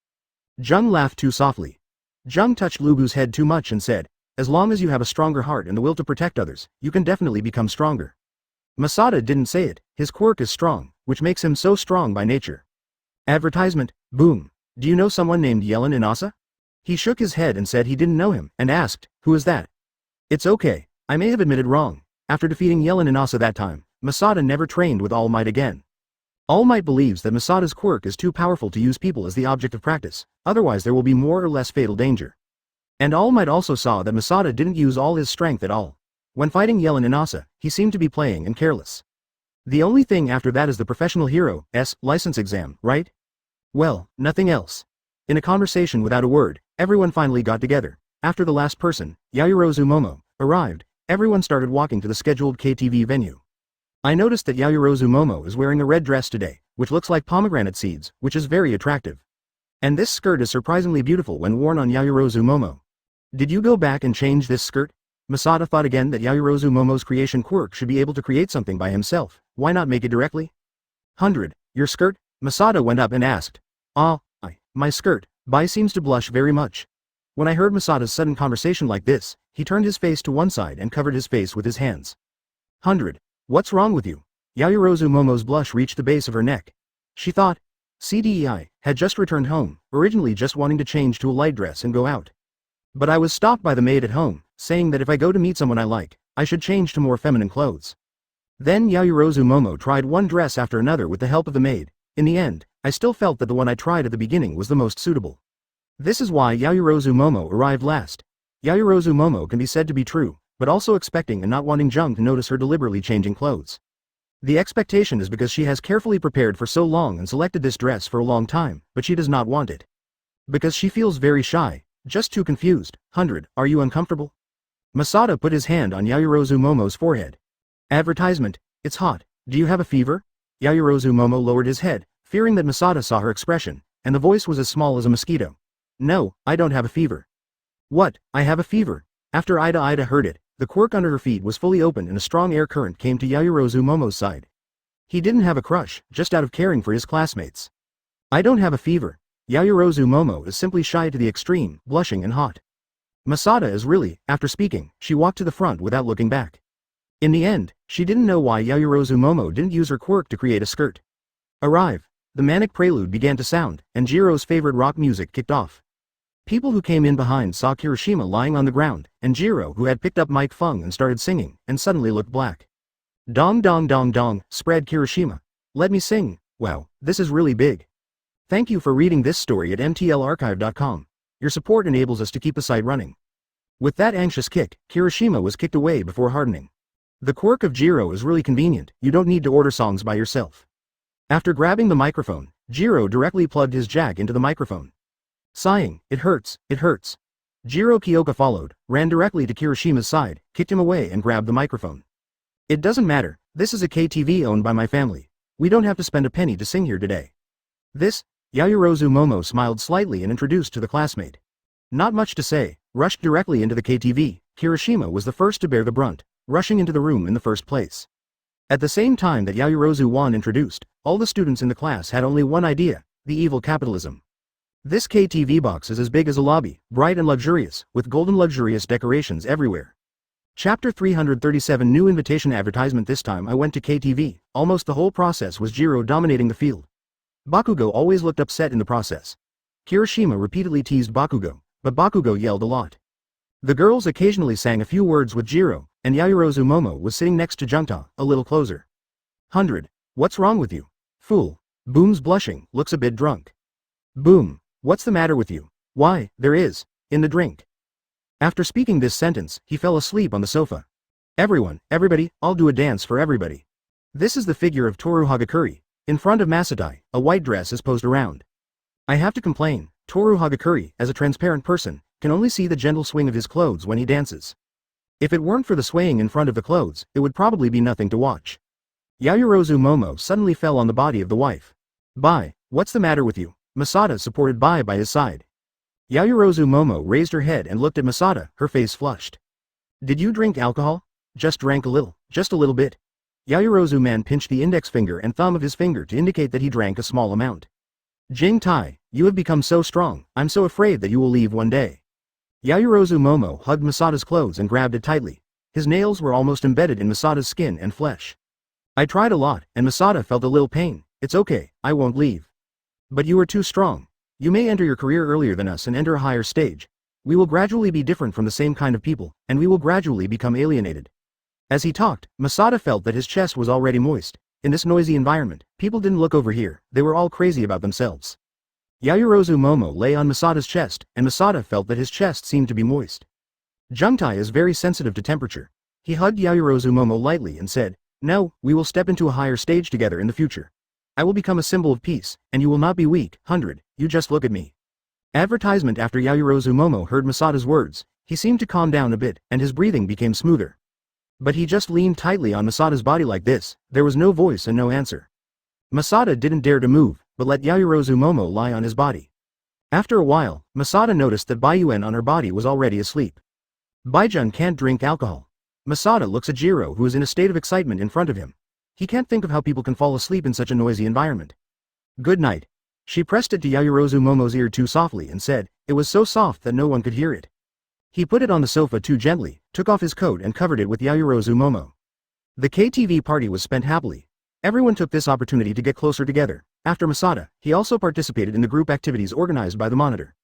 Jung laughed too softly. Jung touched Lugu's head too much and said, as long as you have a stronger heart and the will to protect others, you can definitely become stronger. Masada didn't say it, his quirk is strong, which makes him so strong by nature. Advertisement, boom. Do you know someone named Yellen Inasa? He shook his head and said he didn't know him, and asked, who is that? It's okay, I may have admitted wrong. After defeating Yellen Inasa that time, Masada never trained with All Might again. All Might believes that Masada's quirk is too powerful to use people as the object of practice, otherwise there will be more or less fatal danger. And All Might also saw that Masada didn't use all his strength at all. When fighting Yellen Inasa, he seemed to be playing and careless. The only thing after that is the professional hero's license exam, right? Well, nothing else. In a conversation without a word, everyone finally got together. After the last person, Yayorozu Momo, arrived, everyone started walking to the scheduled KTV venue. I noticed that Yayorozu Momo is wearing a red dress today, which looks like pomegranate seeds, which is very attractive. And this skirt is surprisingly beautiful when worn on Yayorozu Momo. Did you go back and change this skirt? Masada thought again that Yayorozu Momo's creation quirk should be able to create something by himself, why not make it directly? 100. Your skirt? Masada went up and asked. My skirt. Bai seems to blush very much. When I heard Masada's sudden conversation like this, he turned his face to one side and covered his face with his hands. 100. What's wrong with you? Yayorozu Momo's blush reached the base of her neck. She thought. CDEI had just returned home, originally just wanting to change to a light dress and go out. But I was stopped by the maid at home, saying that if I go to meet someone I like, I should change to more feminine clothes. Then Yayorozu Momo tried one dress after another with the help of the maid. In the end, I still felt that the one I tried at the beginning was the most suitable. This is why Yayorozu Momo arrived last. Yayorozu Momo can be said to be true, but also expecting and not wanting Jung to notice her deliberately changing clothes. The expectation is because she has carefully prepared for so long and selected this dress for a long time, but she does not want it. Because she feels very shy, just too confused. 100. Are you uncomfortable? Masada put his hand on Yayorozu Momo's forehead. Advertisement, it's hot. Do you have a fever? Yayorozu Momo lowered his head, fearing that Masada saw her expression, and the voice was as small as a mosquito. No, I don't have a fever. What, I have a fever? After Ida heard it, the quirk under her feet was fully open and a strong air current came to Yayorozu Momo's side. He didn't have a crush, just out of caring for his classmates. I don't have a fever. Yayorozu Momo is simply shy to the extreme, blushing and hot. Masada is really, after speaking, she walked to the front without looking back. In the end, she didn't know why Yayorozu Momo didn't use her quirk to create a skirt. Arrive. The manic prelude began to sound, and Jiro's favorite rock music kicked off. People who came in behind saw Kirishima lying on the ground, and Jiro who had picked up Mike Fung and started singing, and suddenly looked black. Dong dong dong dong, spread Kirishima. Let me sing. Wow, this is really big. Thank you for reading this story at mtlarchive.com. Your support enables us to keep the site running. With that anxious kick, Kirishima was kicked away before hardening. The quirk of Jiro is really convenient, you don't need to order songs by yourself. After grabbing the microphone, Jiro directly plugged his jack into the microphone. Sighing, it hurts, it hurts. Jiro Kyoka followed, ran directly to Kirishima's side, kicked him away and grabbed the microphone. It doesn't matter, this is a KTV owned by my family. We don't have to spend a penny to sing here today. This, Yayorozu Momo smiled slightly and introduced to the classmate. Not much to say, rushed directly into the KTV, Kirishima was the first to bear the brunt, rushing into the room in the first place. At the same time that Yayorozu Wan introduced, all the students in the class had only one idea, the evil capitalism. This KTV box is as big as a lobby, bright and luxurious, with golden luxurious decorations everywhere. Chapter 337 New invitation advertisement. This time I went to KTV, almost the whole process was Jiro dominating the field. Bakugo always looked upset in the process. Kirishima repeatedly teased Bakugo, but Bakugo yelled a lot. The girls occasionally sang a few words with Jiro, and Yayorozu Momo was sitting next to Jungta, a little closer. 100. What's wrong with you? Fool. Boom's blushing, looks a bit drunk. Boom. What's the matter with you? Why, there is, in the drink. After speaking this sentence, he fell asleep on the sofa. Everybody, I'll do a dance for everybody. This is the figure of Toru Hagakure. In front of Masadai, a white dress is posed around. I have to complain, Toru Hagakure, as a transparent person, can only see the gentle swing of his clothes when he dances. If it weren't for the swaying in front of the clothes, it would probably be nothing to watch. Yayorozu Momo suddenly fell on the body of the wife. Bai, what's the matter with you? Masada supported Bai by his side. Yayorozu Momo raised her head and looked at Masada, her face flushed. Did you drink alcohol? Just drank a little, just a little bit. Yayorozu man pinched the index finger and thumb of his finger to indicate that he drank a small amount. Jing Tai, you have become so strong, I'm so afraid that you will leave one day. Yayorozu Momo hugged Masada's clothes and grabbed it tightly. His nails were almost embedded in Masada's skin and flesh. I tried a lot, and Masada felt a little pain. It's okay, I won't leave. But you are too strong. You may enter your career earlier than us and enter a higher stage. We will gradually be different from the same kind of people, and we will gradually become alienated. As he talked, Masada felt that his chest was already moist. In this noisy environment, people didn't look over here, they were all crazy about themselves. Yayorozu Momo lay on Masada's chest, and Masada felt that his chest seemed to be moist. Jungtai is very sensitive to temperature. He hugged Yayorozu Momo lightly and said, No, we will step into a higher stage together in the future. I will become a symbol of peace, and you will not be weak, 100, you just look at me. Advertisement. After Yayorozu Momo heard Masada's words, he seemed to calm down a bit, and his breathing became smoother. But he just leaned tightly on Masada's body like this, there was no voice and no answer. Masada didn't dare to move, but let Yayorozu Momo lie on his body. After a while, Masada noticed that Baiyuan on her body was already asleep. Baijun can't drink alcohol. Masada looks at Jiro, who is in a state of excitement in front of him. He can't think of how people can fall asleep in such a noisy environment. Good night. She pressed it to Yayorozu Momo's ear too softly and said, it was so soft that no one could hear it. He put it on the sofa too gently, took off his coat and covered it with Yayorozu Momo. The KTV party was spent happily. Everyone took this opportunity to get closer together. After Masada, he also participated in the group activities organized by the monitor.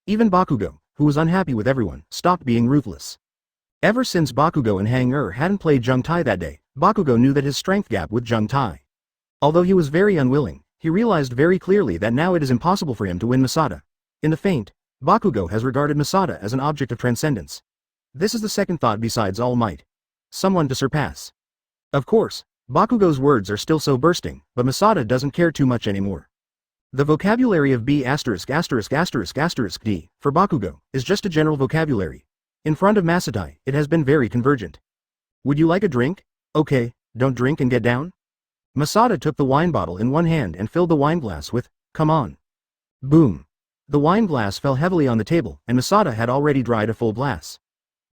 Even Bakugo, who was unhappy with everyone, stopped being ruthless. Ever since Bakugo and Hang-er hadn't played Jungtai that day, Bakugo knew that his strength gap with Jungtai. Although he was very unwilling, he realized very clearly that now it is impossible for him to win Masada. In the feint, Bakugo has regarded Masada as an object of transcendence. This is the second thought besides All Might. Someone to surpass. Of course, Bakugo's words are still so bursting, but Masada doesn't care too much anymore. The vocabulary of B************* D, for Bakugo, is just a general vocabulary. In front of Masatai, it has been very convergent. Would you like a drink? Okay, don't drink and get down. Masada took the wine bottle in one hand and filled the wine glass with, come on. Boom. The wine glass fell heavily on the table, and Masada had already dried a full glass.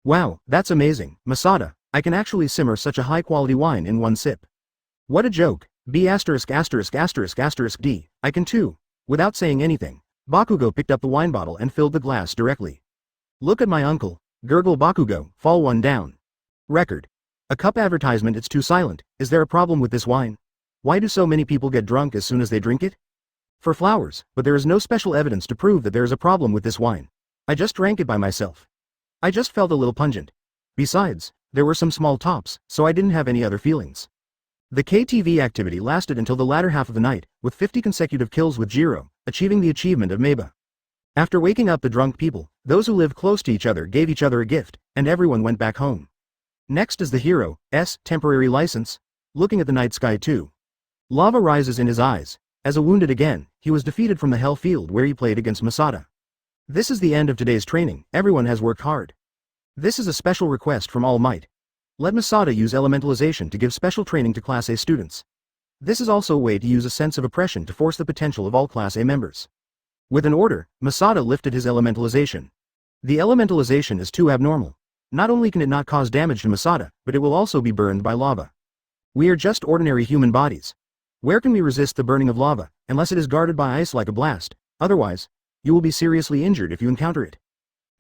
Wow, that's amazing, Masada, I can actually simmer such a high-quality wine in one sip. What a joke, B********** D, I can too. Without saying anything, Bakugo picked up the wine bottle and filled the glass directly. Look at my uncle, gurgle Bakugo, fall one down. Record. A cup advertisement. It's too silent, is there a problem with this wine? Why do so many people get drunk as soon as they drink it? For flowers, but there is no special evidence to prove that there is a problem with this wine. I just drank it by myself. I just felt a little pungent. Besides, there were some small tops, so I didn't have any other feelings. The KTV activity lasted until the latter half of the night, with 50 consecutive kills with Jiro, achieving the achievement of Meiba. After waking up the drunk people, those who lived close to each other gave each other a gift, and everyone went back home. Next is the hero's temporary license, looking at the night sky too. Lava rises in his eyes. As a wounded again, he was defeated from the hell field where he played against Masada. This is the end of today's training, everyone has worked hard. This is a special request from All Might. Let Masada use elementalization to give special training to Class A students. This is also a way to use a sense of oppression to force the potential of all Class A members. With an order, Masada lifted his elementalization. The elementalization is too abnormal. Not only can it not cause damage to Masada, but it will also be burned by lava. We are just ordinary human bodies. Where can we resist the burning of lava, unless it is guarded by ice like a blast? Otherwise, you will be seriously injured if you encounter it.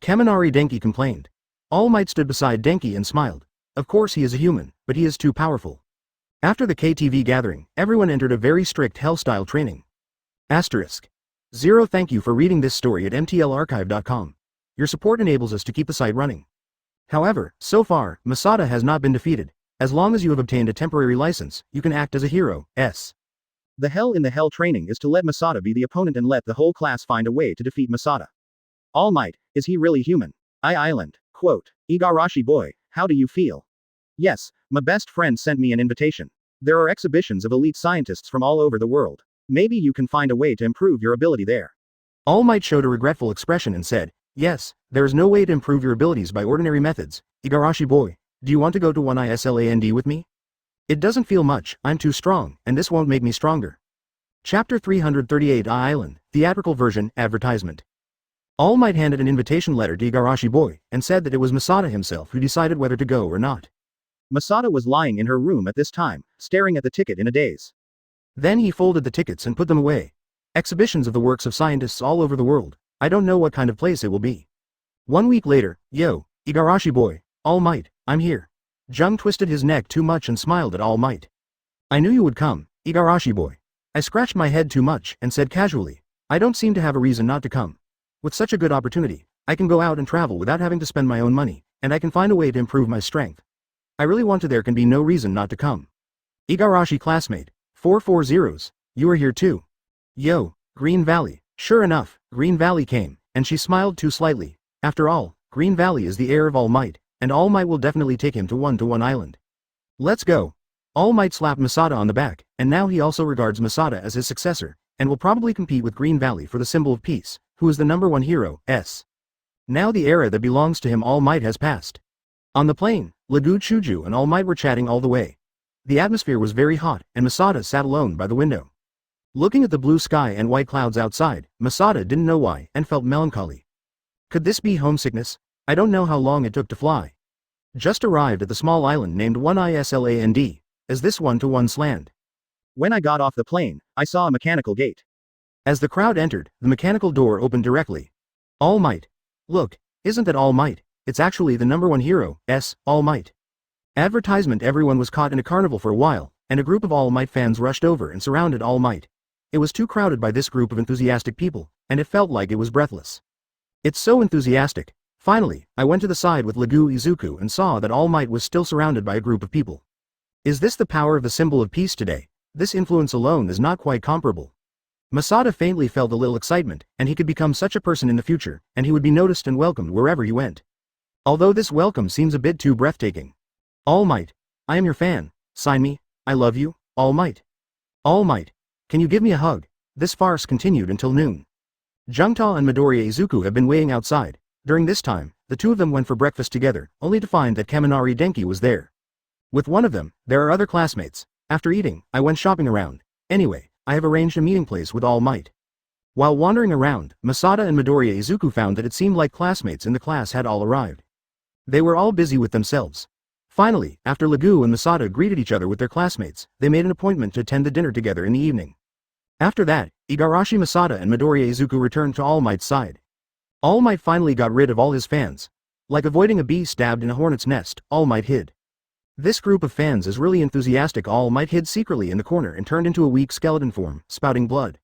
Kaminari Denki complained. All Might stood beside Denki and smiled. Of course he is a human, but he is too powerful. After the KTV gathering, everyone entered a very strict hell-style training. Asterisk. 0 Thank you for reading this story at mtlarchive.com. Your support enables us to keep the site running. However, so far, Masada has not been defeated. As long as you have obtained a temporary license, you can act as a hero. The hell in the hell training is to let Masada be the opponent and let the whole class find a way to defeat Masada. All Might, is he really human? Island. Quote. Igarashi boy, how do you feel? Yes, my best friend sent me an invitation. There are exhibitions of elite scientists from all over the world. Maybe you can find a way to improve your ability there. All Might showed a regretful expression and said, Yes, there is no way to improve your abilities by ordinary methods. Igarashi boy, do you want to go to 1ISLAND with me? It doesn't feel much, I'm too strong, and this won't make me stronger. Chapter 338 Island, Theatrical Version, Advertisement. All Might handed an invitation letter to Igarashi boy, and said that it was Masada himself who decided whether to go or not. Masada was lying in her room at this time, staring at the ticket in a daze. Then he folded the tickets and put them away. Exhibitions of the works of scientists all over the world. I don't know what kind of place it will be. 1 week later, yo, Igarashi boy, All Might, I'm here. Jung twisted his neck too much and smiled at All Might. I knew you would come, Igarashi boy. I scratched my head too much and said casually, I don't seem to have a reason not to come. With such a good opportunity, I can go out and travel without having to spend my own money, and I can find a way to improve my strength. I really want to. There can be no reason not to come. Igarashi classmate, 440s, you are here too. Yo, Green Valley. Sure enough, Green Valley came, and she smiled too slightly. After all, Green Valley is the heir of All Might, and All Might will definitely take him to one island. Let's go. All Might slapped Masada on the back, and now he also regards Masada as his successor, and will probably compete with Green Valley for the symbol of peace, who is the #1 hero, S. Now the era that belongs to him All Might has passed. On the plane, Lagu Chuju and All Might were chatting all the way. The atmosphere was very hot, and Masada sat alone by the window. Looking at the blue sky and white clouds outside, Masada didn't know why, and felt melancholy. Could this be homesickness? I don't know how long it took to fly. Just arrived at the small island named 1ISLAND, as this one-to-one's land. When I got off the plane, I saw a mechanical gate. As the crowd entered, the mechanical door opened directly. All Might. Look, isn't that All Might? It's actually the #1 hero, S. All Might. Advertisement. Everyone was caught in a carnival for a while, and a group of All Might fans rushed over and surrounded All Might. It was too crowded by this group of enthusiastic people, and it felt like it was breathless. It's so enthusiastic. Finally, I went to the side with Lagu Izuku and saw that All Might was still surrounded by a group of people. Is this the power of the symbol of peace today? This influence alone is not quite comparable. Masada faintly felt a little excitement, and he could become such a person in the future, and he would be noticed and welcomed wherever he went. Although this welcome seems a bit too breathtaking. All Might. I am your fan. Sign me. I love you, All Might. All Might. Can you give me a hug? This farce continued until noon. Jungta and Midoriya Izuku have been waiting outside. During this time, the two of them went for breakfast together, only to find that Kaminari Denki was there. With one of them, there are other classmates. After eating, I went shopping around. Anyway, I have arranged a meeting place with All Might. While wandering around, Masada and Midoriya Izuku found that it seemed like classmates in the class had all arrived. They were all busy with themselves. Finally, after Lagu and Masada greeted each other with their classmates, they made an appointment to attend the dinner together in the evening. After that, Igarashi Masada and Midoriya Izuku returned to All Might's side. All Might finally got rid of all his fans. Like avoiding a bee stabbed in a hornet's nest, All Might hid. This group of fans is really enthusiastic. All Might hid secretly in the corner and turned into a weak skeleton form, spouting blood.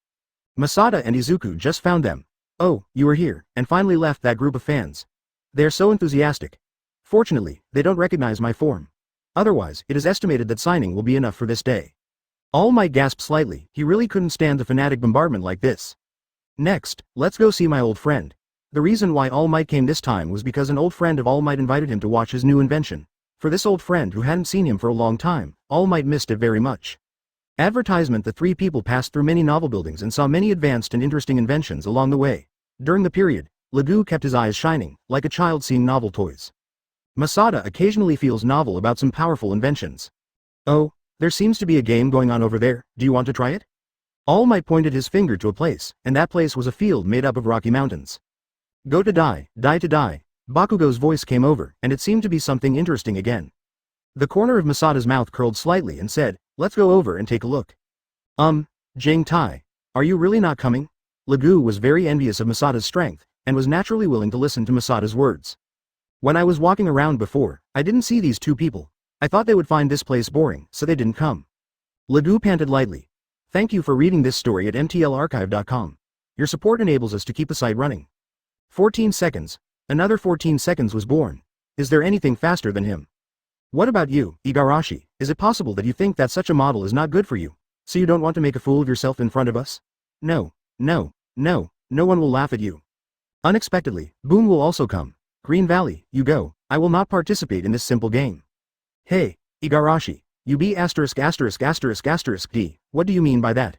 Masada and Izuku just found them. Oh, you are here, and finally left that group of fans. They are so enthusiastic. Fortunately, they don't recognize my form. Otherwise, it is estimated that signing will be enough for this day. All Might gasped slightly. He really couldn't stand the fanatic bombardment like this. Next, let's go see my old friend. The reason why All Might came this time was because an old friend of All Might invited him to watch his new invention. For this old friend who hadn't seen him for a long time, All Might missed it very much. Advertisement. The three people passed through many novel buildings and saw many advanced and interesting inventions along the way. During the period, Lagu kept his eyes shining, like a child seeing novel toys. Masada occasionally feels novel about some powerful inventions. Oh, there seems to be a game going on over there. Do you want to try it? All Might pointed his finger to a place, and that place was a field made up of rocky mountains. Go to die to die. Bakugo's voice came over, and it seemed to be something interesting again. The corner of Masada's mouth curled slightly and said, let's go over and take a look. Jing Tai. Are you really not coming? Lagu was very envious of Masada's strength, and was naturally willing to listen to Masada's words. When I was walking around before, I didn't see these two people. I thought they would find this place boring, so they didn't come. Lagu panted lightly. Thank you for reading this story at mtlarchive.com. Your support enables us to keep the site running. 14 seconds. Another 14 seconds was born. Is there anything faster than him? What about you, Igarashi? Is it possible that you think that such a model is not good for you, so you don't want to make a fool of yourself in front of us? No one will laugh at you. Unexpectedly, Boom will also come. Green Valley, you go. I will not participate in this simple game. Hey, Igarashi, you be ************. D. What do you mean by that?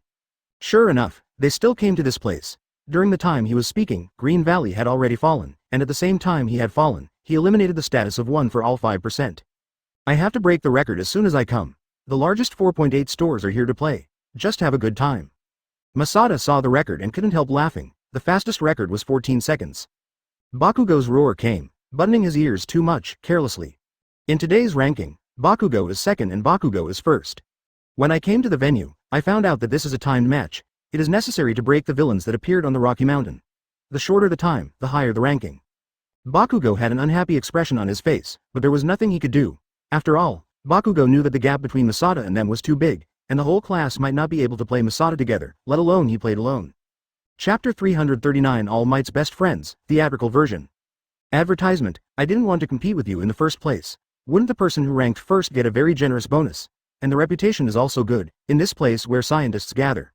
Sure enough, they still came to this place. During the time he was speaking, Green Valley had already fallen, and at the same time he had fallen, he eliminated the status of 1 for all 5%. I have to break the record as soon as I come. The largest 4.8 stores are here to play. Just have a good time. Masada saw the record and couldn't help laughing. The fastest record was 14 seconds. Bakugo's roar came, buttoning his ears too much, carelessly. In today's ranking, Bakugo is second and Bakugo is first. When I came to the venue, I found out that this is a timed match. It is necessary to break the villains that appeared on the Rocky Mountain. The shorter the time, the higher the ranking. Bakugo had an unhappy expression on his face, but there was nothing he could do. After all, Bakugo knew that the gap between Masada and them was too big, and the whole class might not be able to play Masada together, let alone he played alone. Chapter 339 All Might's Best Friends, Theatrical Version. Advertisement: I didn't want to compete with you in the first place. Wouldn't the person who ranked first get a very generous bonus? And the reputation is also good, in this place where scientists gather.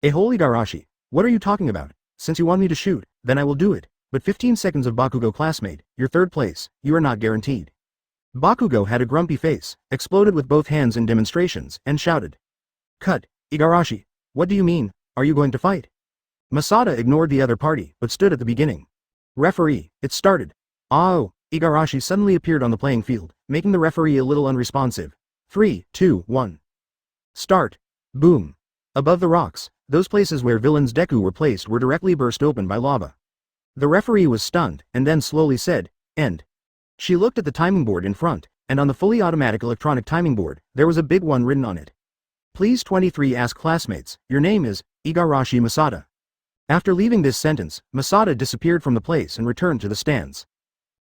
A holy Igarashi, what are you talking about? Since you want me to shoot, then I will do it, but 15 seconds of Bakugo classmate, your third place, you are not guaranteed. Bakugo had a grumpy face, exploded with both hands in demonstrations, and shouted. Cut, Igarashi, what do you mean, are you going to fight? Masada ignored the other party, but stood at the beginning. Referee, it started. Oh, Igarashi suddenly appeared on the playing field, making the referee a little unresponsive. 3, 2, 1. Start. Boom. Above the rocks, those places where villains Deku were placed were directly burst open by lava. The referee was stunned, and then slowly said, End. She looked at the timing board in front, and on the fully automatic electronic timing board, there was a big one written on it. Please 23 ask classmates, your name is, Igarashi Masada. After leaving this sentence, Masada disappeared from the place and returned to the stands.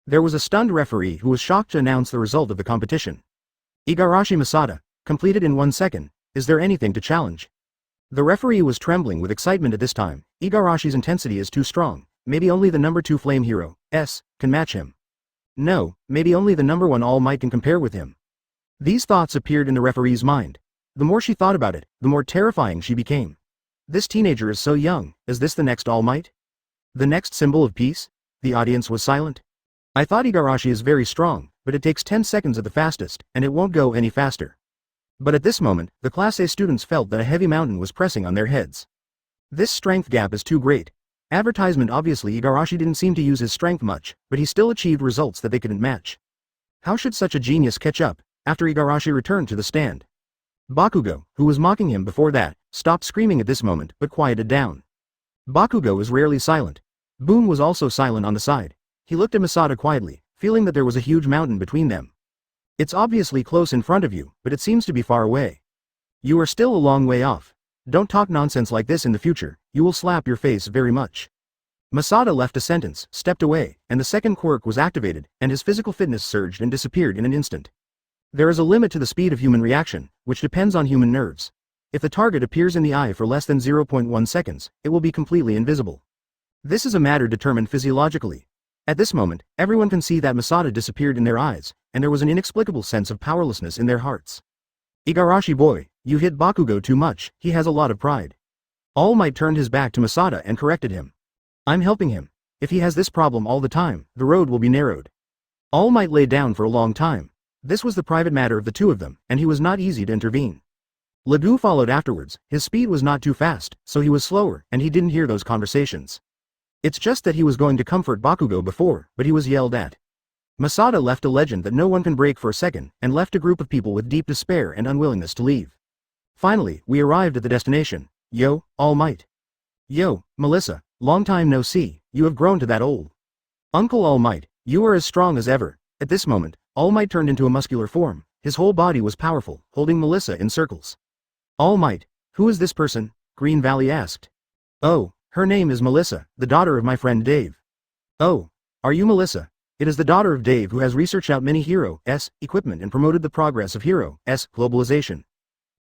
There was a stunned referee who was shocked to announce the result of the competition. Igarashi Masada, completed in 1 second, is there anything to challenge? The referee was trembling with excitement at this time. Igarashi's intensity is too strong, maybe only the number 2 flame hero, S, can match him. No, maybe only the number 1 All Might can compare with him. These thoughts appeared in the referee's mind. The more she thought about it, the more terrifying she became. This teenager is so young, is this the next All Might? The next symbol of peace? The audience was silent. I thought Igarashi is very strong, but it takes 10 seconds at the fastest, and it won't go any faster. But at this moment, the Class A students felt that a heavy mountain was pressing on their heads. This strength gap is too great. Advertisement obviously Igarashi didn't seem to use his strength much, but he still achieved results that they couldn't match. How should such a genius catch up, after Igarashi returned to the stand? Bakugo, who was mocking him before that, stopped screaming at this moment but quieted down. Bakugo is rarely silent. Boom was also silent on the side. He looked at Masada quietly, feeling that there was a huge mountain between them. It's obviously close in front of you, but it seems to be far away. You are still a long way off. Don't talk nonsense like this in the future, you will slap your face very much. Masada left a sentence, stepped away, and the second quirk was activated, and his physical fitness surged and disappeared in an instant. There is a limit to the speed of human reaction, which depends on human nerves. If the target appears in the eye for less than 0.1 seconds, it will be completely invisible. This is a matter determined physiologically. At this moment, everyone can see that Masada disappeared in their eyes, and there was an inexplicable sense of powerlessness in their hearts. Igarashi boy, you hit Bakugo too much, he has a lot of pride. All Might turned his back to Masada and corrected him. I'm helping him. If he has this problem all the time, the road will be narrowed. All Might lay down for a long time. This was the private matter of the two of them, and he was not easy to intervene. Lagu followed afterwards. His speed was not too fast, so he was slower, and he didn't hear those conversations. It's just that he was going to comfort Bakugo before, but he was yelled at. Masada left a legend that no one can break for a second, and left a group of people with deep despair and unwillingness to leave. Finally, we arrived at the destination. Yo, All Might. Yo, Melissa, long time no see, you have grown to that old. Uncle All Might, you are as strong as ever. At this moment, All Might turned into a muscular form. His whole body was powerful, holding Melissa in circles. All Might, who is this person? Green Valley asked. Oh, her name is Melissa, the daughter of my friend Dave. Oh, are you Melissa? It is the daughter of Dave who has researched out many Hero-S equipment and promoted the progress of Hero-S globalization.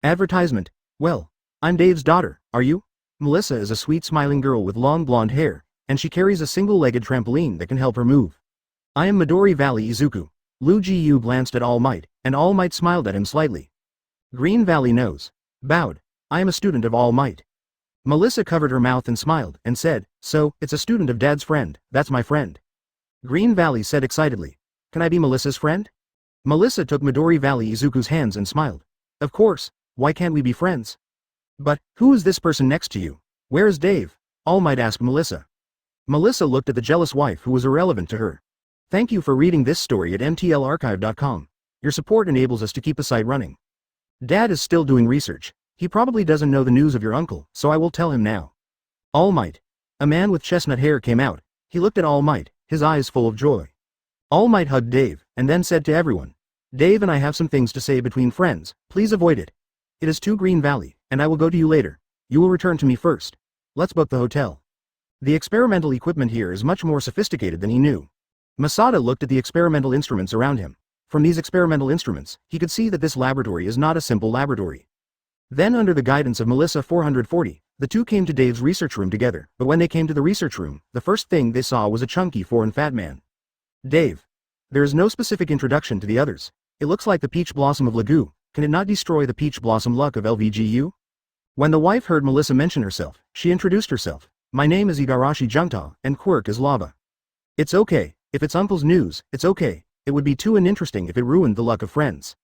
Advertisement. Well, I'm Dave's daughter, are you? Melissa is a sweet smiling girl with long blonde hair, and she carries a single-legged trampoline that can help her move. I am Midori Valley Izuku. Lu Jiyu glanced at All Might, and All Might smiled at him slightly. Green Valley knows. Bowed. I am a student of All Might. Melissa covered her mouth and smiled, and said, so, it's a student of Dad's friend, that's my friend. Green Valley said excitedly. Can I be Melissa's friend? Melissa took Midori Valley Izuku's hands and smiled. Of course, why can't we be friends? But, who is this person next to you? Where is Dave? All Might asked Melissa. Melissa looked at the jealous wife who was irrelevant to her. Thank you for reading this story at mtlarchive.com. Your support enables us to keep the site running. Dad is still doing research. He probably doesn't know the news of your uncle, so I will tell him now. All Might. A man with chestnut hair came out. He looked at All Might, his eyes full of joy. All Might hugged Dave, and then said to everyone, Dave and I have some things to say between friends, please avoid it. It is to Green Valley, and I will go to you later. You will return to me first. Let's book the hotel. The experimental equipment here is much more sophisticated than he knew. Masada looked at the experimental instruments around him. From these experimental instruments, he could see that this laboratory is not a simple laboratory. Then under the guidance of Melissa 440, the two came to Dave's research room together, but when they came to the research room, the first thing they saw was a chunky foreign fat man. Dave. There is no specific introduction to the others. It looks like the peach blossom of Lagoo. Can it not destroy the peach blossom luck of LVGU? When the wife heard Melissa mention herself, she introduced herself. My name is Igarashi Jungta, and quirk is lava. It's okay, if it's uncle's news, it's okay. It would be too uninteresting if it ruined the luck of friends.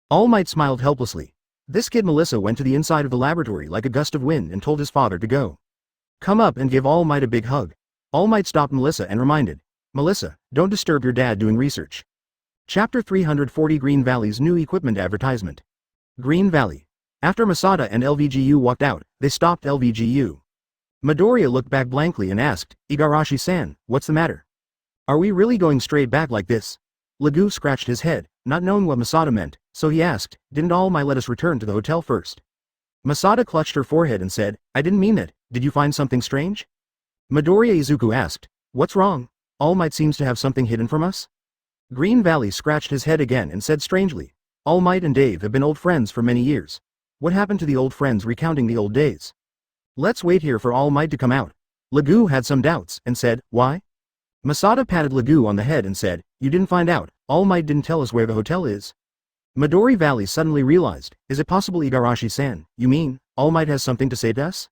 All Might smiled helplessly. This kid Melissa went to the inside of the laboratory like a gust of wind and told his father to go. Come up and give All Might a big hug. All Might stopped Melissa and reminded, Melissa, don't disturb your dad doing research. Chapter 340 Green Valley's new equipment advertisement. Green Valley. After Masada and LVGU walked out, they stopped LVGU. Midoriya looked back blankly and asked, Igarashi-san, what's the matter? Are we really going straight back like this? Lagoo scratched his head, not knowing what Masada meant, so he asked, didn't All Might let us return to the hotel first? Masada clutched her forehead and said, I didn't mean that, did you find something strange? Midoriya Izuku asked, what's wrong? All Might seems to have something hidden from us? Green Valley scratched his head again and said strangely, All Might and Dave have been old friends for many years. What happened to the old friends recounting the old days? Let's wait here for All Might to come out. Lagoo had some doubts and said, why? Masada patted Lagoo on the head and said, you didn't find out, All Might didn't tell us where the hotel is. Midori Valley suddenly realized, is it possible Igarashi-san, you mean, All Might has something to say to us?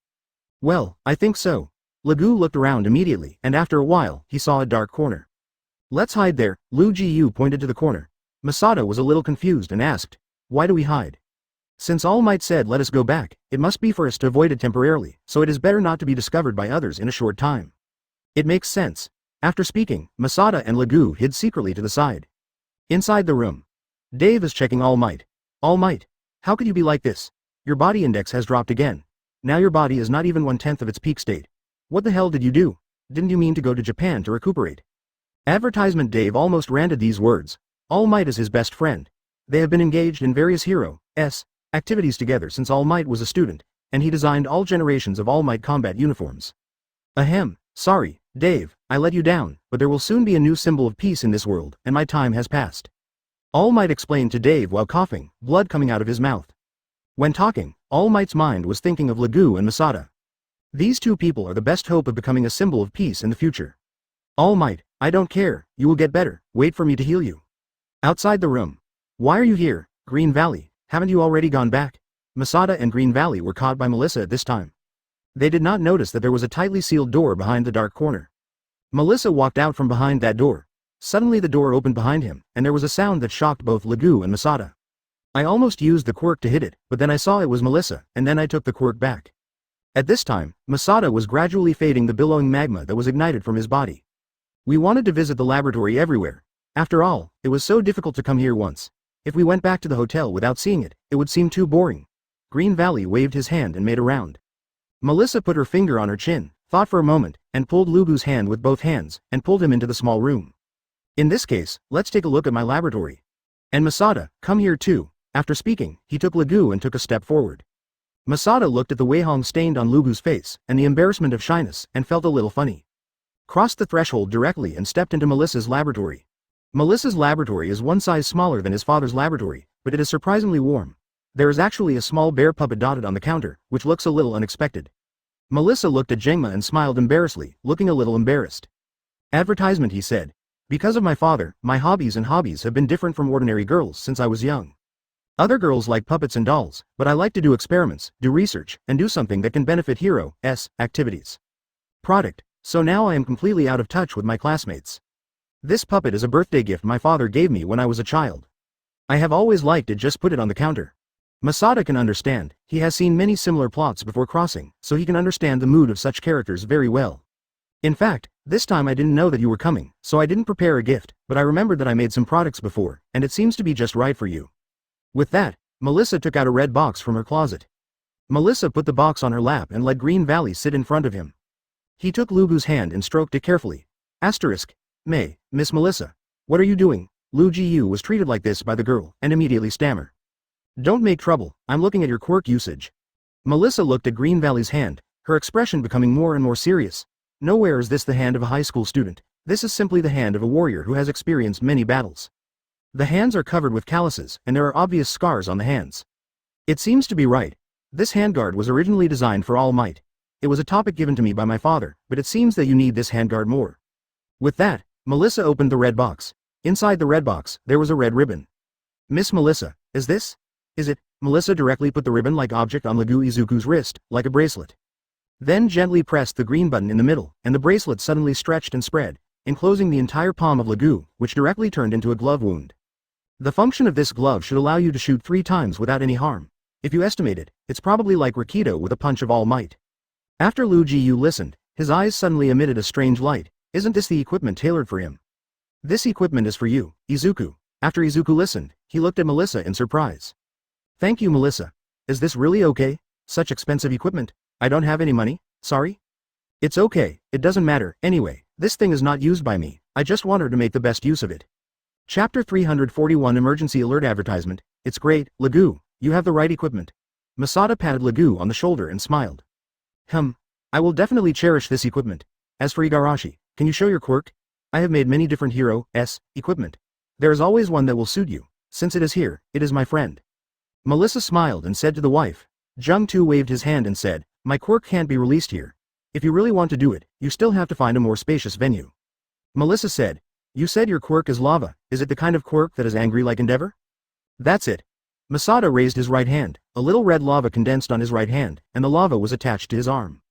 Well, I think so. Lagoo looked around immediately, and after a while, he saw a dark corner. Let's hide there, Lu Jiu pointed to the corner. Masada was a little confused and asked, why do we hide? Since All Might said let us go back, it must be for us to avoid it temporarily, so it is better not to be discovered by others in a short time. It makes sense. After speaking, Masada and Lagoo hid secretly to the side. Inside the room. Dave is checking All Might. All Might. How could you be like this? Your body index has dropped again. Now your body is not even 1/10 of its peak state. What the hell did you do? Didn't you mean to go to Japan to recuperate? Advertisement Dave almost ranted these words. All Might is his best friend. They have been engaged in various hero-s activities together since All Might was a student, and he designed all generations of All Might combat uniforms. Ahem, sorry, Dave, I let you down, but there will soon be a new symbol of peace in this world, and my time has passed. All Might explained to Dave while coughing, blood coming out of his mouth. When talking, All Might's mind was thinking of Lagoo and Masada. These two people are the best hope of becoming a symbol of peace in the future. All Might, I don't care, you will get better, wait for me to heal you. Outside the room. Why are you here, Green Valley, haven't you already gone back? Masada and Green Valley were caught by Melissa at this time. They did not notice that there was a tightly sealed door behind the dark corner. Melissa walked out from behind that door. Suddenly the door opened behind him, and there was a sound that shocked both Lagoo and Masada. I almost used the quirk to hit it, but then I saw it was Melissa, and then I took the quirk back. At this time, Masada was gradually fading the billowing magma that was ignited from his body. We wanted to visit the laboratory everywhere. After all, it was so difficult to come here once. If we went back to the hotel without seeing it, it would seem too boring. Green Valley waved his hand and made a round. Melissa put her finger on her chin, thought for a moment, and pulled Lagoo's hand with both hands, and pulled him into the small room. In this case, let's take a look at my laboratory. And Masada, come here too. After speaking, he took Lagoo and took a step forward. Masada looked at the Weihong stained on Lagoo's face, and the embarrassment of shyness, and felt a little funny. Crossed the threshold directly and stepped into Melissa's laboratory. Melissa's laboratory is one size smaller than his father's laboratory, but it is surprisingly warm. There is actually a small bear puppet dotted on the counter, which looks a little unexpected. Melissa looked at Jengma and smiled embarrassedly, looking a little embarrassed. Advertisement, he said. Because of my father, my hobbies have been different from ordinary girls since I was young. Other girls like puppets and dolls, but I like to do experiments, do research, and do something that can benefit hero-s activities. Product. So now I am completely out of touch with my classmates. This puppet is a birthday gift my father gave me when I was a child. I have always liked it, just put it on the counter. Masada can understand, he has seen many similar plots before crossing, so he can understand the mood of such characters very well. In fact, this time I didn't know that you were coming, so I didn't prepare a gift, but I remembered that I made some products before, and it seems to be just right for you. With that, Melissa took out a red box from her closet. Melissa put the box on her lap and let Green Valley sit in front of him. He took Lugu's hand and stroked it carefully. Asterisk. Miss Melissa. What are you doing? Lu Jiu was treated like this by the girl, and immediately stammered. Don't make trouble, I'm looking at your quirk usage. Melissa looked at Green Valley's hand, her expression becoming more and more serious. Nowhere is this the hand of a high school student, this is simply the hand of a warrior who has experienced many battles. The hands are covered with calluses, and there are obvious scars on the hands. It seems to be right. This handguard was originally designed for All Might. It was a topic given to me by my father, but it seems that you need this handguard more. With that, Melissa opened the red box. Inside the red box, there was a red ribbon. Miss Melissa, is it? Melissa directly put the ribbon-like object on Legu Izuku's wrist, like a bracelet. Then gently pressed the green button in the middle, and the bracelet suddenly stretched and spread, enclosing the entire palm of Legu, which directly turned into a glove wound. The function of this glove should allow you to shoot 3 times without any harm. If you estimate it, it's probably like Rakido with a punch of All Might. After Lu Jiu listened, his eyes suddenly emitted a strange light. Isn't this the equipment tailored for him? This equipment is for you, Izuku. After Izuku listened, he looked at Melissa in surprise. Thank you, Melissa. Is this really okay? Such expensive equipment? I don't have any money, sorry? It's okay, it doesn't matter, anyway, this thing is not used by me, I just want her to make the best use of it. Chapter 341 Emergency Alert Advertisement. It's great, Legu, you have the right equipment. Masada patted Legu on the shoulder and smiled. I will definitely cherish this equipment. As for Igarashi, can you show your quirk? I have made many different equipment. There is always one that will suit you. Since it is here, it is my friend. Melissa smiled and said to the wife. Jung Tu waved his hand and said, my quirk can't be released here. If you really want to do it, you still have to find a more spacious venue. Melissa said, you said your quirk is lava, is it the kind of quirk that is angry like Endeavor? That's it. Masada raised his right hand, a little red lava condensed on his right hand, and the lava was attached to his arm.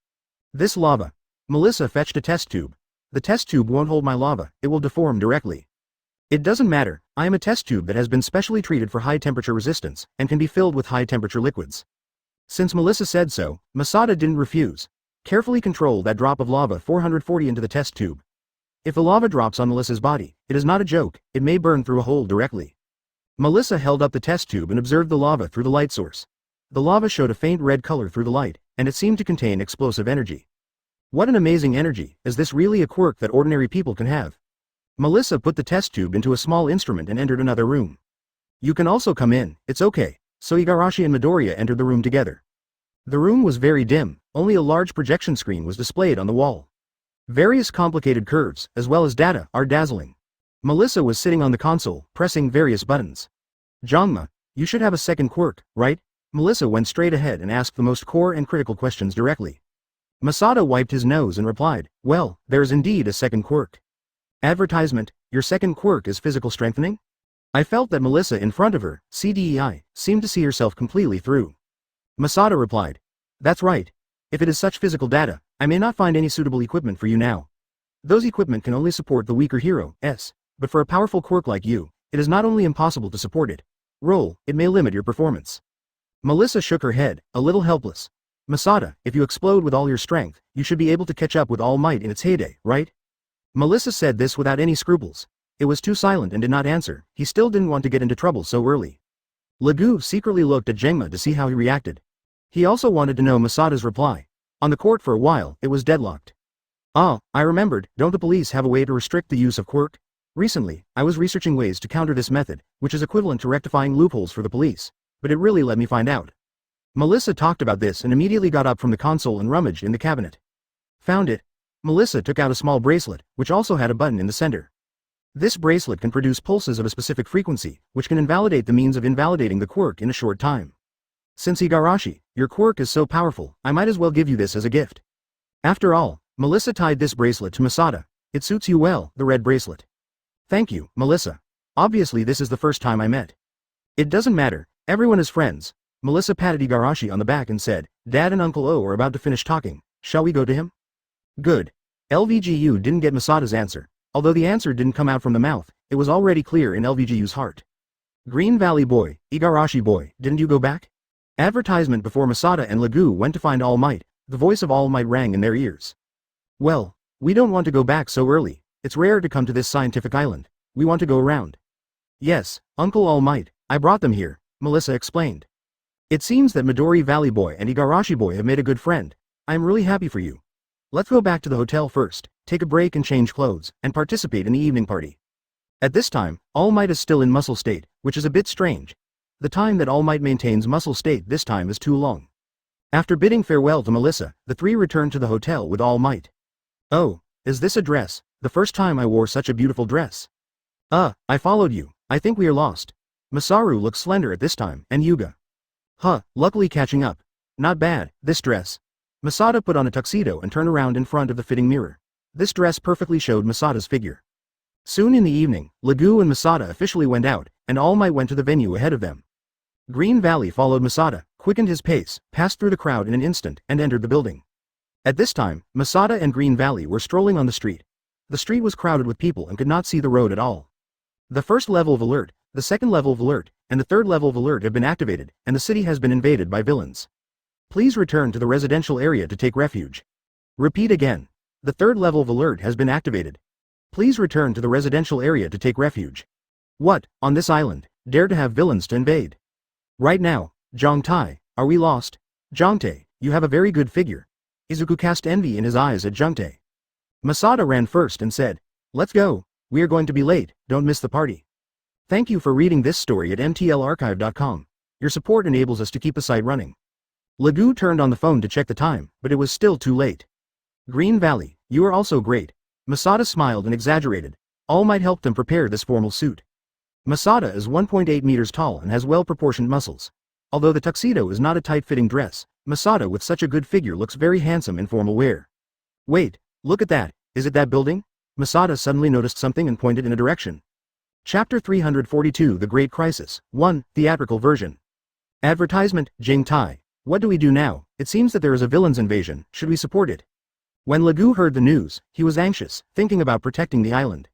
This lava. Melissa fetched a test tube. The test tube won't hold my lava, it will deform directly. It doesn't matter, I am a test tube that has been specially treated for high temperature resistance, and can be filled with high temperature liquids. Since Melissa said so, Masada didn't refuse. Carefully control that drop of lava 440 into the test tube. If the lava drops on Melissa's body, it is not a joke, it may burn through a hole directly. Melissa held up the test tube and observed the lava through the light source. The lava showed a faint red color through the light, and it seemed to contain explosive energy. What an amazing energy, is this really a quirk that ordinary people can have? Melissa put the test tube into a small instrument and entered another room. You can also come in, it's okay. So Igarashi and Midoriya entered the room together. The room was very dim, only a large projection screen was displayed on the wall. Various complicated curves, as well as data, are dazzling. Melissa was sitting on the console, pressing various buttons. Jangma, you should have a second quirk, right? Melissa went straight ahead and asked the most core and critical questions directly. Masada wiped his nose and replied, well, there is indeed a second quirk. Advertisement, your second quirk is physical strengthening? I felt that Melissa in front of her, CDEI, seemed to see herself completely through. Masada replied, that's right. If it is such physical data, I may not find any suitable equipment for you now. Those equipment can only support the weaker hero's, but for a powerful quirk like you, it is not only impossible to support it. It may limit your performance. Melissa shook her head, a little helpless. Masada, if you explode with all your strength, you should be able to catch up with All Might in its heyday, right? Melissa said this without any scruples. It was too silent and did not answer, he still didn't want to get into trouble so early. Legu secretly looked at Jangma to see how he reacted. He also wanted to know Masada's reply. On the court for a while, it was deadlocked. I remembered, don't the police have a way to restrict the use of quirk? Recently, I was researching ways to counter this method, which is equivalent to rectifying loopholes for the police, but it really let me find out. Melissa talked about this and immediately got up from the console and rummaged in the cabinet. Found it. Melissa took out a small bracelet, which also had a button in the center. This bracelet can produce pulses of a specific frequency, which can invalidate the means of invalidating the quirk in a short time. Since Igarashi, your quirk is so powerful, I might as well give you this as a gift. After all, Melissa tied this bracelet to Masada. It suits you well, the red bracelet. Thank you, Melissa. Obviously this is the first time I met. It doesn't matter, everyone is friends. Melissa patted Igarashi on the back and said, Dad and Uncle O are about to finish talking, shall we go to him? Good. LVGU didn't get Masada's answer. Although the answer didn't come out from the mouth, it was already clear in LVGU's heart. Green Valley boy, Igarashi boy, didn't you go back? Advertisement before Masada and Legu went to find All Might, the voice of All Might rang in their ears. Well, We don't want to go back so early. It's rare to come to this scientific island. We want to go around. Yes, Uncle All Might, I brought them here, Melissa explained. It seems that Midori Valley Boy and Igarashi Boy have made a good friend. I am really happy for you. Let's go back to the hotel first, take a break and change clothes, and participate in the evening party. At this time, All Might is still in muscle state, which is a bit strange. The time that All Might maintains muscle state this time is too long. After bidding farewell to Melissa, the three returned to the hotel with All Might. Oh, is this a dress? The first time I wore such a beautiful dress. I followed you. I think we are lost. Masaru looks slender at this time, and Yuga. Luckily catching up. Not bad, this dress. Masada put on a tuxedo and turned around in front of the fitting mirror. This dress perfectly showed Masada's figure. Soon in the evening, Legu and Masada officially went out, and All Might went to the venue ahead of them. Green Valley followed Masada, quickened his pace, passed through the crowd in an instant, and entered the building. At this time, Masada and Green Valley were strolling on the street. The street was crowded with people and could not see the road at all. The first level of alert, the second level of alert, and the third level of alert have been activated, and the city has been invaded by villains. Please return to the residential area to take refuge. Repeat again. The third level of alert has been activated. Please return to the residential area to take refuge. What, on this island, dare to have villains to invade? Right now, Zhongtai, are we lost? Zhongtai, you have a very good figure. Izuku cast envy in his eyes at Zhongtai. Masada ran first and said, let's go, we are going to be late, don't miss the party. Thank you for reading this story at mtlarchive.com. Your support enables us to keep the site running. Legu turned on the phone to check the time, but it was still too late. Green Valley, you are also great. Masada smiled and exaggerated. All Might help them prepare this formal suit. Masada is 1.8 meters tall and has well-proportioned muscles. Although the tuxedo is not a tight-fitting dress, Masada with such a good figure looks very handsome in formal wear. Wait, look at that, is it that building? Masada suddenly noticed something and pointed in a direction. Chapter 342 The Great Crisis, 1, Theatrical Version. Advertisement, Jing Tai. What do we do now? It seems that there is a villain's invasion, should we support it? When Legu heard the news, he was anxious, thinking about protecting the island.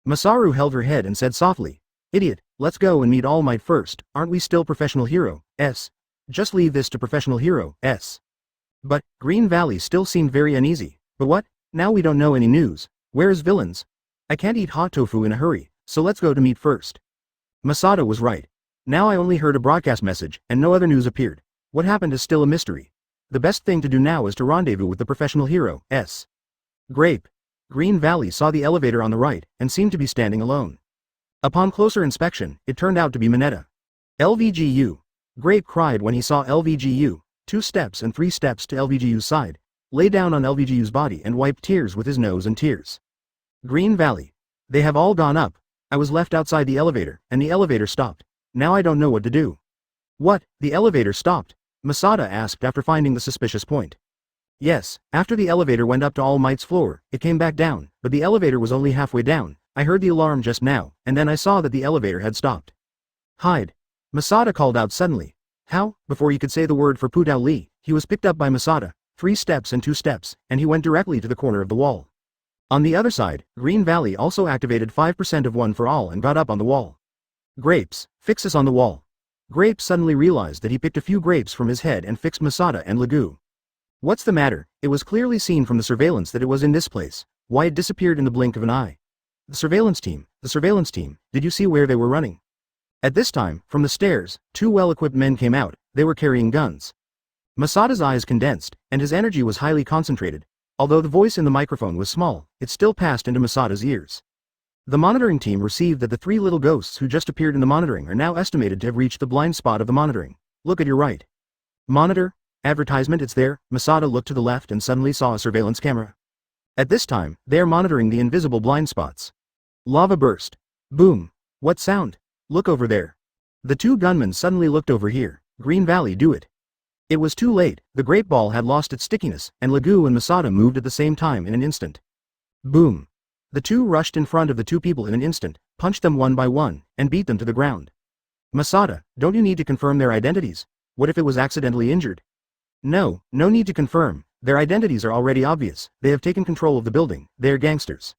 Masaru held her head and said softly, Idiot, let's go and meet All Might first, aren't we still professional hero, S? Just leave this to professional hero, S. But, Green Valley still seemed very uneasy. But what? Now we don't know any news. Where is villains? I can't eat hot tofu in a hurry, so let's go to meet first. Masada was right. Now I only heard a broadcast message, and no other news appeared. What happened is still a mystery. The best thing to do now is to rendezvous with the professional hero, S. Grape. Green Valley saw the elevator on the right, and seemed to be standing alone. Upon closer inspection, it turned out to be Mineta. LVGU. Grape cried when he saw LVGU, 2 steps and 3 steps to LVGU's side, lay down on LVGU's body and wiped tears with his nose and tears. Green Valley. They have all gone up. I was left outside the elevator, and the elevator stopped. Now I don't know what to do. What, the elevator stopped? Masada asked after finding the suspicious point. Yes, after the elevator went up to All Might's floor, it came back down, but the elevator was only halfway down. I heard the alarm just now, and then I saw that the elevator had stopped. Hide. Masada called out suddenly. How? Before he could say the word for Putao Li, he was picked up by Masada, 3 steps and 2 steps, and he went directly to the corner of the wall. On the other side, Green Valley also activated 5% of one for all and got up on the wall. Grapes, fix us on the wall. Grape suddenly realized that he picked a few grapes from his head and fixed Masada and Legu. What's the matter? It was clearly seen from the surveillance that it was in this place. Why it disappeared in the blink of an eye. The surveillance team, did you see where they were running? At this time, from the stairs, 2 well-equipped men came out, they were carrying guns. Masada's eyes condensed, and his energy was highly concentrated. Although the voice in the microphone was small, it still passed into Masada's ears. The monitoring team received that the 3 little ghosts who just appeared in the monitoring are now estimated to have reached the blind spot of the monitoring. Look at your right. Monitor, advertisement, it's there. Masada looked to the left and suddenly saw a surveillance camera. At this time, they are monitoring the invisible blind spots. Lava burst. Boom. What sound? Look over there. The 2 gunmen suddenly looked over here. Green Valley, do it. It was too late, the grape ball had lost its stickiness, and Legu and Masada moved at the same time in an instant. Boom. The 2 rushed in front of the 2 people in an instant, punched them one by one, and beat them to the ground. Masada, don't you need to confirm their identities? What if it was accidentally injured? No, no need to confirm, their identities are already obvious, they have taken control of the building, they are gangsters.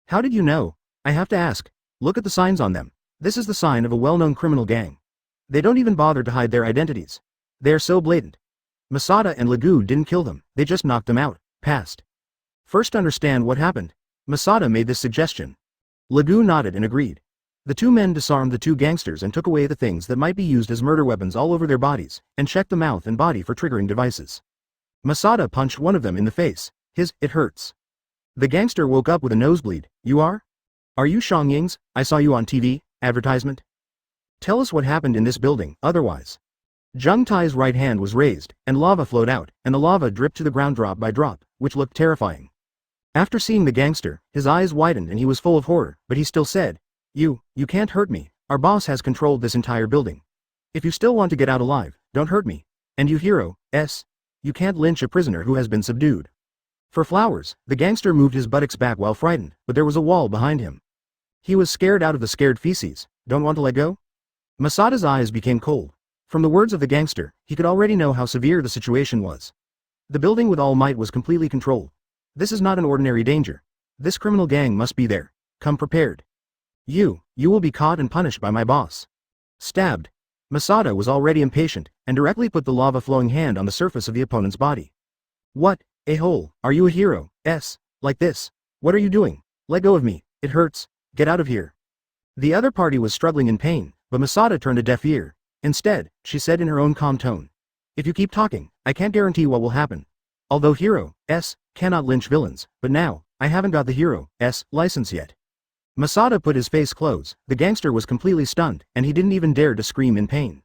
How did you know? I have to ask. Look at the signs on them. This is the sign of a well-known criminal gang. They don't even bother to hide their identities. They are so blatant. Masada and Legu didn't kill them, they just knocked them out, passed. First understand what happened. Masada made this suggestion. Lagu nodded and agreed. The two men disarmed the two gangsters and took away the things that might be used as murder weapons all over their bodies, and checked the mouth and body for triggering devices. Masada punched one of them in the face. It hurts. The gangster woke up with a nosebleed. You are? Are you Shang Ying's? I saw you on TV, advertisement. Tell us what happened in this building, otherwise. Zheng Tai's right hand was raised, and lava flowed out, and the lava dripped to the ground drop by drop, which looked terrifying. After seeing the gangster, his eyes widened and he was full of horror, but he still said, You can't hurt me. Our boss has controlled this entire building. If you still want to get out alive, don't hurt me. And you you can't lynch a prisoner who has been subdued. For flowers, the gangster moved his buttocks back while frightened, but there was a wall behind him. He was scared out of the scared feces. Don't want to let go? Masada's eyes became cold. From the words of the gangster, he could already know how severe the situation was. The building with All Might was completely controlled. This is not an ordinary danger. This criminal gang must be there. Come prepared. You will be caught and punished by my boss. Stabbed. Masada was already impatient, and directly put the lava-flowing hand on the surface of the opponent's body. What, a-hole, are you a hero? Like this? What are you doing? Let go of me, it hurts, get out of here. The other party was struggling in pain, but Masada turned a deaf ear. Instead, she said in her own calm tone. If you keep talking, I can't guarantee what will happen. Although heroes cannot lynch villains, but now, I haven't got the hero's license yet. Masada put his face close. The gangster was completely stunned, and he didn't even dare to scream in pain.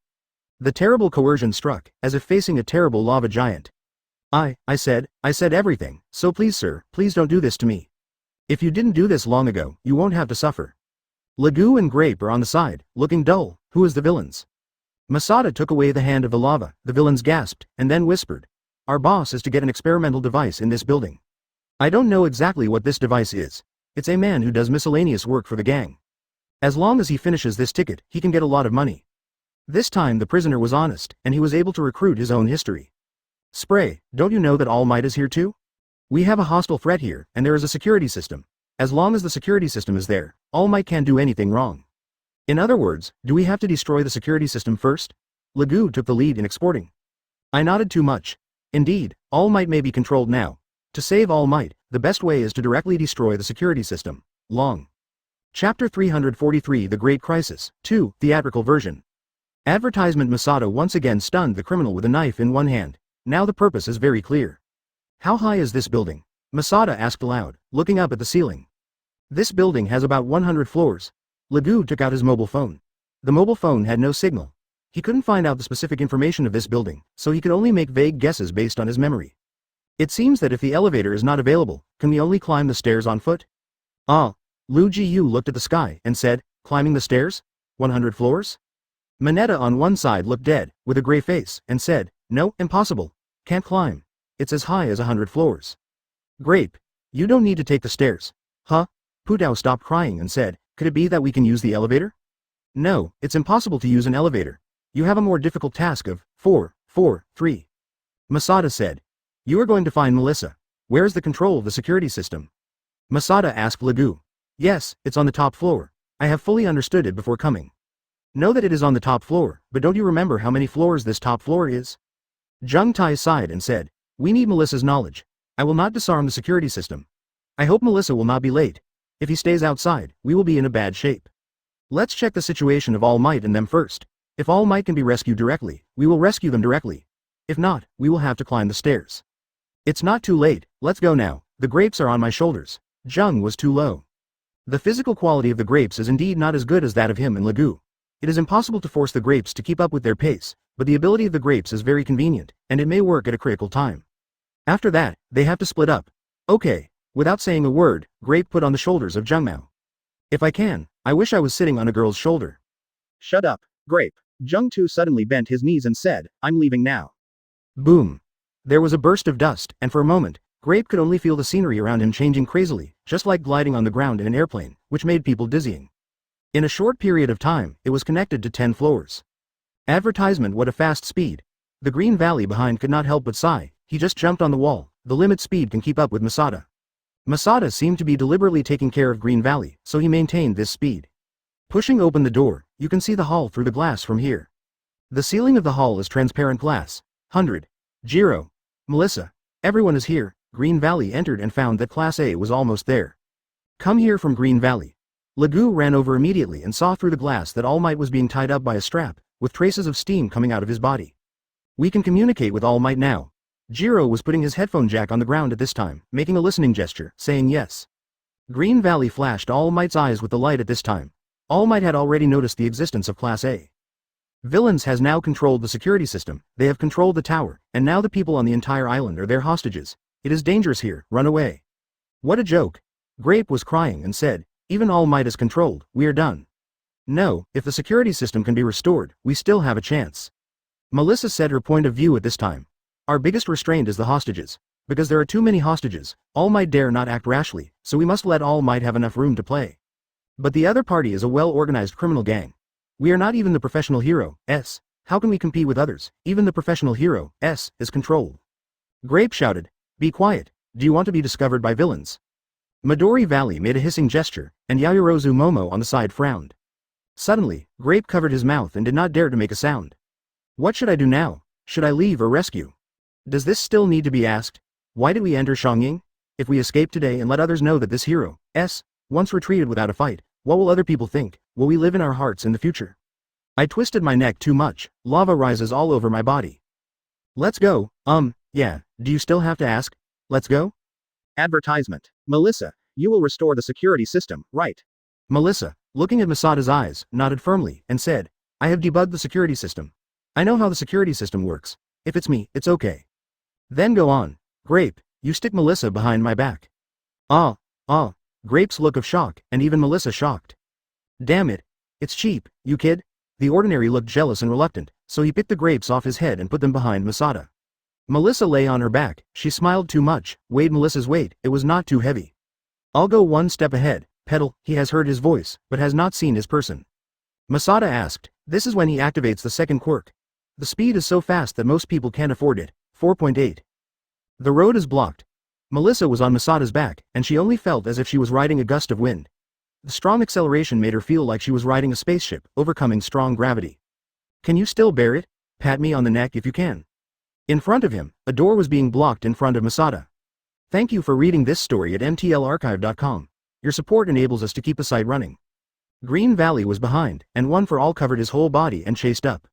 The terrible coercion struck, as if facing a terrible lava giant. I said everything, so please sir, please don't do this to me. If you didn't do this long ago, you won't have to suffer. Lagu and Grape are on the side, looking dull. Who is the villains? Masada took away the hand of the lava. The villains gasped, and then whispered. Our boss is to get an experimental device in this building. I don't know exactly what this device is. It's a man who does miscellaneous work for the gang. As long as he finishes this ticket, he can get a lot of money. This time the prisoner was honest, and he was able to recruit his own history. Spray, don't you know that All Might is here too? We have a hostile threat here, and there is a security system. As long as the security system is there, All Might can't do anything wrong. In other words, do we have to destroy the security system first? Lagu took the lead in exporting. I nodded too much. Indeed, All Might may be controlled now. To save All Might, the best way is to directly destroy the security system. Long. Chapter 343 The Great Crisis, 2, Theatrical Version. Advertisement. Masada once again stunned the criminal with a knife in one hand. Now the purpose is very clear. How high is this building? Masada asked aloud, looking up at the ceiling. This building has about 100 floors. Lagu took out his mobile phone. The mobile phone had no signal. He couldn't find out the specific information of this building, so he could only make vague guesses based on his memory. It seems that if the elevator is not available, can we only climb the stairs on foot? Lu Jiyu looked at the sky and said, climbing the stairs? 100 floors? Mineta on one side looked dead, with a gray face, and said, no, impossible. Can't climb. It's as high as 100 floors. Grape. You don't need to take the stairs. Putao stopped crying and said, could it be that we can use the elevator? No, it's impossible to use an elevator. You have a more difficult task of 443. Masada said. You are going to find Melissa. Where is the control of the security system? Masada asked Lagu. Yes, it's on the top floor. I have fully understood it before coming. Know that it is on the top floor, but don't you remember how many floors this top floor is? Zheng Tai sighed and said, we need Melissa's knowledge. I will not disarm the security system. I hope Melissa will not be late. If he stays outside, we will be in a bad shape. Let's check the situation of All Might and them first. If All Might can be rescued directly, we will rescue them directly. If not, we will have to climb the stairs. It's not too late, let's go now. The grapes are on my shoulders. Zheng was too low. The physical quality of the grapes is indeed not as good as that of him and Lagu. It is impossible to force the grapes to keep up with their pace, but the ability of the grapes is very convenient, and it may work at a critical time. After that, they have to split up. Okay. Without saying a word, Grape put on the shoulders of Zheng Mao. If I can, I wish I was sitting on a girl's shoulder. Shut up, Grape. Zheng Tu suddenly bent his knees and said, I'm leaving now. Boom. There was a burst of dust, and for a moment, Grape could only feel the scenery around him changing crazily, just like gliding on the ground in an airplane, which made people dizzying. In a short period of time, it was connected to 10 floors. Advertisement. What a fast speed. The Green Valley behind could not help but sigh. He just jumped on the wall. The limit speed can keep up with Masada. Masada seemed to be deliberately taking care of Green Valley, so he maintained this speed. Pushing open the door, you can see the hall through the glass from here. The ceiling of the hall is transparent glass. 100. Jiro. Melissa. Everyone is here. Green Valley entered and found that Class A was almost there. Come here from Green Valley. Lagoo ran over immediately and saw through the glass that All Might was being tied up by a strap, with traces of steam coming out of his body. We can communicate with All Might now. Jiro was putting his headphone jack on the ground at this time, making a listening gesture, saying yes. Green Valley flashed All Might's eyes with the light at this time. All Might had already noticed the existence of Class A. Villains has now controlled the security system, they have controlled the tower, and now the people on the entire island are their hostages. It is dangerous here, run away. What a joke. Grape was crying and said, even All Might is controlled, we are done. No, if the security system can be restored, we still have a chance. Melissa said her point of view at this time. Our biggest restraint is the hostages. Because there are too many hostages, All Might dare not act rashly, so we must let All Might have enough room to play. But the other party is a well-organized criminal gang. We are not even the professional hero, S. How can we compete with others? Even the professional hero, S, is controlled. Grape shouted, be quiet, do you want to be discovered by villains? Midori Valley made a hissing gesture, and Yayorozu Momo on the side frowned. Suddenly, Grape covered his mouth and did not dare to make a sound. What should I do now? Should I leave or rescue? Does this still need to be asked? Why did we enter Xiangying? If we escape today and let others know that this hero, S, once retreated without a fight, what will other people think? Will we live in our hearts in the future? I twisted my neck too much, lava rises all over my body. Let's go, yeah, do you still have to ask? Let's go? Advertisement. Melissa, you will restore the security system, right? Melissa, looking at Masada's eyes, nodded firmly, and said, I have debugged the security system. I know how the security system works. If it's me, it's okay. Then go on. Grape, you stick Melissa behind my back. Grape's look of shock, and even Melissa shocked. Damn it. It's cheap, you kid. The ordinary looked jealous and reluctant, so he picked the grapes off his head and put them behind Masada. Melissa lay on her back, she smiled too much, weighed Melissa's weight, it was not too heavy. I'll go one step ahead, Petal, he has heard his voice, but has not seen his person. Masada asked, this is when he activates the second quirk. The speed is so fast that most people can't afford it, 4.8. The road is blocked. Melissa was on Masada's back, and she only felt as if she was riding a gust of wind. The strong acceleration made her feel like she was riding a spaceship, overcoming strong gravity. Can you still bear it? Pat me on the neck if you can. In front of him, a door was being blocked in front of Masada. Thank you for reading this story at mtlarchive.com. Your support enables us to keep the site running. Green Valley was behind, and One for All covered his whole body and chased up.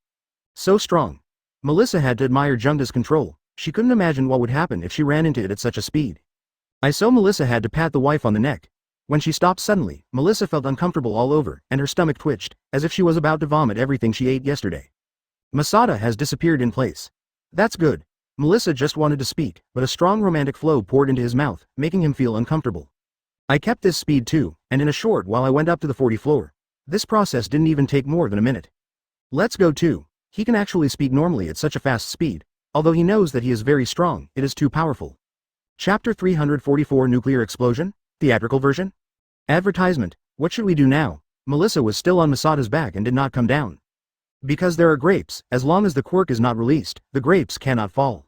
So strong. Melissa had to admire Jungda's control. She couldn't imagine what would happen if she ran into it at such a speed. Melissa had to pat the wife on the neck. When she stopped suddenly, Melissa felt uncomfortable all over, and her stomach twitched, as if she was about to vomit everything she ate yesterday. Masada has disappeared in place. That's good. Melissa just wanted to speak, but a strong romantic flow poured into his mouth, making him feel uncomfortable. I kept this speed too, and in a short while I went up to the 40th floor. This process didn't even take more than a minute. Let's go too. He can actually speak normally at such a fast speed. Although he knows that he is very strong, it is too powerful. Chapter 344 Nuclear Explosion? Theatrical version? Advertisement. What should we do now? Melissa was still on Masada's back and did not come down. Because there are grapes, as long as the quirk is not released, the grapes cannot fall.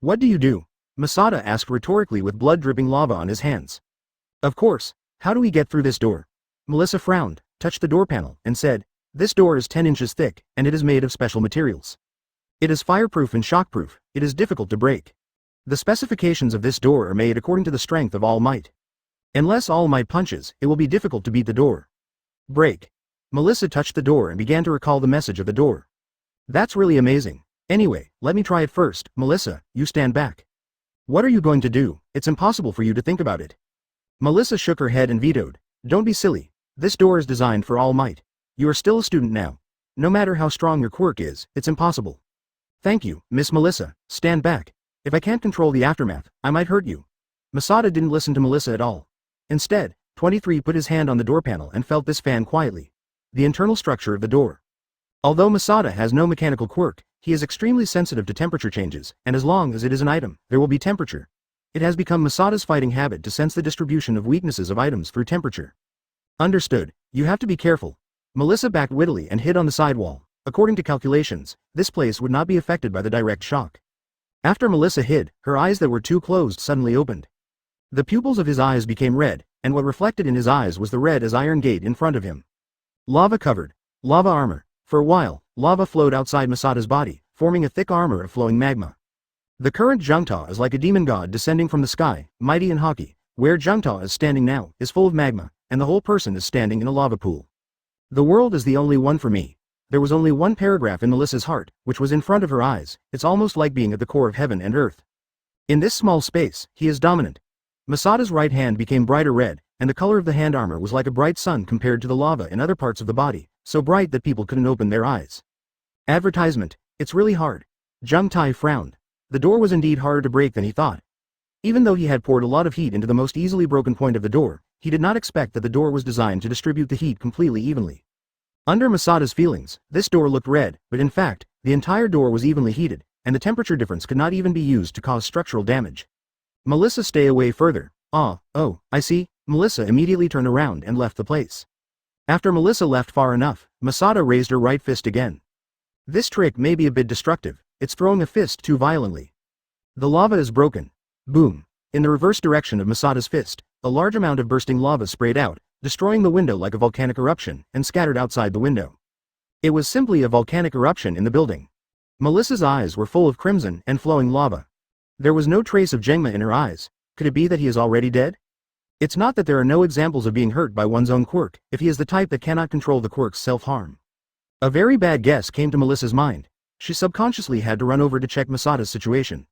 What do you do? Masada asked rhetorically with blood dripping lava on his hands. Of course. How do we get through this door? Melissa frowned, touched the door panel, and said, this door is 10 inches thick, and it is made of special materials. It is fireproof and shockproof, it is difficult to break. The specifications of this door are made according to the strength of All Might. Unless All Might punches, it will be difficult to beat the door. Break. Melissa touched the door and began to recall the message of the door. That's really amazing. Anyway, let me try it first. Melissa, you stand back. What are you going to do? It's impossible for you to think about it. Melissa shook her head and vetoed. Don't be silly. This door is designed for All Might. You are still a student now. No matter how strong your quirk is, it's impossible. Thank you, Miss Melissa. Stand back. If I can't control the aftermath, I might hurt you. Masada didn't listen to Melissa at all. Instead, 23 put his hand on the door panel and felt this fan quietly. The internal structure of the door. Although Masada has no mechanical quirk, he is extremely sensitive to temperature changes, and as long as it is an item, there will be temperature. It has become Masada's fighting habit to sense the distribution of weaknesses of items through temperature. Understood. You have to be careful. Melissa backed wittily and hid on the sidewall. According to calculations, this place would not be affected by the direct shock. After Melissa hid, her eyes that were too closed suddenly opened. The pupils of his eyes became red, and what reflected in his eyes was the red as iron gate in front of him. Lava covered. Lava armor. For a while, lava flowed outside Masada's body, forming a thick armor of flowing magma. The current Jungta is like a demon god descending from the sky, mighty and haughty. Where Jungta is standing now is full of magma, and the whole person is standing in a lava pool. The world is the only one for me. There was only one paragraph in Melissa's heart, which was in front of her eyes. It's almost like being at the core of heaven and earth. In this small space, he is dominant. Masada's right hand became brighter red, and the color of the hand armor was like a bright sun compared to the lava in other parts of the body, so bright that people couldn't open their eyes. Advertisement. It's really hard. Jung Tai frowned. The door was indeed harder to break than he thought. Even though he had poured a lot of heat into the most easily broken point of the door, he did not expect that the door was designed to distribute the heat completely evenly. Under Masada's feelings, this door looked red, but in fact, the entire door was evenly heated, and the temperature difference could not even be used to cause structural damage. Melissa, stay away further. Oh, I see. Melissa immediately turned around and left the place. After Melissa left far enough, Masada raised her right fist again. This trick may be a bit destructive. It's throwing a fist too violently. The lava is broken. Boom. In the reverse direction of Masada's fist, a large amount of bursting lava sprayed out, destroying the window like a volcanic eruption, and scattered outside the window. It was simply a volcanic eruption in the building. Melissa's eyes were full of crimson and flowing lava. There was no trace of Jengma in her eyes. Could it be that he is already dead? It's not that there are no examples of being hurt by one's own quirk, if he is the type that cannot control the quirk's self-harm. A very bad guess came to Melissa's mind. She subconsciously had to run over to check Masada's situation.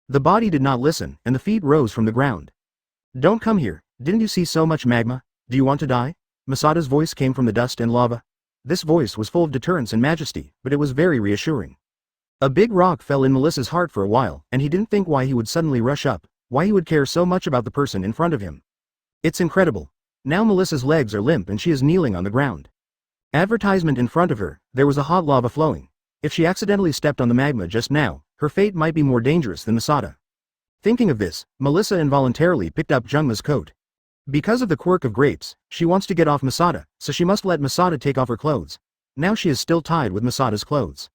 The body did not listen, and the feet rose from the ground. Don't come here. Didn't you see so much magma? Do you want to die? Masada's voice came from the dust and lava. This voice was full of deterrence and majesty, but it was very reassuring. A big rock fell in Melissa's heart for a while, and he didn't think why he would suddenly rush up, why he would care so much about the person in front of him. It's incredible. Now Melissa's legs are limp and she is kneeling on the ground. Advertisement in front of her, there was a hot lava flowing. If she accidentally stepped on the magma just now, her fate might be more dangerous than Masada. Thinking of this, Melissa involuntarily picked up Jungma's coat. Because of the quirk of grapes, she wants to get off Masada, so she must let Masada take off her clothes. Now she is still tied with Masada's clothes.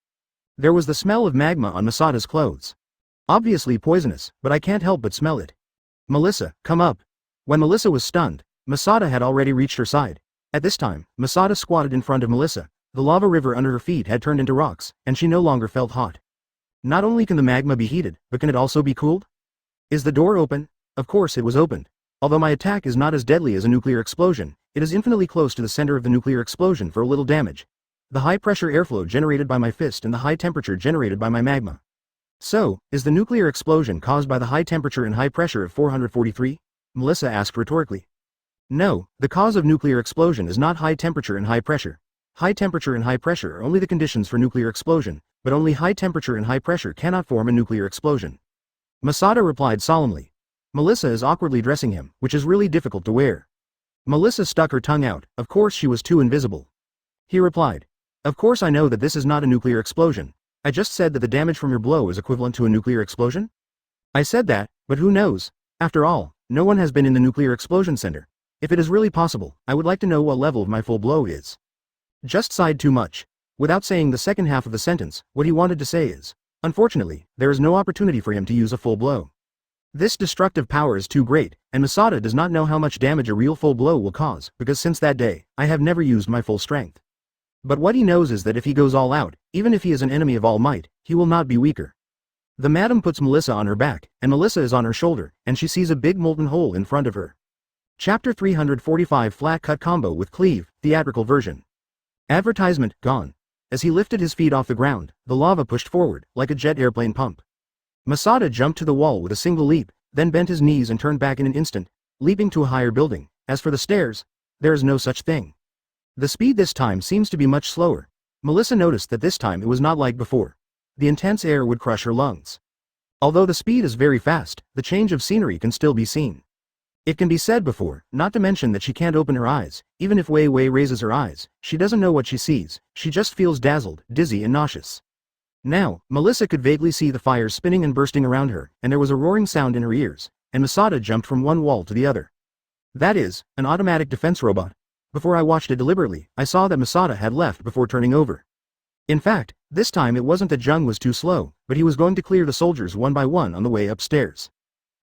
There was the smell of magma on Masada's clothes. Obviously poisonous, but I can't help but smell it. Melissa, come up. When Melissa was stunned, Masada had already reached her side. At this time, Masada squatted in front of Melissa. The lava river under her feet had turned into rocks, and she no longer felt hot. Not only can the magma be heated, but can it also be cooled? Is the door open? Of course it was opened. Although my attack is not as deadly as a nuclear explosion, it is infinitely close to the center of the nuclear explosion for a little damage. The high-pressure airflow generated by my fist and the high temperature generated by my magma. So, is the nuclear explosion caused by the high temperature and high pressure of 443? Melissa asked rhetorically. No, the cause of nuclear explosion is not high temperature and high pressure. High temperature and high pressure are only the conditions for nuclear explosion, but only high temperature and high pressure cannot form a nuclear explosion. Masada replied solemnly. Melissa is awkwardly dressing him, which is really difficult to wear. Melissa stuck her tongue out. Of course she was too invisible. He replied. Of course I know that this is not a nuclear explosion. I just said that the damage from your blow is equivalent to a nuclear explosion? I said that, but who knows? After all, no one has been in the nuclear explosion center. If it is really possible, I would like to know what level of my full blow is. Just sighed too much. Without saying the second half of the sentence, what he wanted to say is, unfortunately, there is no opportunity for him to use a full blow. This destructive power is too great, and Masada does not know how much damage a real full blow will cause, because since that day, I have never used my full strength. But what he knows is that if he goes all out, even if he is an enemy of all might, he will not be weaker. The madam puts Melissa on her back, and Melissa is on her shoulder, and she sees a big molten hole in front of her. Chapter 345 Flat Cut Combo with Cleave, Theatrical Version. Advertisement, gone. As he lifted his feet off the ground, the lava pushed forward, like a jet airplane pump. Masada jumped to the wall with a single leap, then bent his knees and turned back in an instant, leaping to a higher building. As for the stairs, there is no such thing. The speed this time seems to be much slower. Melissa noticed that this time it was not like before. The intense air would crush her lungs. Although the speed is very fast, the change of scenery can still be seen. It can be said before, not to mention that she can't open her eyes. Even if Wei Wei raises her eyes, she doesn't know what she sees. She just feels dazzled, dizzy and nauseous. Now, Melissa could vaguely see the fires spinning and bursting around her, and there was a roaring sound in her ears, and Masada jumped from one wall to the other. That is, an automatic defense robot. Before I watched it deliberately, I saw that Masada had left before turning over. In fact, this time it wasn't that Jung was too slow, but he was going to clear the soldiers one by one on the way upstairs.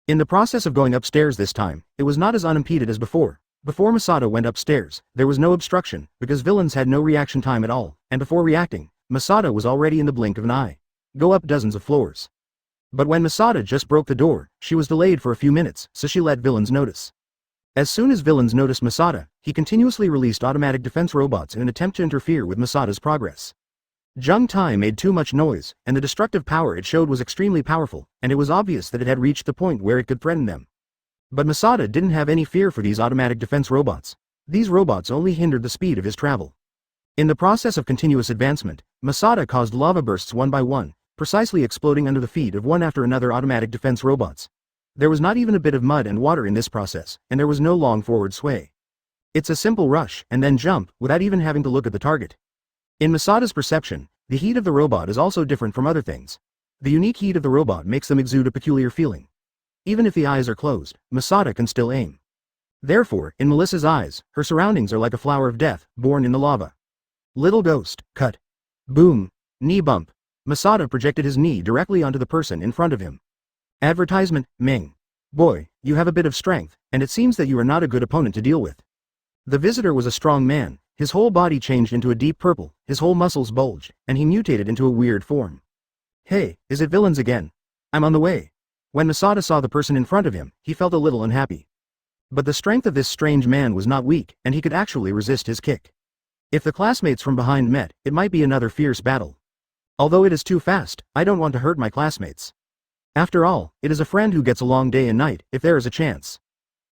In the process of going upstairs this time, it was not as unimpeded as before. Before Masada went upstairs, there was no obstruction, because villains had no reaction time at all, and before reacting, Masada was already in the blink of an eye. Go up dozens of floors. But when Masada just broke the door, she was delayed for a few minutes, so she let villains notice. As soon as villains noticed Masada, he continuously released automatic defense robots in an attempt to interfere with Masada's progress. Jung Tai made too much noise, and the destructive power it showed was extremely powerful, and it was obvious that it had reached the point where it could threaten them. But Masada didn't have any fear for these automatic defense robots. These robots only hindered the speed of his travel. In the process of continuous advancement, Masada caused lava bursts one by one, precisely exploding under the feet of one after another automatic defense robots. There was not even a bit of mud and water in this process, and there was no long forward sway. It's a simple rush and then jump without even having to look at the target. In Masada's perception, the heat of the robot is also different from other things. The unique heat of the robot makes them exude a peculiar feeling. Even if the eyes are closed, Masada can still aim. Therefore, in Melissa's eyes, her surroundings are like a flower of death, born in the lava. Little ghost, cut. Boom. Knee bump. Masada projected his knee directly onto the person in front of him. Advertisement, Ming. Boy, you have a bit of strength, and it seems that you are not a good opponent to deal with. The visitor was a strong man, his whole body changed into a deep purple, his whole muscles bulged, and he mutated into a weird form. Hey, is it villains again? I'm on the way. When Masada saw the person in front of him, he felt a little unhappy. But the strength of this strange man was not weak, and he could actually resist his kick. If the classmates from behind met, it might be another fierce battle. Although it is too fast, I don't want to hurt my classmates. After all, it is a friend who gets along day and night, if there is a chance.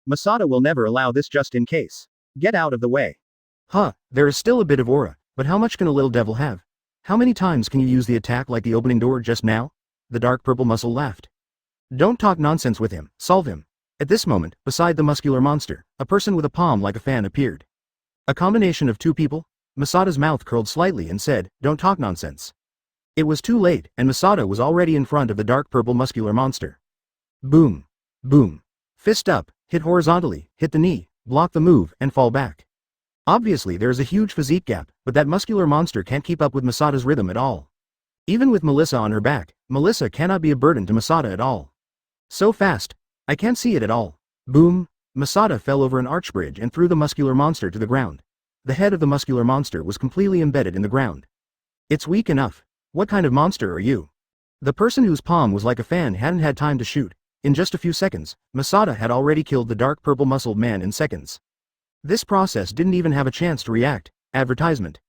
Masada will never allow this just in case. Get out of the way. Huh, there is still a bit of aura, but how much can a little devil have? How many times can you use the attack like the opening door just now? The dark purple muscle laughed. Don't talk nonsense with him, solve him. At this moment, beside the muscular monster, a person with a palm like a fan appeared. A combination of two people? Masada's mouth curled slightly and said, don't talk nonsense. It was too late, and Masada was already in front of the dark purple muscular monster. Boom. Boom. Fist up, hit horizontally, hit the knee, block the move, and fall back. Obviously there is a huge physique gap, but that muscular monster can't keep up with Masada's rhythm at all. Even with Melissa on her back, Melissa cannot be a burden to Masada at all. So fast, I can't see it at all. Boom. Masada fell over an arch bridge and threw the muscular monster to the ground. The head of the muscular monster was completely embedded in the ground. It's weak enough. What kind of monster are you? The person whose palm was like a fan hadn't had time to shoot. In just a few seconds, Masada had already killed the dark purple muscled man in seconds. This process didn't even have a chance to react. Advertisement.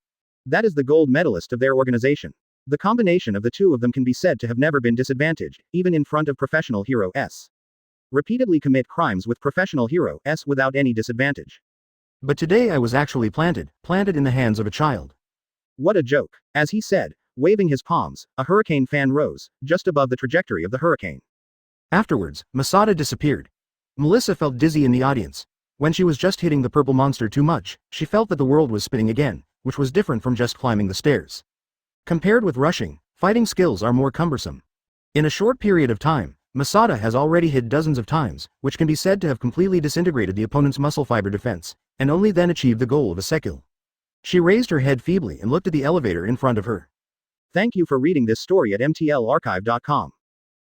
That is the gold medalist of their organization. The combination of the two of them can be said to have never been disadvantaged, even in front of professional hero S. Repeatedly commit crimes with professional hero S without any disadvantage. But today I was actually planted in the hands of a child. What a joke. As he said, waving his palms, a hurricane fan rose, just above the trajectory of the hurricane. Afterwards, Masada disappeared. Melissa felt dizzy in the audience. When she was just hitting the purple monster too much, she felt that the world was spinning again, which was different from just climbing the stairs. Compared with rushing, fighting skills are more cumbersome. In a short period of time, Masada has already hit dozens of times, which can be said to have completely disintegrated the opponent's muscle fiber defense, and only then achieved the goal of a second. She raised her head feebly and looked at the elevator in front of her. Thank you for reading this story at mtlarchive.com.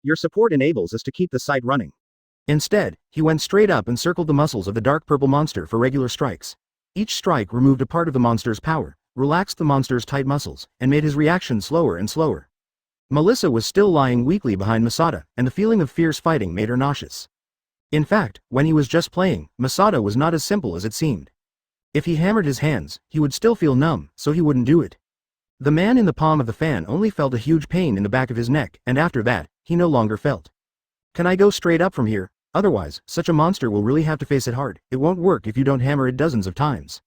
Your support enables us to keep the site running. Instead, he went straight up and circled the muscles of the dark purple monster for regular strikes. Each strike removed a part of the monster's power, relaxed the monster's tight muscles, and made his reaction slower and slower. Melissa was still lying weakly behind Masada, and the feeling of fierce fighting made her nauseous. In fact, when he was just playing, Masada was not as simple as it seemed. If he hammered his hands, he would still feel numb, so he wouldn't do it. The man in the palm of the fan only felt a huge pain in the back of his neck, and after that, he no longer felt. Can I go straight up from here? Otherwise, such a monster will really have to face it hard. It won't work if you don't hammer it dozens of times.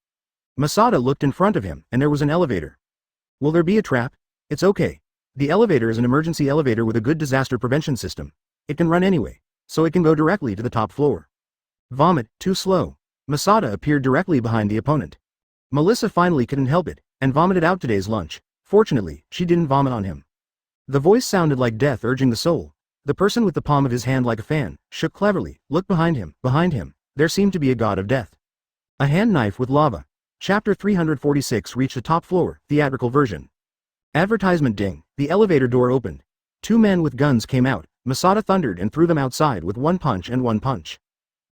Masada looked in front of him, and there was an elevator. Will there be a trap? It's okay. The elevator is an emergency elevator with a good disaster prevention system. It can run anyway, so it can go directly to the top floor. Vomit, too slow. Masada appeared directly behind the opponent. Melissa finally couldn't help it, and vomited out today's lunch. Fortunately, she didn't vomit on him. The voice sounded like death urging the soul. The person with the palm of his hand like a fan, shook cleverly. Look behind him, there seemed to be a god of death. A hand knife with lava. Chapter 346 reached the top floor, theatrical version. Advertisement ding, the elevator door opened. Two men with guns came out. Masada thundered and threw them outside with one punch and one punch.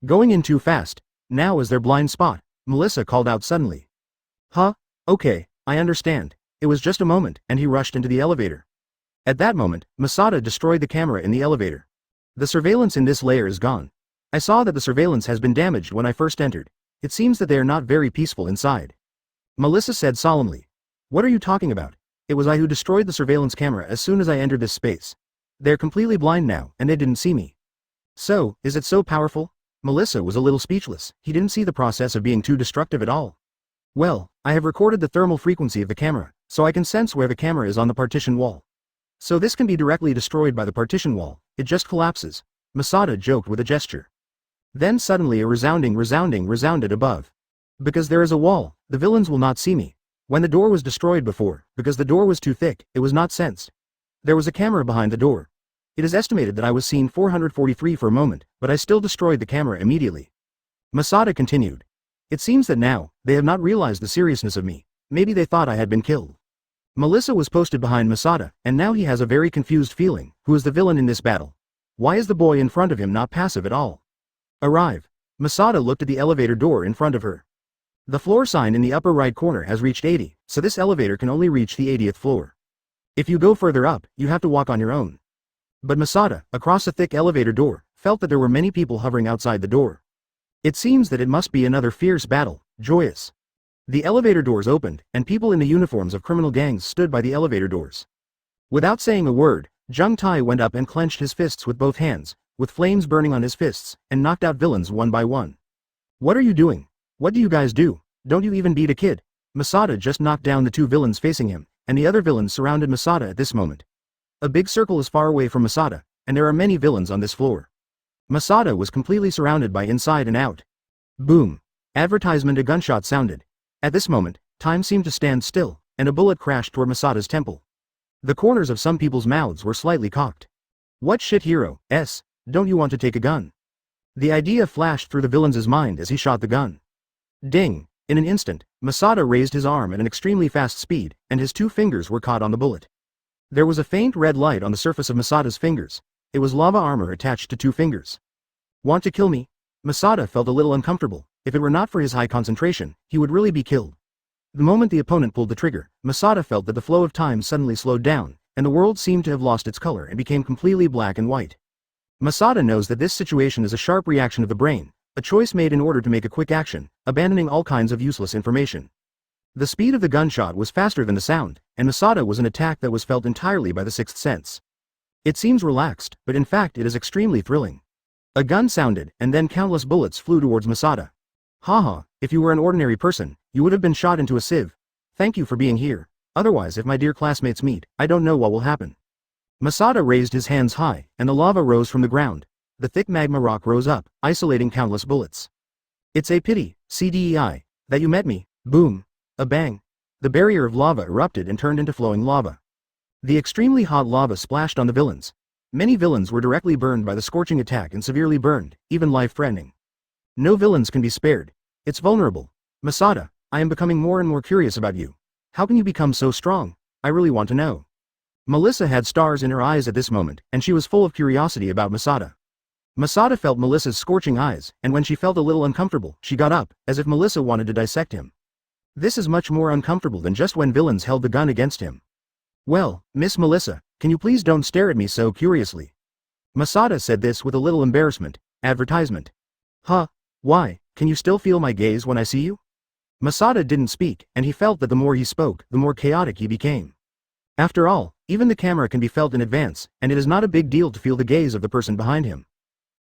Going in too fast. Now is their blind spot, Melissa called out suddenly. Huh? Okay, I understand. It was just a moment, and he rushed into the elevator. At that moment, Masada destroyed the camera in the elevator. The surveillance in this layer is gone. I saw that the surveillance has been damaged when I first entered. It seems that they are not very peaceful inside. Melissa said solemnly. What are you talking about? It was I who destroyed the surveillance camera as soon as I entered this space. They're completely blind now, and they didn't see me. So, is it so powerful? Melissa was a little speechless. He didn't see the process of being too destructive at all. Well, I have recorded the thermal frequency of the camera, so I can sense where the camera is on the partition wall. So this can be directly destroyed by the partition wall, it just collapses. Masada joked with a gesture. Then suddenly a resounding resounded above. Because there is a wall, the villains will not see me. When the door was destroyed before, because the door was too thick, it was not sensed. There was a camera behind the door. It is estimated that I was seen 443 for a moment, but I still destroyed the camera immediately. Masada continued. It seems that now, they have not realized the seriousness of me. Maybe they thought I had been killed. Melissa was posted behind Masada, and now he has a very confused feeling. Who is the villain in this battle? Why is the boy in front of him not passive at all? Arrive. Masada looked at the elevator door in front of her. The floor sign in the upper right corner has reached 80, so this elevator can only reach the 80th floor. If you go further up, you have to walk on your own. But Masada, across a thick elevator door, felt that there were many people hovering outside the door. It seems that it must be another fierce battle, joyous. The elevator doors opened, and people in the uniforms of criminal gangs stood by the elevator doors. Without saying a word, Jung Tai went up and clenched his fists with both hands, with flames burning on his fists, and knocked out villains one by one. What are you doing? What do you guys do? Don't you even beat a kid? Masada just knocked down the two villains facing him, and the other villains surrounded Masada at this moment. A big circle is far away from Masada, and there are many villains on this floor. Masada was completely surrounded by inside and out. Boom. Advertisement. A gunshot sounded. At this moment, time seemed to stand still, and a bullet crashed toward Masada's temple. The corners of some people's mouths were slightly cocked. What shit, hero? Don't you want to take a gun? The idea flashed through the villain's mind as he shot the gun. Ding! In an instant, Masada raised his arm at an extremely fast speed, and his two fingers were caught on the bullet. There was a faint red light on the surface of Masada's fingers. It was lava armor attached to two fingers. Want to kill me? Masada felt a little uncomfortable. If it were not for his high concentration, he would really be killed. The moment the opponent pulled the trigger, Masada felt that the flow of time suddenly slowed down, and the world seemed to have lost its color and became completely black and white. Masada knows that this situation is a sharp reaction of the brain, a choice made in order to make a quick action, abandoning all kinds of useless information. The speed of the gunshot was faster than the sound, and Masada was an attack that was felt entirely by the sixth sense. It seems relaxed, but in fact it is extremely thrilling. A gun sounded, and then countless bullets flew towards Masada. Haha, if you were an ordinary person, you would have been shot into a sieve. Thank you for being here. Otherwise, if my dear classmates meet, I don't know what will happen. Masada raised his hands high, and the lava rose from the ground. The thick magma rock rose up, isolating countless bullets. It's a pity, CDEI, that you met me. Boom. A bang. The barrier of lava erupted and turned into flowing lava. The extremely hot lava splashed on the villains. Many villains were directly burned by the scorching attack and severely burned, even life-threatening. No villains can be spared. It's vulnerable. Masada, I am becoming more and more curious about you. How can you become so strong? I really want to know. Melissa had stars in her eyes at this moment, and she was full of curiosity about Masada. Masada felt Melissa's scorching eyes, and when she felt a little uncomfortable, she got up, as if Melissa wanted to dissect him. This is much more uncomfortable than just when villains held the gun against him. Well, Miss Melissa, can you please don't stare at me so curiously? Masada said this with a little embarrassment. Advertisement. Huh? Why, can you still feel my gaze when I see you? Masada didn't speak, and he felt that the more he spoke, the more chaotic he became. After all, even the camera can be felt in advance, and it is not a big deal to feel the gaze of the person behind him.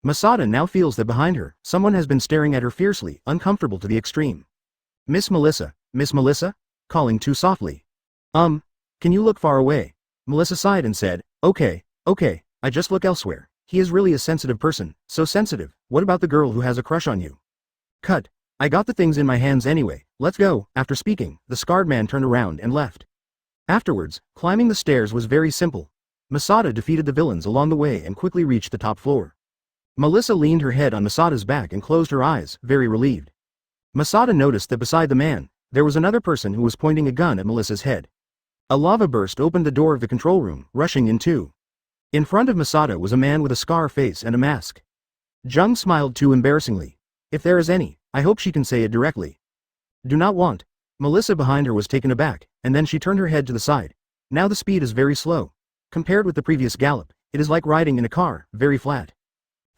Masada now feels that behind her, someone has been staring at her fiercely, uncomfortable to the extreme. Miss Melissa, calling too softly. Can you look far away? Melissa sighed and said, okay, I just look elsewhere. He is really a sensitive person, so sensitive. What about the girl who has a crush on you? Cut. I got the things in my hands anyway, let's go. After speaking, the scarred man turned around and left. Afterwards, climbing the stairs was very simple. Masada defeated the villains along the way and quickly reached the top floor. Melissa leaned her head on Masada's back and closed her eyes, very relieved. Masada noticed that beside the man, there was another person who was pointing a gun at Melissa's head. A lava burst opened the door of the control room, rushing in too. In front of Masada was a man with a scar face and a mask. Jung smiled too embarrassingly. If there is any, I hope she can say it directly. Do not want. Melissa behind her was taken aback, and then she turned her head to the side. Now the speed is very slow. Compared with the previous gallop, it is like riding in a car, very flat.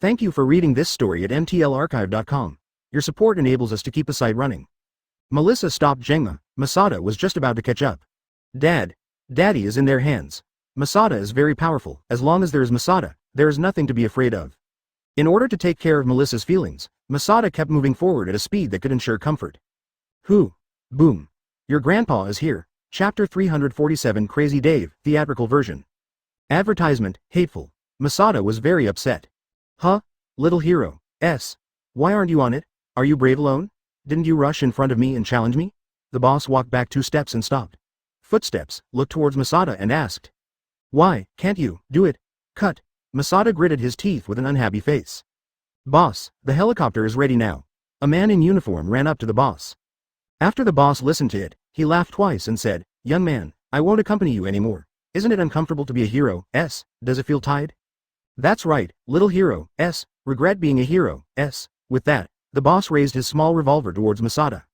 Thank you for reading this story at mtlarchive.com. Your support enables us to keep the site running. Melissa stopped Jenga. Masada was just about to catch up. Daddy is in their hands. Masada is very powerful. As long as there is Masada, there is nothing to be afraid of. In order to take care of Melissa's feelings, Masada kept moving forward at a speed that could ensure comfort. Boom. Your grandpa is here. Chapter 347 Crazy Dave, theatrical version. Advertisement, hateful. Masada was very upset. Huh? Little hero, why aren't you on it? Are you brave alone? Didn't you rush in front of me and challenge me? The boss walked back 2 steps and stopped. Footsteps, looked towards Masada and asked. Why, can't you, do it? Cut. Masada gritted his teeth with an unhappy face. Boss, the helicopter is ready now. A man in uniform ran up to the boss. After the boss listened to it, he laughed twice and said, Young man, I won't accompany you anymore. Isn't it uncomfortable to be a hero, Does it feel tied? That's right, little hero, regret being a hero, With that, the boss raised his small revolver towards Masada.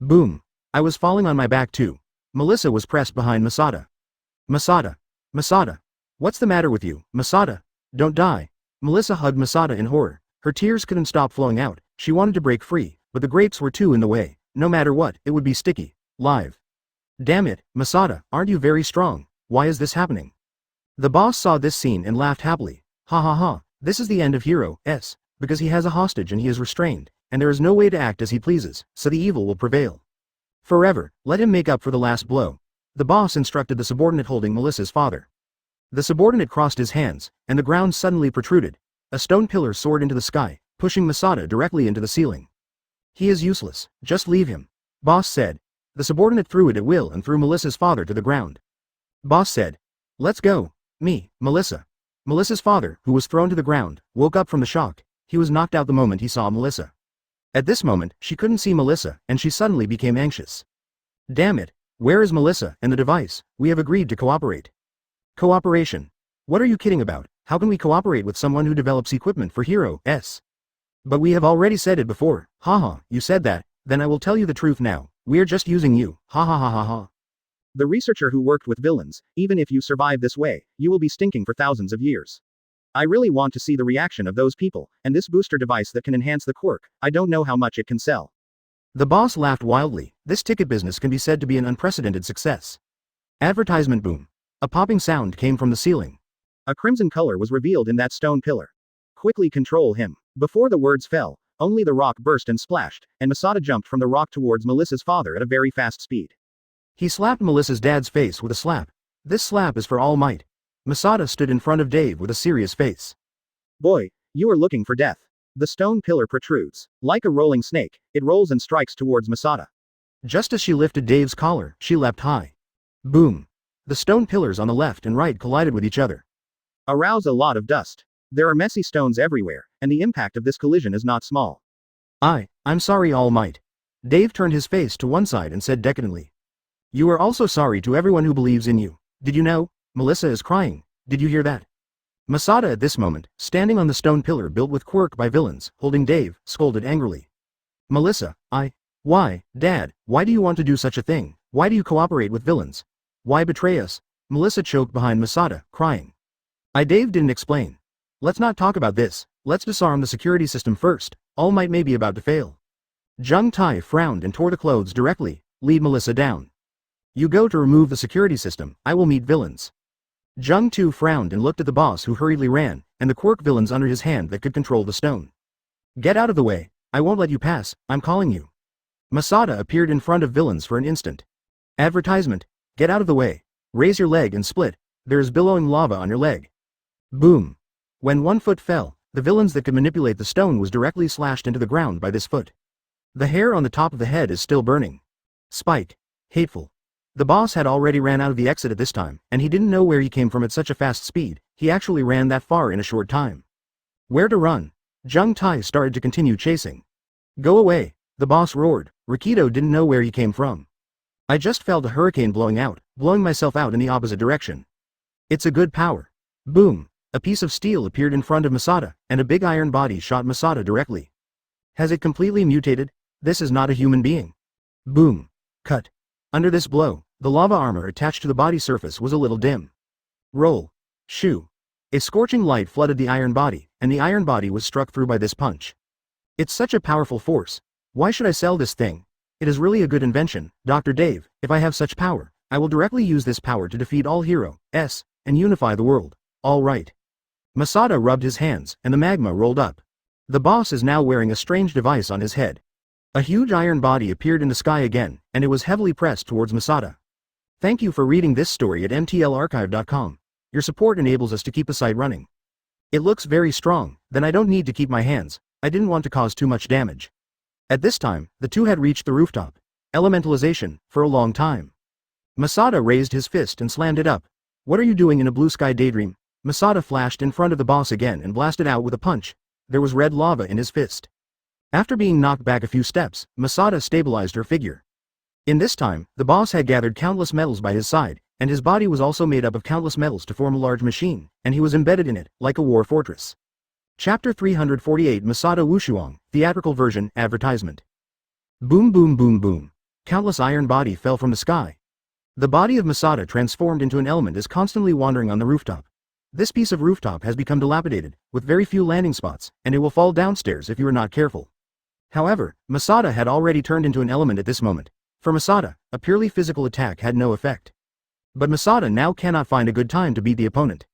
Boom. I was falling on my back too. Melissa was pressed behind Masada. Masada. What's the matter with you, Masada? Don't die. Melissa hugged Masada in horror. Her tears couldn't stop flowing out. She wanted to break free, but the grapes were too in the way. No matter what, it would be sticky. Live. Damn it, Masada, aren't you very strong? Why is this happening? The boss saw this scene and laughed happily. Ha. This is the end of Hero, because he has a hostage and he is restrained, and there is no way to act as he pleases, so the evil will prevail. Forever, let him make up for the last blow. The boss instructed the subordinate holding Melissa's father. The subordinate crossed his hands, and the ground suddenly protruded. A stone pillar soared into the sky, pushing Masada directly into the ceiling. He is useless, just leave him. Boss said. The subordinate threw it at will and threw Melissa's father to the ground. Boss said. Let's go. Me, Melissa. Melissa's father, who was thrown to the ground, woke up from the shock. He was knocked out the moment he saw Melissa. At this moment, she couldn't see Melissa, and she suddenly became anxious. Damn it, where is Melissa and the device? We have agreed to cooperate. Cooperation. What are you kidding about? How can we cooperate with someone who develops equipment for Hero, But we have already said it before. Haha, you said that, then I will tell you the truth now. We're just using you. Ha. The researcher who worked with villains, even if you survive this way, you will be stinking for thousands of years. I really want to see the reaction of those people, and this booster device that can enhance the quirk, I don't know how much it can sell. The boss laughed wildly. This ticket business can be said to be an unprecedented success. Advertisement boom. A popping sound came from the ceiling. A crimson color was revealed in that stone pillar. Quickly control him. Before the words fell, only the rock burst and splashed, and Masada jumped from the rock towards Melissa's father at a very fast speed. He slapped Melissa's dad's face with a slap. This slap is for all might. Masada stood in front of Dave with a serious face. Boy, you are looking for death. The stone pillar protrudes. Like a rolling snake, it rolls and strikes towards Masada. Just as she lifted Dave's collar, she leapt high. Boom. The stone pillars on the left and right collided with each other. Arouse a lot of dust. There are messy stones everywhere, and the impact of this collision is not small. I'm sorry, All Might. Dave turned his face to one side and said decadently. You are also sorry to everyone who believes in you. Did you know? Melissa is crying. Did you hear that? Masada at this moment, standing on the stone pillar built with quirk by villains, holding Dave, scolded angrily. Melissa, why, Dad, why do you want to do such a thing? Why do you cooperate with villains? Why betray us? Melissa choked behind Masada, crying. Dave didn't explain. Let's not talk about this. Let's disarm the security system first. All Might may be about to fail. Jung Tai frowned and tore the clothes directly. Lead Melissa down. You go to remove the security system. I will meet villains. Jung Tu frowned and looked at the boss who hurriedly ran, and the quirk villains under his hand that could control the stone. Get out of the way. I won't let you pass. I'm calling you. Masada appeared in front of villains for an instant. Advertisement. Get out of the way. Raise your leg and split. There is billowing lava on your leg. Boom. When one foot fell, the villains that could manipulate the stone was directly slashed into the ground by this foot. The hair on the top of the head is still burning. Spike. Hateful. The boss had already ran out of the exit at this time, and he didn't know where he came from at such a fast speed. He actually ran that far in a short time. Where to run? Jung Tai started to continue chasing. Go away, the boss roared. Rikido didn't know where he came from. I just felt a hurricane blowing myself out in the opposite direction. It's a good power. Boom. A piece of steel appeared in front of Masada, and a big iron body shot Masada directly. Has it completely mutated? This is not a human being. Boom. Cut. Under this blow, the lava armor attached to the body surface was a little dim. Roll. Shoo! A scorching light flooded the iron body, and the iron body was struck through by this punch. It's such a powerful force. Why should I sell this thing? It is really a good invention, Dr. Dave. If I have such power, I will directly use this power to defeat all heroes, and unify the world. All right. Masada rubbed his hands, and the magma rolled up. The boss is now wearing a strange device on his head. A huge iron body appeared in the sky again, and it was heavily pressed towards Masada. Thank you for reading this story at mtlarchive.com. Your support enables us to keep the site running. It looks very strong, then I don't need to keep my hands. I didn't want to cause too much damage. At this time, the two had reached the rooftop. Elementalization, for a long time. Masada raised his fist and slammed it up. What are you doing in a blue sky daydream? Masada flashed in front of the boss again and blasted out with a punch. There was red lava in his fist. After being knocked back a few steps, Masada stabilized her figure. In this time, the boss had gathered countless metals by his side, and his body was also made up of countless metals to form a large machine, and he was embedded in it, like a war fortress. Chapter 348 Masada Wushuang, Theatrical Version, Advertisement. Boom boom boom boom. Countless iron body fell from the sky. The body of Masada transformed into an element is constantly wandering on the rooftop. This piece of rooftop has become dilapidated, with very few landing spots, and it will fall downstairs if you are not careful. However, Masada had already turned into an element at this moment. For Masada, a purely physical attack had no effect. But Masada now cannot find a good time to beat the opponent.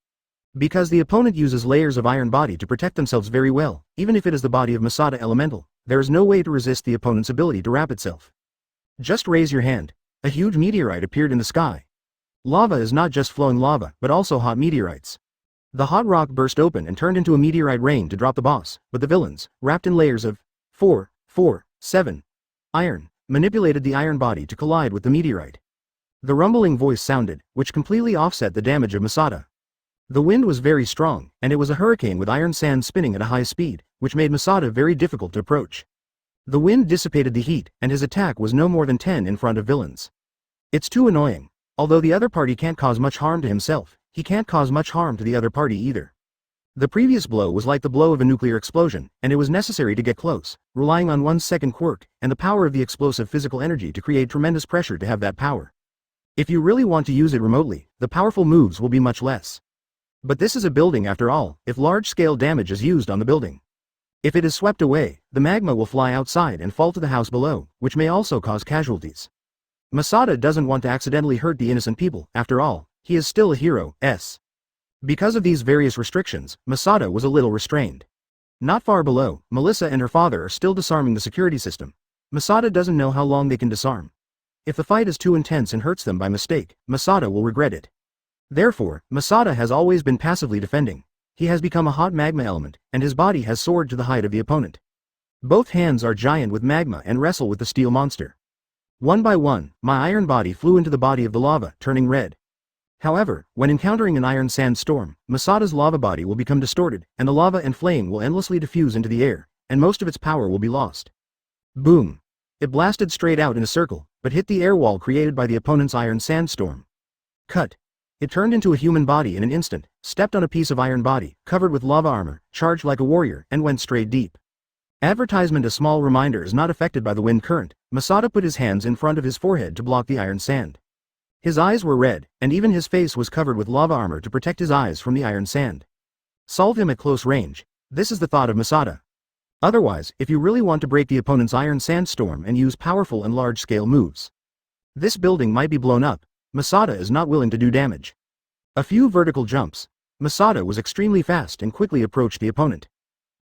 Because the opponent uses layers of iron body to protect themselves very well, even if it is the body of Masada elemental, there is no way to resist the opponent's ability to wrap itself. Just raise your hand. A huge meteorite appeared in the sky. Lava is not just flowing lava, but also hot meteorites. The hot rock burst open and turned into a meteorite rain to drop the boss, but the villains, wrapped in layers of 7 iron, manipulated the iron body to collide with the meteorite. The rumbling voice sounded, which completely offset the damage of Masada. The wind was very strong, and it was a hurricane with iron sand spinning at a high speed, which made Masada very difficult to approach. The wind dissipated the heat, and his attack was no more than 10 in front of villains. It's too annoying. Although the other party can't cause much harm to himself, he can't cause much harm to the other party either. The previous blow was like the blow of a nuclear explosion, and it was necessary to get close, relying on 1 second quirk, and the power of the explosive physical energy to create tremendous pressure to have that power. If you really want to use it remotely, the powerful moves will be much less. But this is a building after all, if large-scale damage is used on the building. If it is swept away, the magma will fly outside and fall to the house below, which may also cause casualties. Masada doesn't want to accidentally hurt the innocent people, after all, he is still a hero, Because of these various restrictions, Masada was a little restrained. Not far below, Melissa and her father are still disarming the security system. Masada doesn't know how long they can disarm. If the fight is too intense and hurts them by mistake, Masada will regret it. Therefore, Masada has always been passively defending. He has become a hot magma element, and his body has soared to the height of the opponent. Both hands are giant with magma and wrestle with the steel monster. One by one, my iron body flew into the body of the lava, turning red. However, when encountering an iron sandstorm, Masada's lava body will become distorted, and the lava and flame will endlessly diffuse into the air, and most of its power will be lost. Boom! It blasted straight out in a circle, but hit the air wall created by the opponent's iron sandstorm. Cut! It turned into a human body in an instant, stepped on a piece of iron body, covered with lava armor, charged like a warrior, and went straight deep. Advertisement: a small reminder is not affected by the wind current. Masada put his hands in front of his forehead to block the iron sand. His eyes were red, and even his face was covered with lava armor to protect his eyes from the iron sand. Solve him at close range. This is the thought of Masada. Otherwise, if you really want to break the opponent's iron sandstorm and use powerful and large-scale moves, this building might be blown up. Masada is not willing to do damage. A few vertical jumps. Masada was extremely fast and quickly approached the opponent.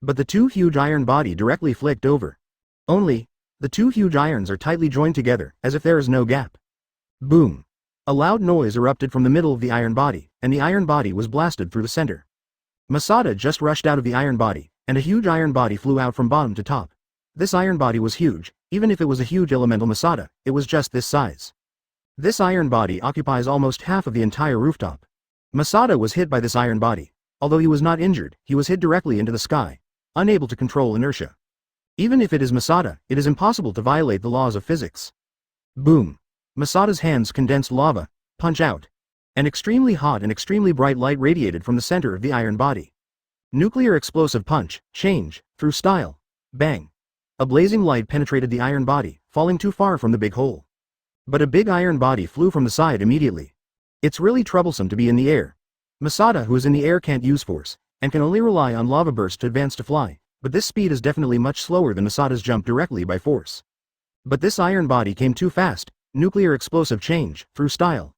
But the two huge iron body directly flicked over. Only, the two huge irons are tightly joined together, as if there is no gap. Boom! A loud noise erupted from the middle of the iron body, and the iron body was blasted through the center. Masada just rushed out of the iron body, and a huge iron body flew out from bottom to top. This iron body was huge. Even if it was a huge elemental Masada, it was just this size. This iron body occupies almost half of the entire rooftop. Masada was hit by this iron body. Although he was not injured, he was hit directly into the sky, unable to control inertia. Even if it is Masada, it is impossible to violate the laws of physics. Boom! Masada's hands condensed lava, punch out. An extremely hot and extremely bright light radiated from the center of the iron body. Nuclear explosive punch, change, through style, bang. A blazing light penetrated the iron body, falling too far from the big hole. But a big iron body flew from the side immediately. It's really troublesome to be in the air. Masada, who is in the air, can't use force, and can only rely on lava burst to advance to fly, but this speed is definitely much slower than Masada's jump directly by force. But this iron body came too fast, nuclear explosive change, through style.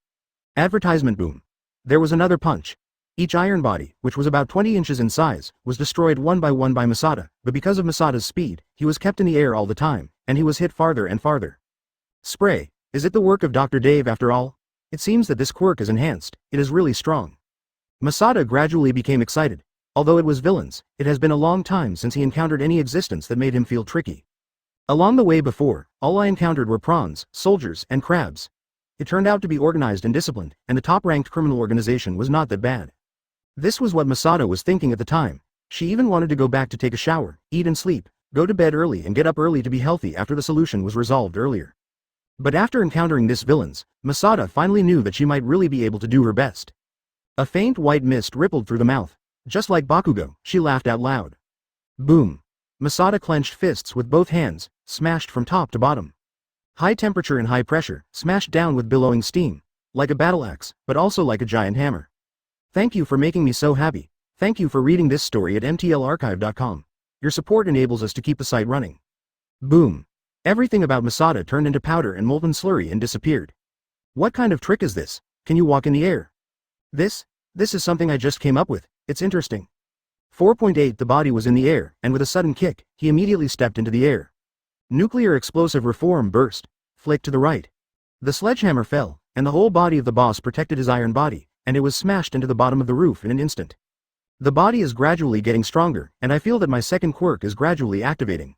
Advertisement boom. There was another punch. Each iron body, which was about 20 inches in size, was destroyed one by Masada, but because of Masada's speed, he was kept in the air all the time, and he was hit farther and farther. Spray. Is it the work of Dr. Dave after all? It seems that this quirk is enhanced, it is really strong. Masada gradually became excited. Although it was villains, it has been a long time since he encountered any existence that made him feel tricky. Along the way before, all I encountered were prawns, soldiers, and crabs. It turned out to be organized and disciplined, and the top-ranked criminal organization was not that bad. This was what Masada was thinking at the time. She even wanted to go back to take a shower, eat and sleep, go to bed early and get up early to be healthy after the solution was resolved earlier. But after encountering this villains, Masada finally knew that she might really be able to do her best. A faint white mist rippled through the mouth. Just like Bakugo, she laughed out loud. Boom. Masada clenched fists with both hands, smashed from top to bottom. High temperature and high pressure, smashed down with billowing steam. Like a battle axe, but also like a giant hammer. Thank you for making me so happy. Thank you for reading this story at mtlarchive.com. Your support enables us to keep the site running. Boom. Everything about Masada turned into powder and molten slurry and disappeared. What kind of trick is this? Can you walk in the air? This is something I just came up with. It's interesting. 4.8 The body was in the air, and with a sudden kick, he immediately stepped into the air. Nuclear explosive reform burst. Flick to the right. The sledgehammer fell, and the whole body of the boss protected his iron body, and it was smashed into the bottom of the roof in an instant. The body is gradually getting stronger, and I feel that my second quirk is gradually activating.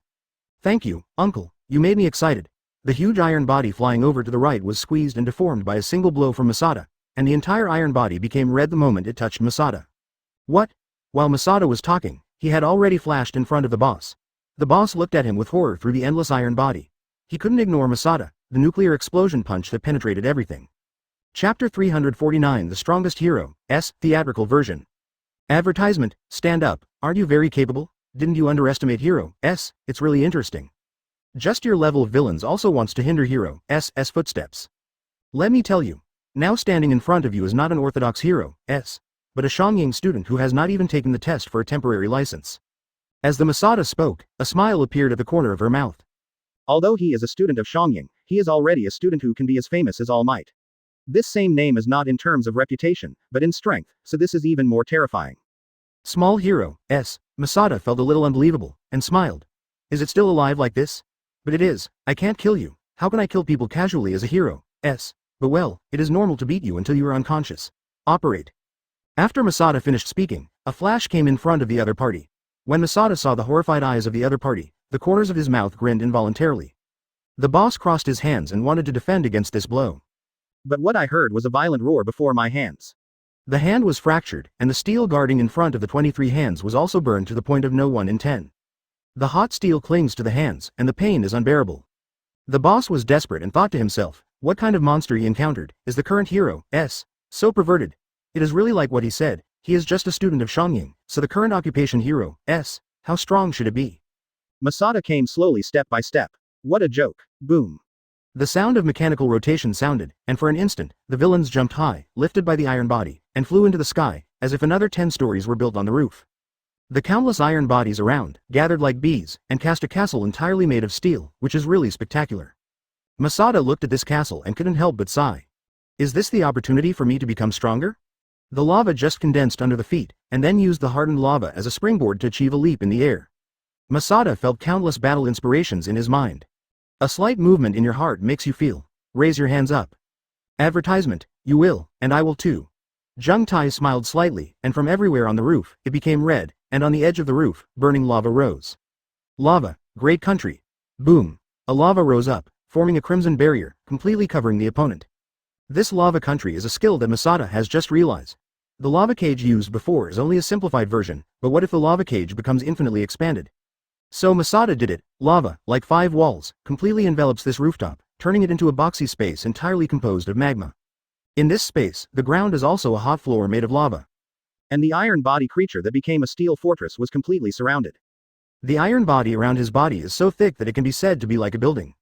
Thank you, Uncle, you made me excited. The huge iron body flying over to the right was squeezed and deformed by a single blow from Masada, and the entire iron body became red the moment it touched Masada. What? While Masada was talking, he had already flashed in front of the boss. The boss looked at him with horror through the endless iron body. He couldn't ignore Masada, the nuclear explosion punch that penetrated everything. Chapter 349 The Strongest Hero, S. Theatrical Version. Advertisement, stand up, aren't you very capable? Didn't you underestimate Hero, S? It's really interesting. Just your level of villains also wants to hinder Hero, S.'s footsteps. Let me tell you, now standing in front of you is not an orthodox Hero, S, but a Shangying student who has not even taken the test for a temporary license. As the Masada spoke, a smile appeared at the corner of her mouth. Although he is a student of Shangying, he is already a student who can be as famous as All Might. This same name is not in terms of reputation, but in strength, so this is even more terrifying. Small Hero, S. Masada felt a little unbelievable, and smiled. Is it still alive like this? But it is. I can't kill you. How can I kill people casually as a hero, S? But well, it is normal to beat you until you are unconscious. Operate. After Masada finished speaking, a flash came in front of the other party. When Masada saw the horrified eyes of the other party, the corners of his mouth grinned involuntarily. The boss crossed his hands and wanted to defend against this blow. But what I heard was a violent roar before my hands. The hand was fractured, and the steel guarding in front of the 23 hands was also burned to the point of no 1 in 10. The hot steel clings to the hands, and the pain is unbearable. The boss was desperate and thought to himself, what kind of monster he encountered, is the current hero, S, so perverted. It is really like what he said, he is just a student of Shangying, so the current occupation hero, S, how strong should it be? Masada came slowly step by step. What a joke. Boom. The sound of mechanical rotation sounded, and for an instant, the villains jumped high, lifted by the iron body, and flew into the sky, as if another 10 stories were built on the roof. The countless iron bodies around, gathered like bees, and cast a castle entirely made of steel, which is really spectacular. Masada looked at this castle and couldn't help but sigh. Is this the opportunity for me to become stronger? The lava just condensed under the feet, and then used the hardened lava as a springboard to achieve a leap in the air. Masada felt countless battle inspirations in his mind. A slight movement in your heart makes you feel. Raise your hands up. Advertisement, you will, and I will too. Jung Tai smiled slightly, and from everywhere on the roof, it became red, and on the edge of the roof, burning lava rose. Lava, great country. Boom. A lava rose up, forming a crimson barrier, completely covering the opponent. This lava country is a skill that Masada has just realized. The lava cage used before is only a simplified version, but what if the lava cage becomes infinitely expanded? So Masada did it. Lava, like 5 walls, completely envelops this rooftop, turning it into a boxy space entirely composed of magma. In this space, the ground is also a hot floor made of lava. And the iron body creature that became a steel fortress was completely surrounded. The iron body around his body is so thick that it can be said to be like a building.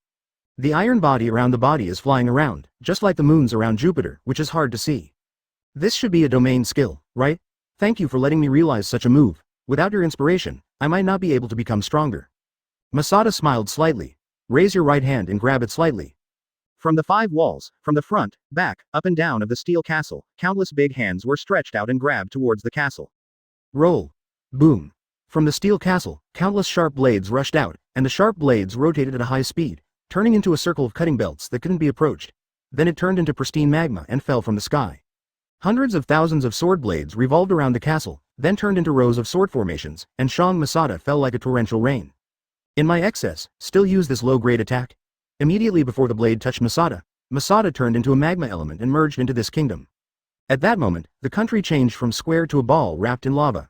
The iron body around the body is flying around, just like the moons around Jupiter, which is hard to see. This should be a domain skill, right? Thank you for letting me realize such a move. Without your inspiration, I might not be able to become stronger. Masada smiled slightly. Raise your right hand and grab it slightly. From the 5 walls, from the front, back, up and down of the steel castle, countless big hands were stretched out and grabbed towards the castle. Roll. Boom. From the steel castle, countless sharp blades rushed out, and the sharp blades rotated at a high speed, turning into a circle of cutting belts that couldn't be approached. Then it turned into pristine magma and fell from the sky. Hundreds of thousands of sword blades revolved around the castle, then turned into rows of sword formations, and Shang Masada fell like a torrential rain. In my excess, still use this low-grade attack? Immediately before the blade touched Masada, Masada turned into a magma element and merged into this kingdom. At that moment, the country changed from square to a ball wrapped in lava.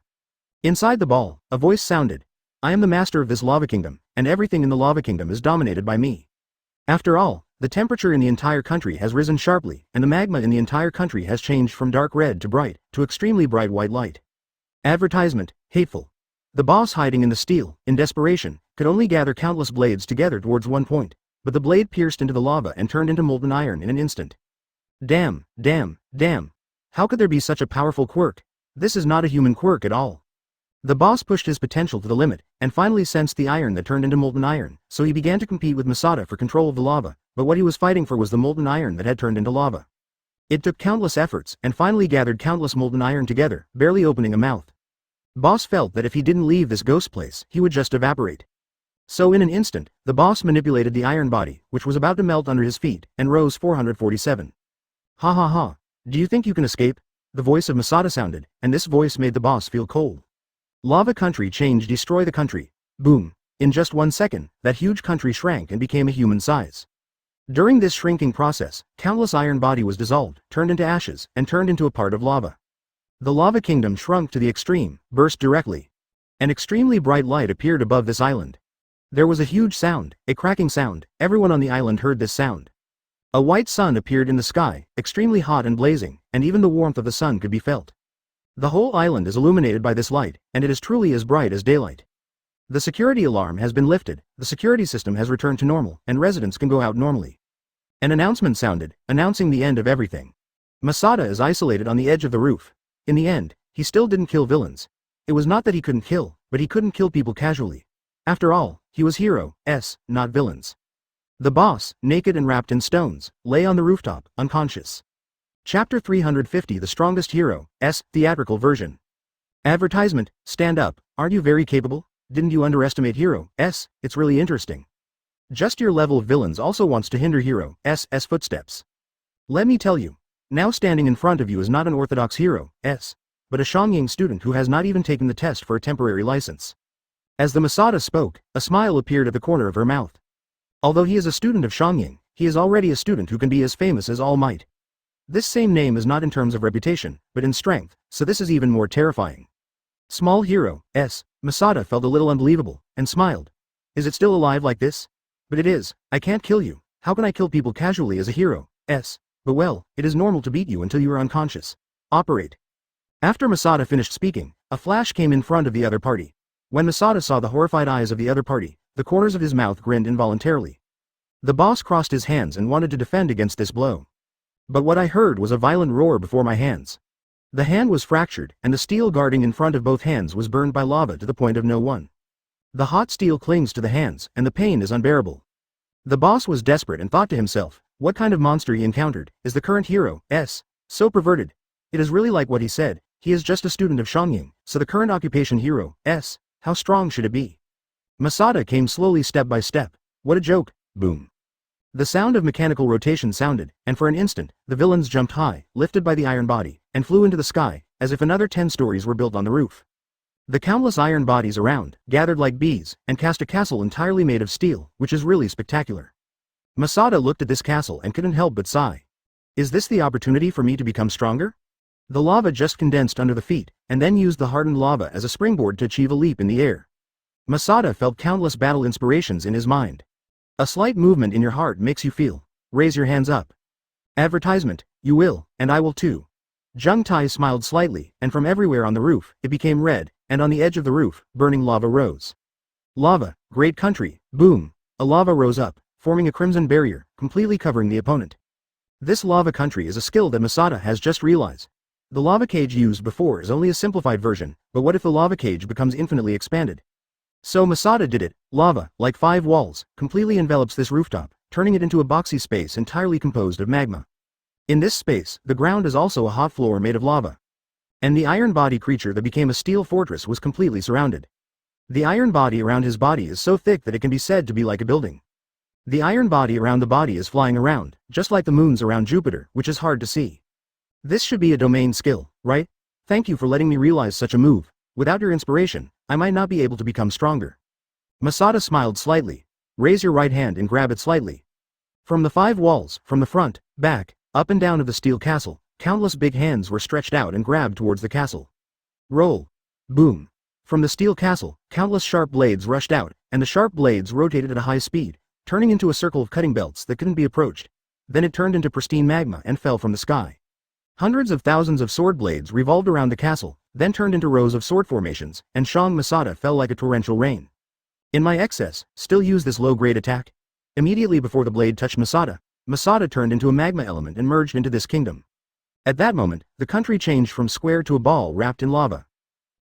Inside the ball, a voice sounded. I am the master of this lava kingdom, and everything in the lava kingdom is dominated by me. After all, the temperature in the entire country has risen sharply, and the magma in the entire country has changed from dark red to extremely bright white light. Advertisement, hateful. The boss hiding in the steel, in desperation, could only gather countless blades together towards one point, but the blade pierced into the lava and turned into molten iron in an instant. Damn, damn, damn. How could there be such a powerful quirk? This is not a human quirk at all. The boss pushed his potential to the limit, and finally sensed the iron that turned into molten iron, so he began to compete with Masada for control of the lava, but what he was fighting for was the molten iron that had turned into lava. It took countless efforts, and finally gathered countless molten iron together, barely opening a mouth. Boss felt that if he didn't leave this ghost place, he would just evaporate. So in an instant, the boss manipulated the iron body, which was about to melt under his feet, and rose 447. Ha ha ha. Do you think you can escape? The voice of Masada sounded, and this voice made the boss feel cold. Lava country change destroy the country. Boom. In just 1 second, that huge country shrank and became a human size. During this shrinking process, countless iron body was dissolved, turned into ashes, and turned into a part of lava. The lava kingdom shrunk to the extreme, burst directly. An extremely bright light appeared above this island. There was a huge sound, a cracking sound. Everyone on the island heard this sound. A white sun appeared in the sky, extremely hot and blazing, and even the warmth of the sun could be felt. The whole island is illuminated by this light, and it is truly as bright as daylight. The security alarm has been lifted, the security system has returned to normal, and residents can go out normally. An announcement sounded, announcing the end of everything. Masada is isolated on the edge of the roof. In the end, he still didn't kill villains. It was not that he couldn't kill, but he couldn't kill people casually. After all, he was heroes, not villains. The boss, naked and wrapped in stones, lay on the rooftop, unconscious. Chapter 350 The Strongest Hero's Theatrical Version. Advertisement, stand up, aren't you very capable? Didn't you underestimate heroes? It's really interesting. Just your level of villains also wants to hinder hero's footsteps. Let me tell you, now standing in front of you is not an orthodox hero, but a Shangying student who has not even taken the test for a temporary license. As the Masada spoke, a smile appeared at the corner of her mouth. Although he is a student of Shangying, he is already a student who can be as famous as All Might. This same name is not in terms of reputation, but in strength, so this is even more terrifying. Small hero, Masada felt a little unbelievable, and smiled. Is it still alive like this? But it is. I can't kill you. How can I kill people casually as a hero? But well, it is normal to beat you until you are unconscious. Operate. After Masada finished speaking, a flash came in front of the other party. When Masada saw the horrified eyes of the other party, the corners of his mouth grinned involuntarily. The boss crossed his hands and wanted to defend against this blow. But what I heard was a violent roar before my hands. The hand was fractured, and the steel guarding in front of both hands was burned by lava to the point of no one. The hot steel clings to the hands, and the pain is unbearable. The boss was desperate and thought to himself, what kind of monster he encountered, is the current hero, so perverted. It is really like what he said, he is just a student of Shangying, so the current occupation hero, how strong should it be? Masada came slowly step by step. What a joke, boom. The sound of mechanical rotation sounded, and for an instant, the villains jumped high, lifted by the iron body, and flew into the sky, as if another 10 stories were built on the roof. The countless iron bodies around, gathered like bees, and cast a castle entirely made of steel, which is really spectacular. Masada looked at this castle and couldn't help but sigh. Is this the opportunity for me to become stronger? The lava just condensed under the feet, and then used the hardened lava as a springboard to achieve a leap in the air. Masada felt countless battle inspirations in his mind. A slight movement in your heart makes you feel. Raise your hands up. Advertisement, you will, and I will too. Zheng Tai smiled slightly, and from everywhere on the roof, it became red, and on the edge of the roof, burning lava rose. Lava, great country, boom. A lava rose up, forming a crimson barrier, completely covering the opponent. This lava country is a skill that Masada has just realized. The lava cage used before is only a simplified version, but what if the lava cage becomes infinitely expanded? So Masada did it. Lava, like 5 walls, completely envelops this rooftop, turning it into a boxy space entirely composed of magma. In this space, the ground is also a hot floor made of lava. And the iron body creature that became a steel fortress was completely surrounded. The iron body around his body is so thick that it can be said to be like a building. The iron body around the body is flying around, just like the moons around Jupiter, which is hard to see. This should be a domain skill, right? Thank you for letting me realize such a move. Without your inspiration, I might not be able to become stronger. Masada smiled slightly. Raise your right hand and grab it slightly. From the 5 walls, from the front, back, up and down of the steel castle, countless big hands were stretched out and grabbed towards the castle. Roll. Boom. From the steel castle, countless sharp blades rushed out, and the sharp blades rotated at a high speed, turning into a circle of cutting belts that couldn't be approached. Then it turned into pristine magma and fell from the sky. Hundreds of thousands of sword blades revolved around the castle, then turned into rows of sword formations, and Shang Masada fell like a torrential rain. In my excess, still use this low-grade attack? Immediately before the blade touched Masada, Masada turned into a magma element and merged into this kingdom. At that moment, the country changed from square to a ball wrapped in lava.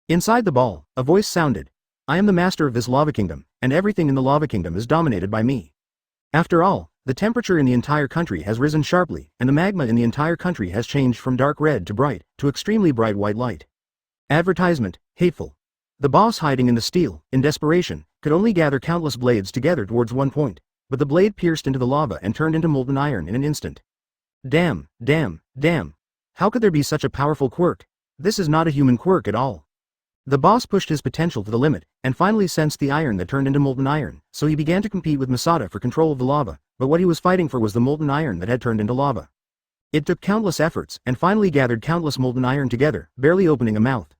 Inside the ball, a voice sounded. I am the master of this lava kingdom, and everything in the lava kingdom is dominated by me. After all, the temperature in the entire country has risen sharply, and the magma in the entire country has changed from dark red to bright, to extremely bright white light. Advertisement, hateful. The boss hiding in the steel, in desperation, could only gather countless blades together towards one point, but the blade pierced into the lava and turned into molten iron in an instant. Damn, damn, damn. How could there be such a powerful quirk? This is not a human quirk at all. The boss pushed his potential to the limit, and finally sensed the iron that turned into molten iron, so he began to compete with Masada for control of the lava, but what he was fighting for was the molten iron that had turned into lava. It took countless efforts, and finally gathered countless molten iron together, barely opening a mouth.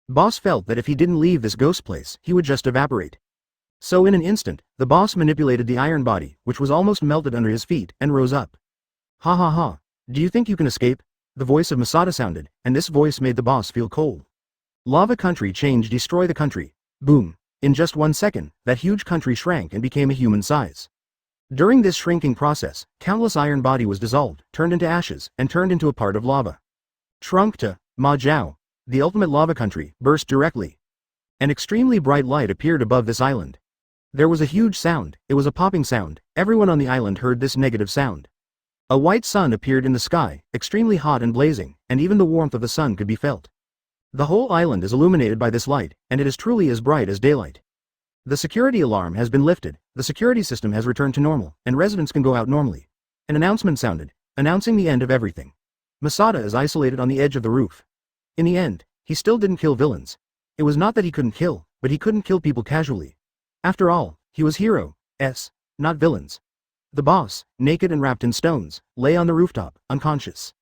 Boss felt that if he didn't leave this ghost place, he would just evaporate. So in an instant, the boss manipulated the iron body, which was almost melted under his feet, and rose up. Ha ha ha. Do you think you can escape? The voice of Masada sounded, and this voice made the boss feel cold. Lava country change destroy the country. Boom. In just 1 second, that huge country shrank and became a human size. During this shrinking process, countless iron body was dissolved, turned into ashes, and turned into a part of lava. Trunk to Ma Jiao. The ultimate lava country burst directly. An extremely bright light appeared above this island. There was a huge sound, it was a popping sound, everyone on the island heard this negative sound. A white sun appeared in the sky, extremely hot and blazing, and even the warmth of the sun could be felt. The whole island is illuminated by this light, and it is truly as bright as daylight. The security alarm has been lifted, the security system has returned to normal, and residents can go out normally. An announcement sounded, announcing the end of everything. Masada is isolated on the edge of the roof. In the end, he still didn't kill villains. It was not that he couldn't kill, but he couldn't kill people casually. After all, he was heroes, not villains. The boss, naked and wrapped in stones, lay on the rooftop, unconscious.